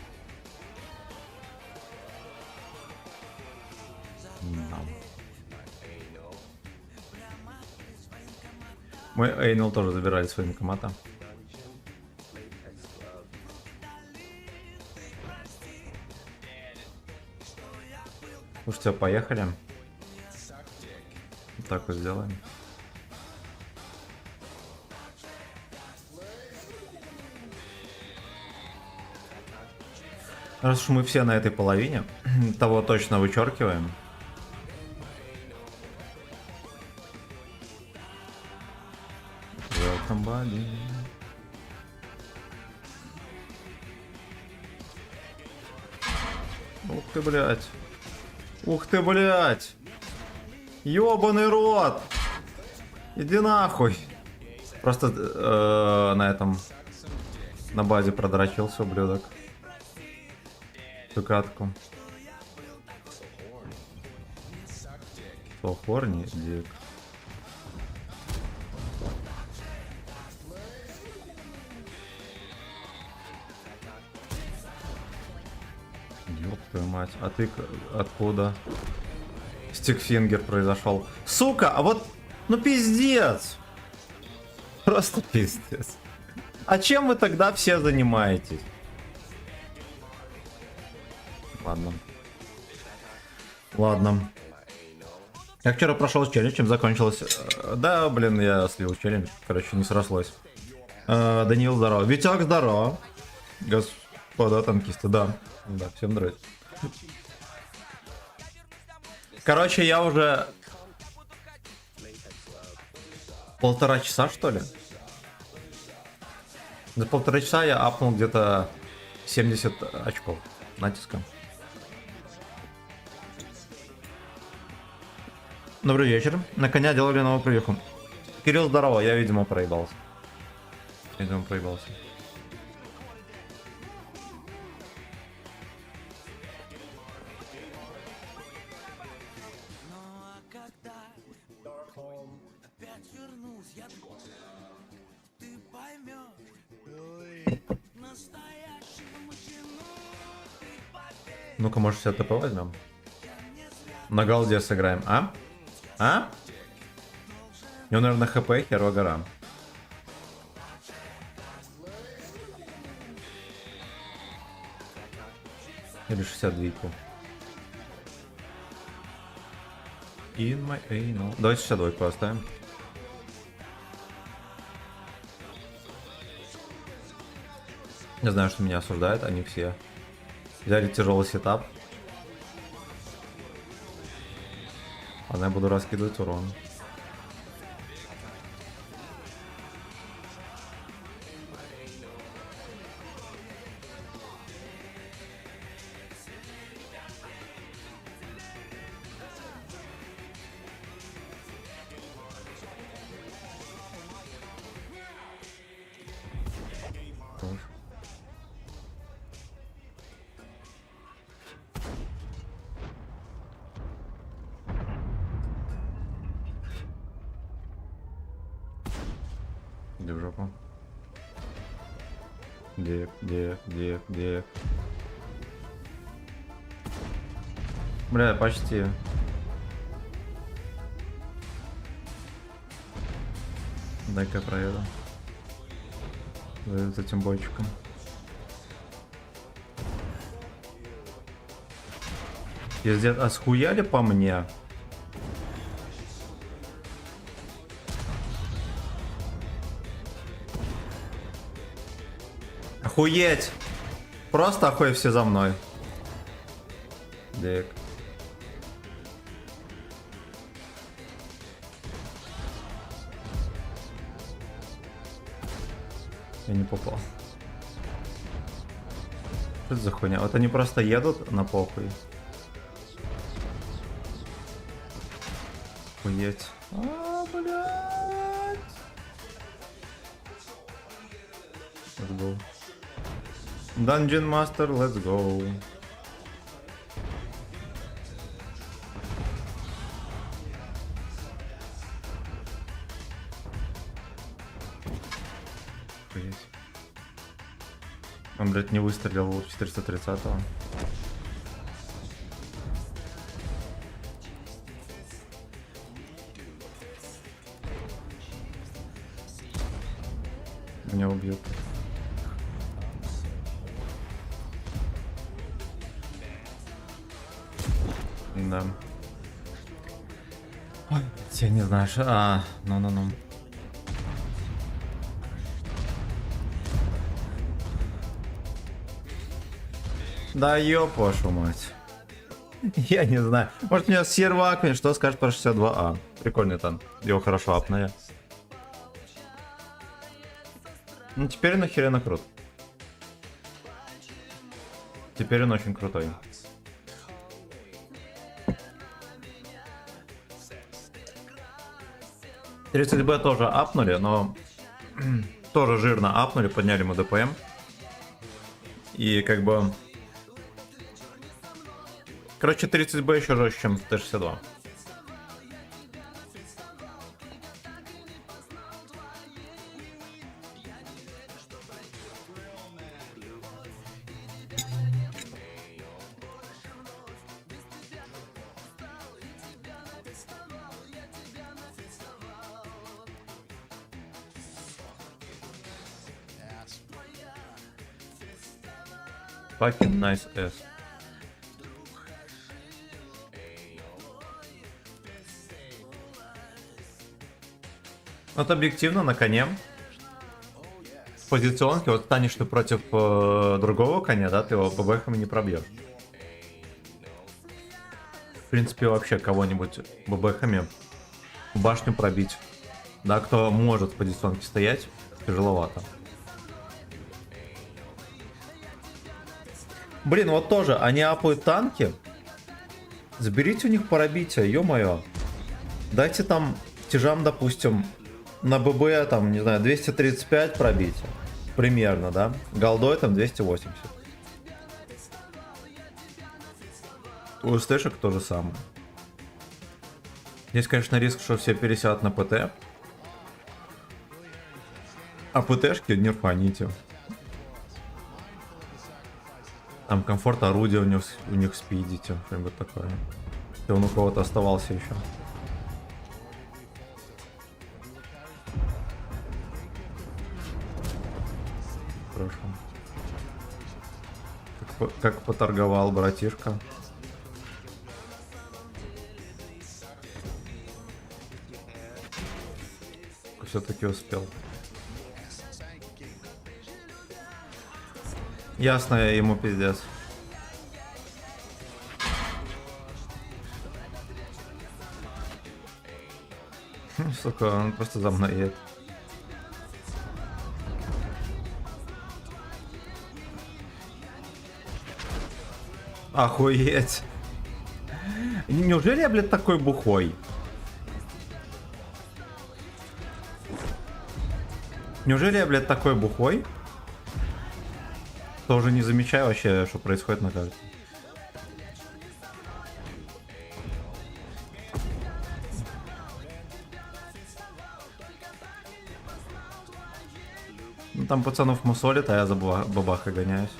Мы Эйнол тоже забирали своим коматом. Слушайте, поехали. Вот так вот сделаем. Раз уж мы все на этой половине, того точно вычеркиваем. Welcome, ух ты, блядь. Ух ты, блядь. Ёбаный рот. Иди нахуй. Просто на этом, на базе продрочился, ублюдок. Ту катку. So horny, дик. Ёб твою мать, а ты откуда? Стикфингер произошел. Сука, а вот, ну пиздец. Просто пиздец. А чем вы тогда все занимаетесь? Ладно. Ладно. Я вчера прошел с челленджем, закончилось. Да, блин, я слил челлендж. Короче, не срослось. Даниил, здорово. Витек, здорово. Господа танкисты, да. Да, всем здравия. Короче, я уже 1,5 часа, что ли? За 1,5 часа я апнул где-то 70 очков натиска. Добрый вечер. На коня делали новую прививку. Кирилл, здорово. Я, видимо, проебался. Ну-ка, может, все ТП возьмем? На голде сыграем, а? А? У него, наверное, хп, херова гора. Или 62-ку. In my anal. Давайте 62-ку оставим. Не знаю, что меня осуждают, они все взяли тяжелый сетап. Ладно, я буду раскидывать урон. Иди в жопу. Где? Бля, почти. Дай-ка проеду. За этим бойчиком. Пиздец, а схуяли по мне? Охуеть! Просто охуеть все за мной. Дик. Я не попал. Что это за хуйня? Вот они просто едут на похуй. Охуеть. А, блядь. Let's go. Dungeon Master, let's go. Он, блядь, не выстрелил 430-го. Меня убьют. Да. Ой, я не знаю, что... ну. Да ёб вашу мать. Я не знаю. Может, меня сервак, что скажет про 62А? Прикольный танк. Его хорошо апная. Ну, теперь он охеренно крут. Теперь он очень крутой. «30Б» тоже апнули, но тоже жирно апнули, подняли ему ДПМ. И как бы... Короче, 30Б еще жестче, чем Т-62. Fucking nice ass. Вот объективно на коне. В позиционке, вот станешь ты против другого коня, да, ты его ББХами не пробьешь. В принципе, вообще кого-нибудь ББХами в башню пробить. Да, кто может в позиционке стоять, тяжеловато. Блин, вот тоже, они апают танки. Заберите у них пробитие, ё-моё. Дайте там тяжам, допустим, на ББ, там, не знаю, 235 пробитие. Примерно, да? Голдой там 280. У СТшек то же самое. Здесь, конечно, риск, что все пересядут на ПТ. А ПТшки нерфаните. Там комфорт орудия у них спидите. Что-нибудь такое. Если он у кого-то оставался еще. Хорошо. Как поторговал братишка. Все-таки успел. Ясно, ему пиздец. Сука, он просто за мной едет. Охуеть. Неужели я, блядь, такой бухой? Неужели я, блядь, такой бухой? Тоже не замечаю вообще, что происходит на карте. Ну, там пацанов мусолит, а я за бабахой гоняюсь.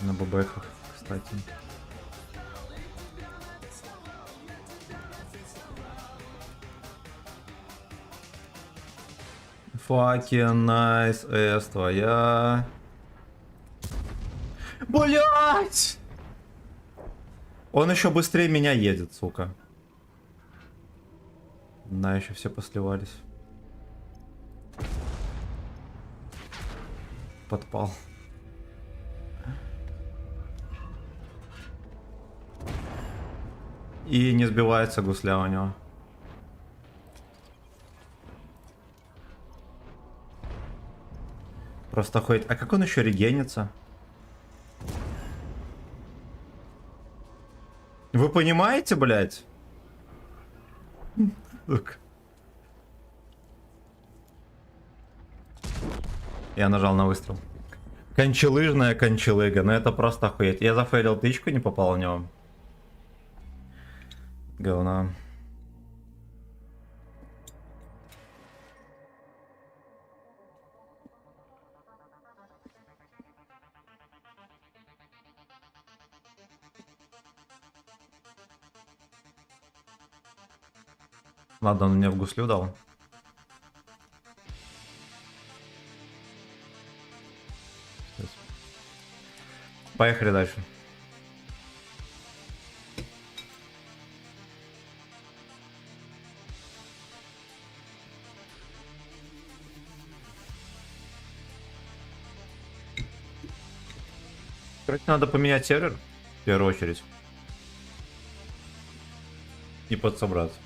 На бабахах, кстати. Fucking nice, S твоя. Блять! Он еще быстрее меня едет, сука. Да, еще все посливались. Подпал. И не сбивается гусля у него. Просто ходит. А как он еще регенится? Вы понимаете, блядь? Сука. Я нажал на выстрел. Кончелыжная кончелыга. Ну это просто охуеть. Я зафейлил тычку, не попал в него. Говна. Ладно, он мне в гуслю дал. Поехали дальше. Короче, надо поменять сервер в первую очередь. И подсобраться.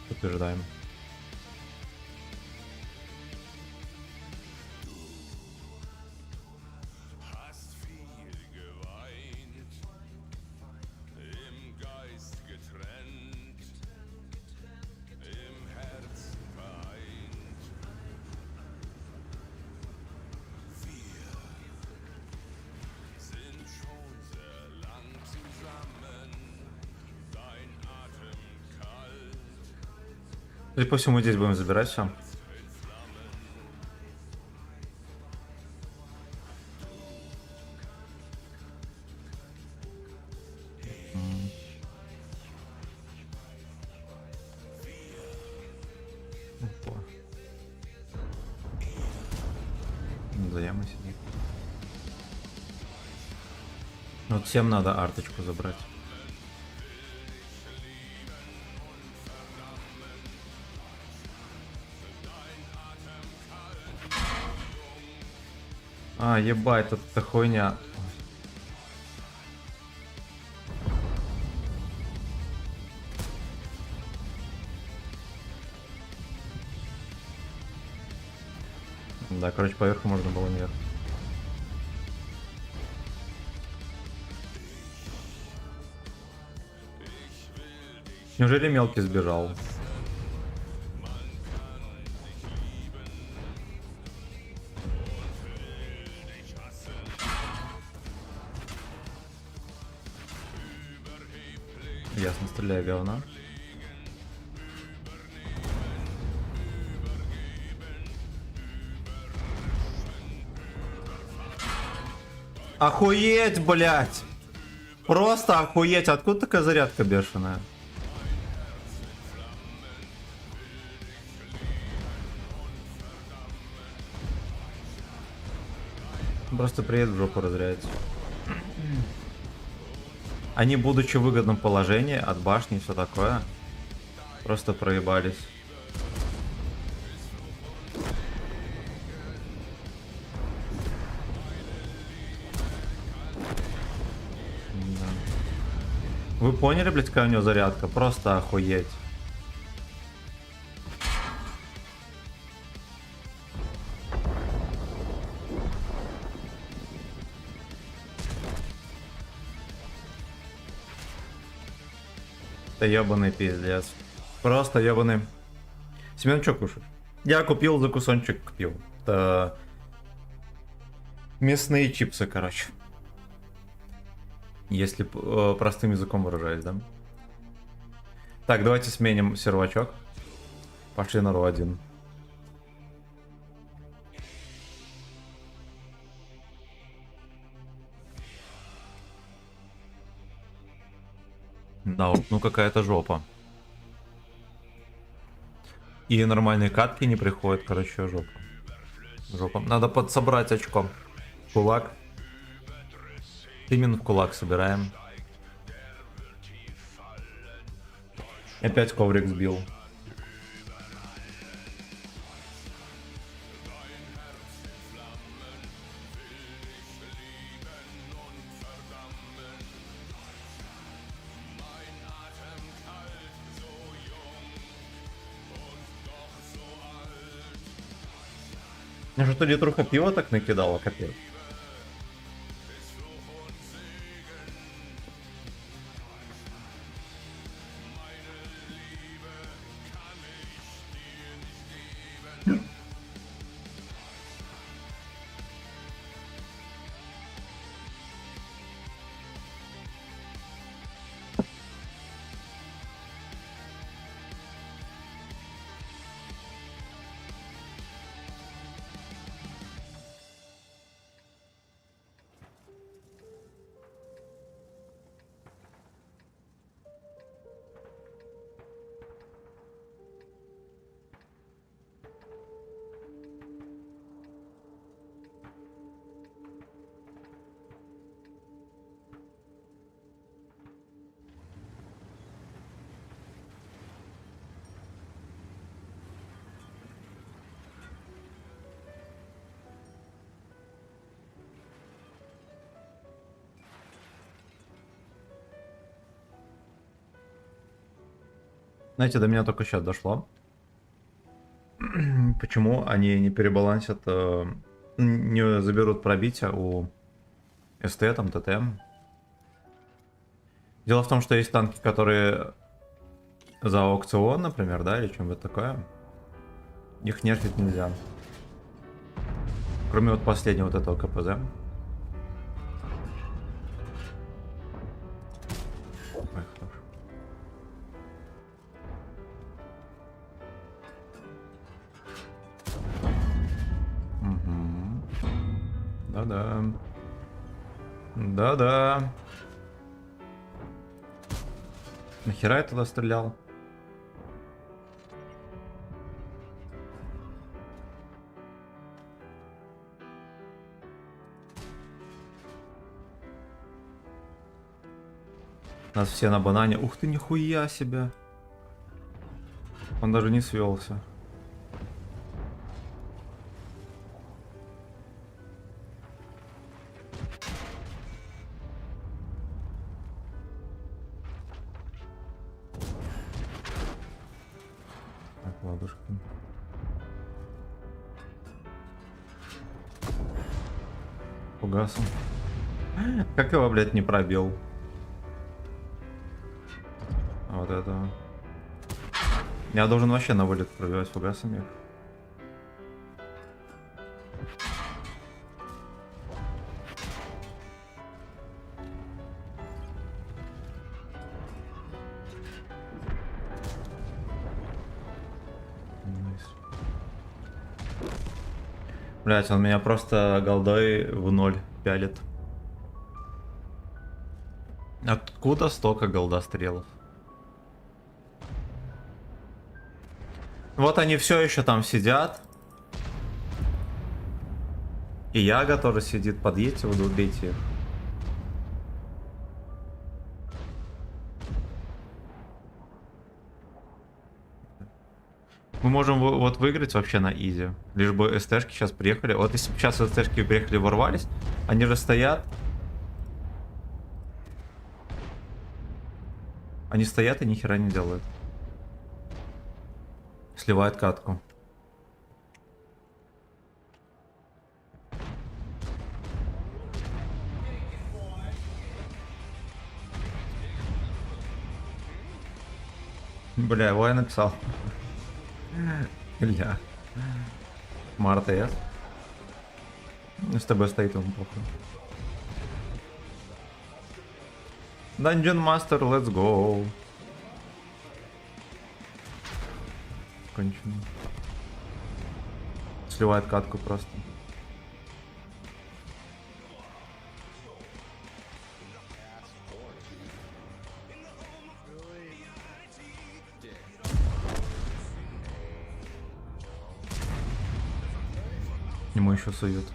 Подтверждаем. Судя по всему, здесь будем забирать все. он за ямой сидит. Вот всем надо арточку забрать. А, ебать, тут эта хуйня. Да, короче, поверху можно было наверх. Неужели мелкий сбежал? Ясно, стреляю говна. Охуеть, блядь! Просто охуеть! Откуда такая зарядка бешеная? Просто приедет в жопу разрядить. Они, будучи в выгодном положении, от башни и все такое, просто проебались. Да. Вы поняли, блядь, какая у него зарядка? Просто охуеть. Это ебаный пиздец. Просто ебаный. Семен, что кушаешь? Я купил за кусончик купил. Это мясные чипсы, короче. Если простым языком выражаясь, да? Так, давайте сменим сервачок. Пошли на РУ-1. Да, ну какая-то жопа. И нормальные катки не приходят, короче, жопа. Жопа. Надо подсобрать очко. Кулак. Именно в кулак собираем. Опять коврик сбил. Мне что-то литруха пива так накидала, капец. Знаете, до меня только сейчас дошло. Почему они не перебалансят, не заберут пробития у СТ, там, ТТМ. Дело в том, что есть танки, которые за аукцион, например, да, или чем-то такое. Их нерфить нельзя. Кроме вот последнего вот этого КПЗ. Ой, хорошо. Да-да. Да-да. Нахера я туда стрелял? Нас все на банане. Ух ты, нихуя себе. Он даже не свелся. Так, ладушки. Фугасом. Как его, блядь, не пробил? А вот это. Я должен вообще на вылет пробивать фугасами их. Блять, он меня просто голдой в ноль пялит. Откуда столько голда стрелов? Вот они все еще там сидят. И Яга тоже сидит. Подъедьте, вы убейте их. Мы можем вот выиграть вообще на изи. Лишь бы СТшки сейчас приехали. Вот если бы сейчас СТшки приехали, ворвались, они же стоят. Они стоят и ни хера не делают. Сливает катку. Бля, его я написал. Бля. Марта, я. С тобой стоит он плохо. Dungeon Master, let's go. Кончено. Сливает катку просто. Ему еще суют.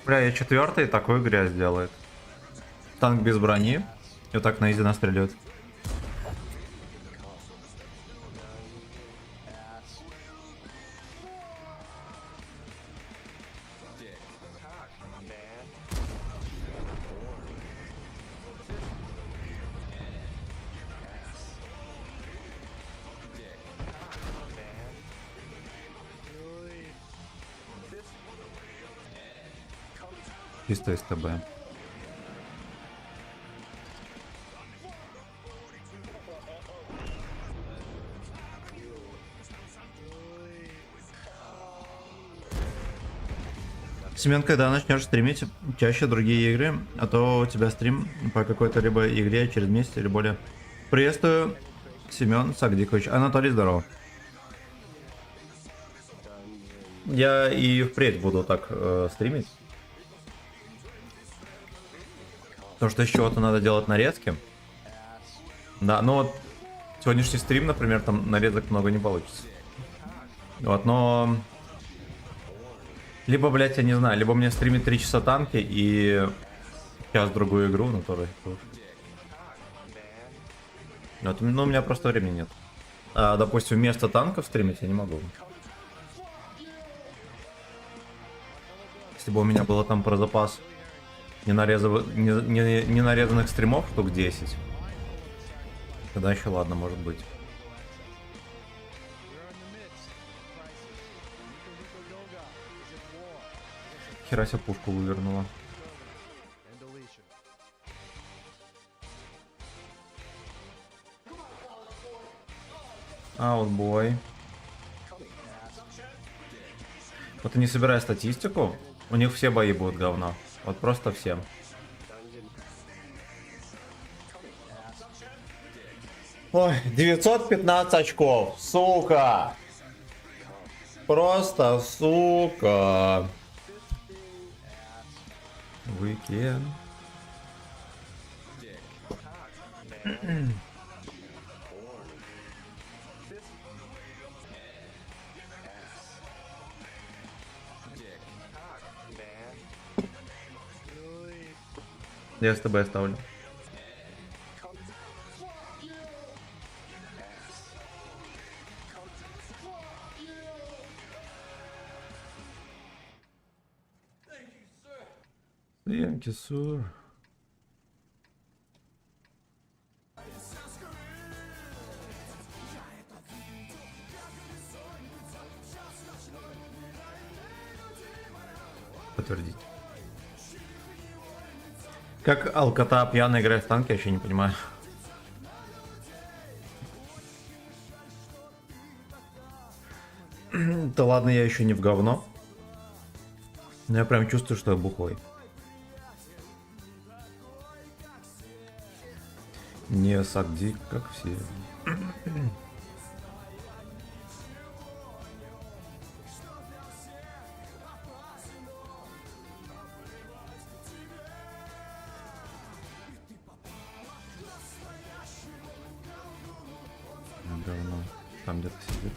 Бля, я четвертый такую грязь делает. Танк без брони. И вот так на изи настреливает. Чисто СТБ. Семен, когда начнешь стримить чаще другие игры, а то у тебя стрим по какой-то либо игре через месяц или более. Приветствую, Семен Сагдикович. Анатолий, здорово. Я и впредь буду так стримить. Потому что еще чего-то надо делать нарезки. Да, ну вот сегодняшний стрим, например, там нарезок много не получится. Вот, но... Либо, блять, я не знаю, либо мне стримить 3 часа танки и сейчас другую игру, на которой... Вот, ну, у меня просто времени нет. А, допустим, вместо танков стримить я не могу. Если бы у меня было там про запас ненарезанных стримов штук 10, тогда еще ладно, может быть. Херася пушку вывернула. Аутбой. Вот и не собирая статистику, у них все бои будут говно. Вот просто всем. Ой, 915 очков, сука. Просто сука. Weekend. Я с тобой оставлю. Thank you, sir. Подтвердить. Как алкота пьяно играет в танки, я еще не понимаю. Да ладно, я еще не в говно. Но я прям чувствую, что я бухой. Не сагдик, как все. Говно. Там где-то сидит.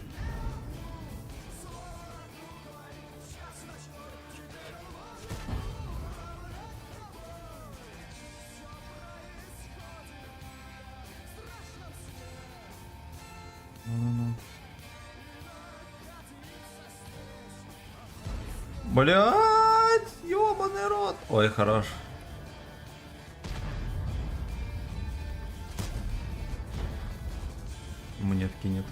Блять, ёбаный рот. Ой, хорош. Монетки нет.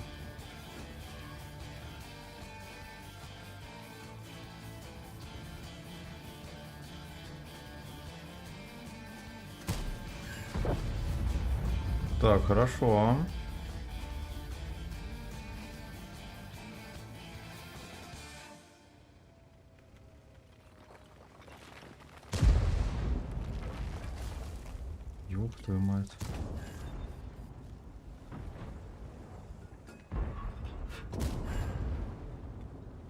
Так, хорошо. Ёб твою мать.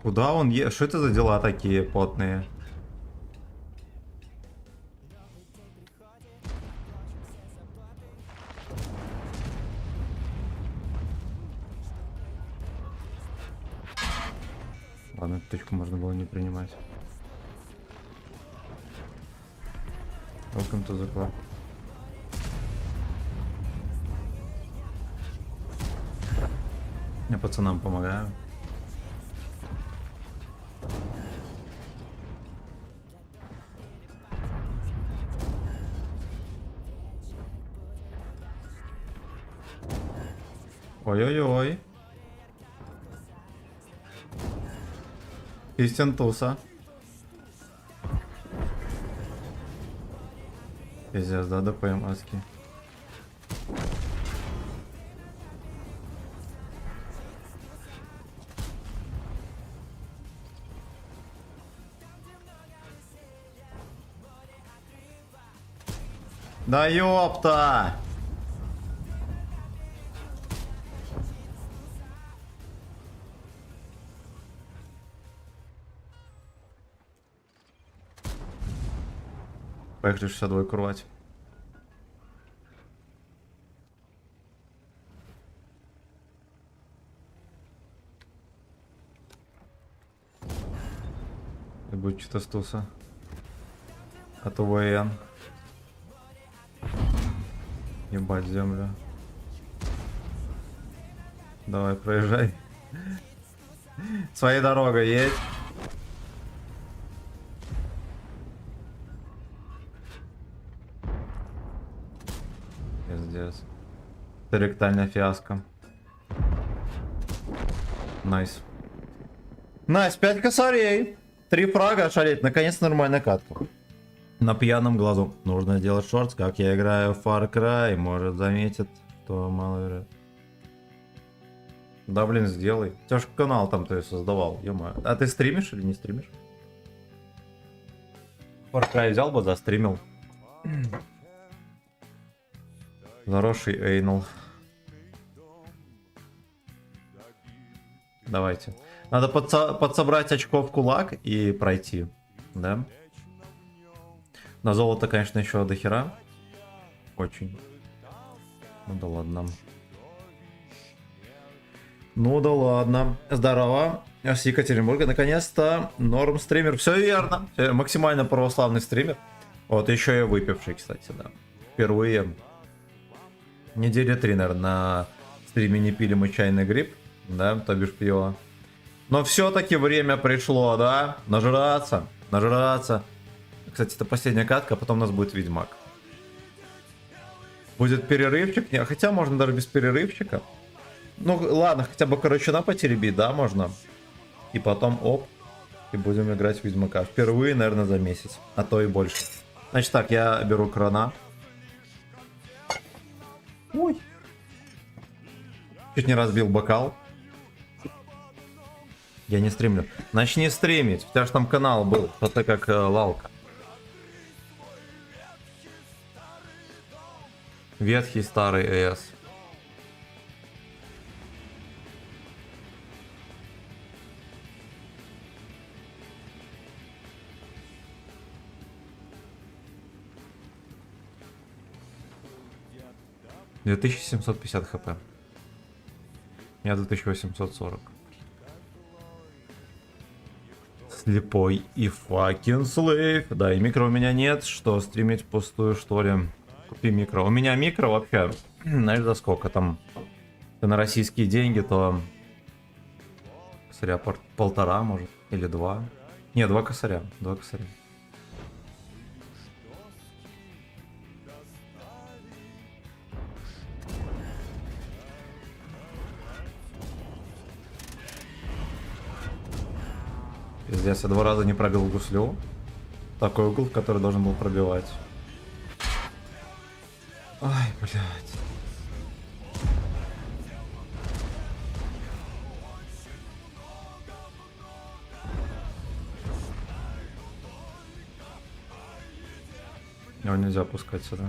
Куда он е... Что это за дела такие потные? Ладно, эту точку можно было не принимать. Welcome to the club. Я пацанам помогаю. Ой-ой-ой. Кристиан Туса. Пиздец, да, ДПМ аски. Да ёпта! Поехали 62 рвать. И будет что-то стуса. А то ВН. Ебать землю. Давай, проезжай. Своей дорогой едь. Пиздец. Ректальная фиаско. Найс. Найс, 5 косарей. 3 фрага, ошалеть. Наконец нормальная катка. На пьяном глазу. Нужно делать шортс, как я играю в Far Cry. Может заметит, то маловероятно. Да блин, сделай. У тебя же канал там ты создавал, ё-моё. А ты стримишь или не стримишь? Far Cry взял бы, застримил. Заросший эйнал. Давайте. Надо подсобрать очков кулак и пройти. Да? На золото, конечно, еще до хера. Очень. Ну да ладно. Ну да ладно. Здорово. С Екатеринбурга. Наконец-то норм стример. Все верно. Максимально православный стример. Вот еще и выпивший, кстати, да. Впервые недели 3, наверное, на стриме не пили мы чайный гриб, да, то бишь пиво. Но все-таки время пришло, да, нажраться, нажраться. Кстати, это последняя катка, а потом у нас будет Ведьмак. Будет перерывчик, не, хотя можно даже без перерывчика. Ну ладно, хотя бы Карачуна потеребить, да, можно. И потом оп, и будем играть в Ведьмака. Впервые, наверное, за месяц, а то и больше. Значит так, я беру крона. Ой. Чуть не разбил бокал. Я не стримлю. Начни стримить, у тебя же там канал был, что ты как лалка. Ветхий старый ЭС. — 2750 хп. У меня 2840. Слепой и факин слейв. Да, и микро у меня нет. Что, стримить пустую, что ли? Купи микро. У меня микро вообще, знаешь, за сколько там? Ты на российские деньги, то косаря полтора, может, или 2. Не, 2 косаря. 2 косаря. Пиздец, я 2 раза не пробил гуслю. Такой угол, в который должен был пробивать. Ай, блядь. Его нельзя пускать сюда.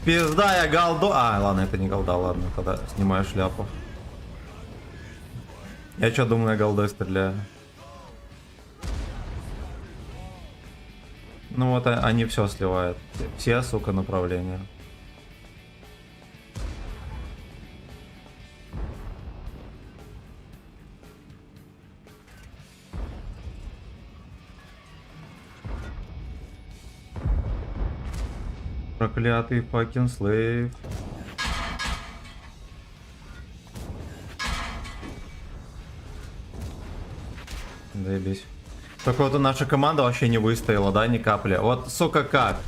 Пизда, я голду... А, ладно, это не голда, ладно, тогда снимаю шляпу. Я чё думаю, я голдой стреляю? Ну вот они все сливают. Все, сука, направления. Проклятый факин слейв. Заебись. Только вот наша команда вообще не выстояла, да, ни капли. Вот, сука, как?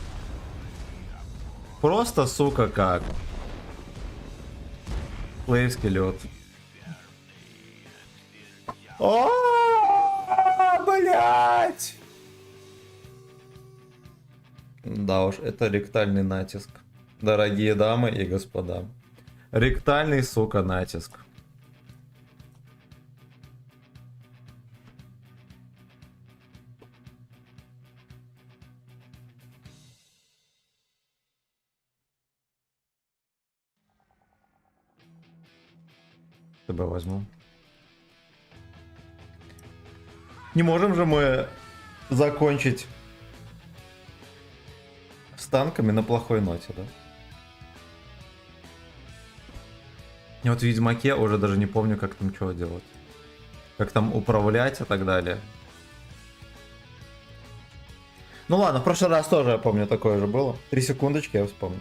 Просто, сука, как? Слейвский лед. О, блять! Да уж, это ректальный натиск. Дорогие дамы и господа. Ректальный, сука, натиск. Тебя возьму. Не можем же мы закончить с танками на плохой ноте, да? Я вот в Ведьмаке уже даже не помню, как там что делать. Как там управлять и так далее. Ну ладно, в прошлый раз тоже, я помню, такое же было. 3 секундочки, я вспомню.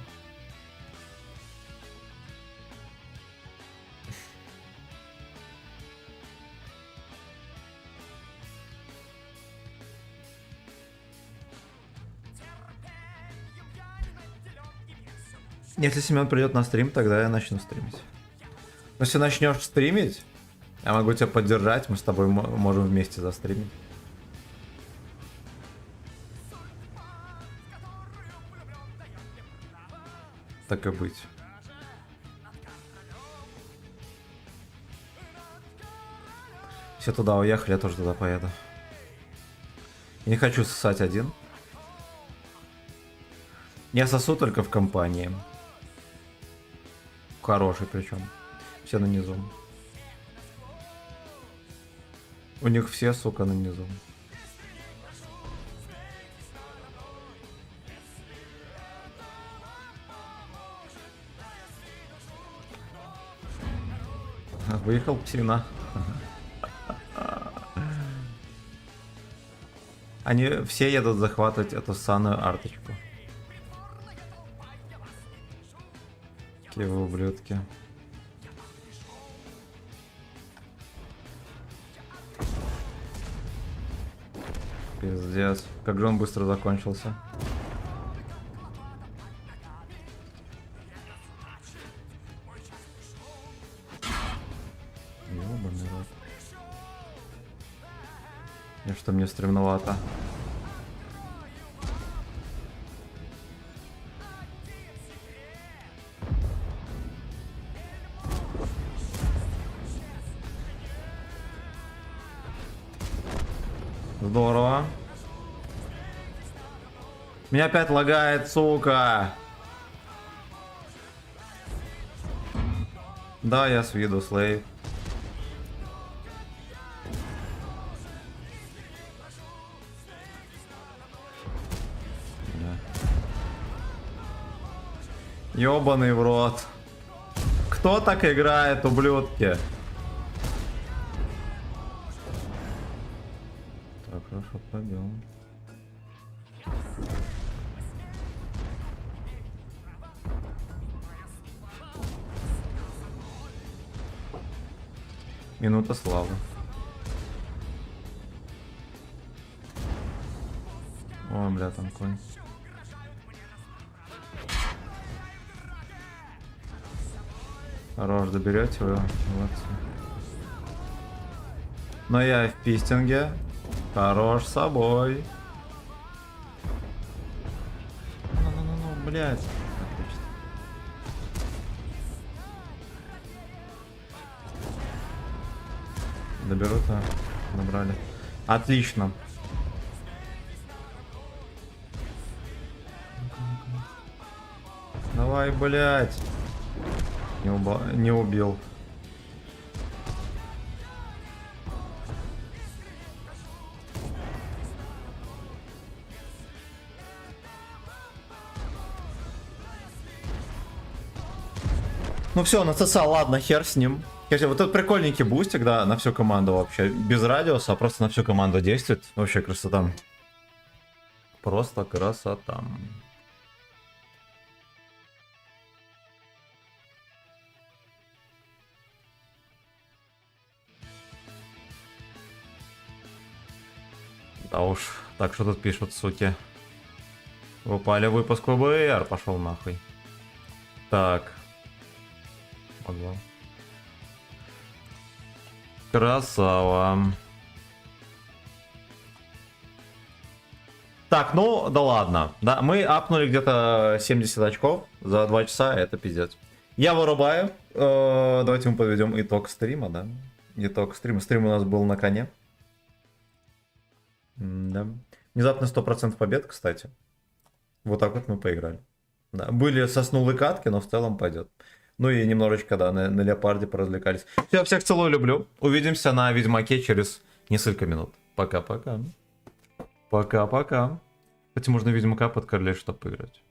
Если Семен придет на стрим, тогда я начну стримить. Но если начнешь стримить, я могу тебя поддержать, мы с тобой можем вместе застримить. Так и быть. Все туда уехали, я тоже туда поеду. Я не хочу сосать один. Я сосу только в компании. Хороший причем. Все на низу. У них все, сука, на низу. Выехал псина. Они все едут захватывать эту ссаную арточку. Какие вы ублюдки. Пиздец. Как же он быстро закончился. Ёбаный рот. И что мне стремновато. Здорово. Меня опять лагает, сука. Да, я с виду, слейв. Ёбаный в рот. Кто так играет, ублюдки? Так, хорошо, пойдем. Минута славы. Ой, бля, там конь. Хорош, доберете вы. Молодцы. Но я в пистинге. Хорош собой. Ну, блядь. Отлично. Доберут-то. Набрали. Отлично. Давай, блядь. Не убил. Ну все, насосал, ладно, хер с ним. Короче, вот этот прикольненький бустик, да, на всю команду вообще. Без радиуса, а просто на всю команду действует. Вообще красота. Просто красота. Да уж, так что тут пишут, суки. Упали выпуск ВБР, пошел нахуй. Так. Могла. Красава. Так, ну, да ладно. Да, мы апнули где-то 70 очков за 2 часа, это пиздец. Я вырубаю. Давайте мы подведем итог стрима, да? Итог стрима. Стрим у нас был на коне. Да. Внезапно 100% побед, кстати. Вот так вот мы поиграли. Да. Были соснулые катки, но в целом пойдет. Ну и немножечко, да, на леопарде поразвлекались. Все, всех целую, люблю. Увидимся на Ведьмаке через несколько минут. Пока-пока. Пока-пока. Кстати, можно Ведьмака подкорлять, чтобы поиграть.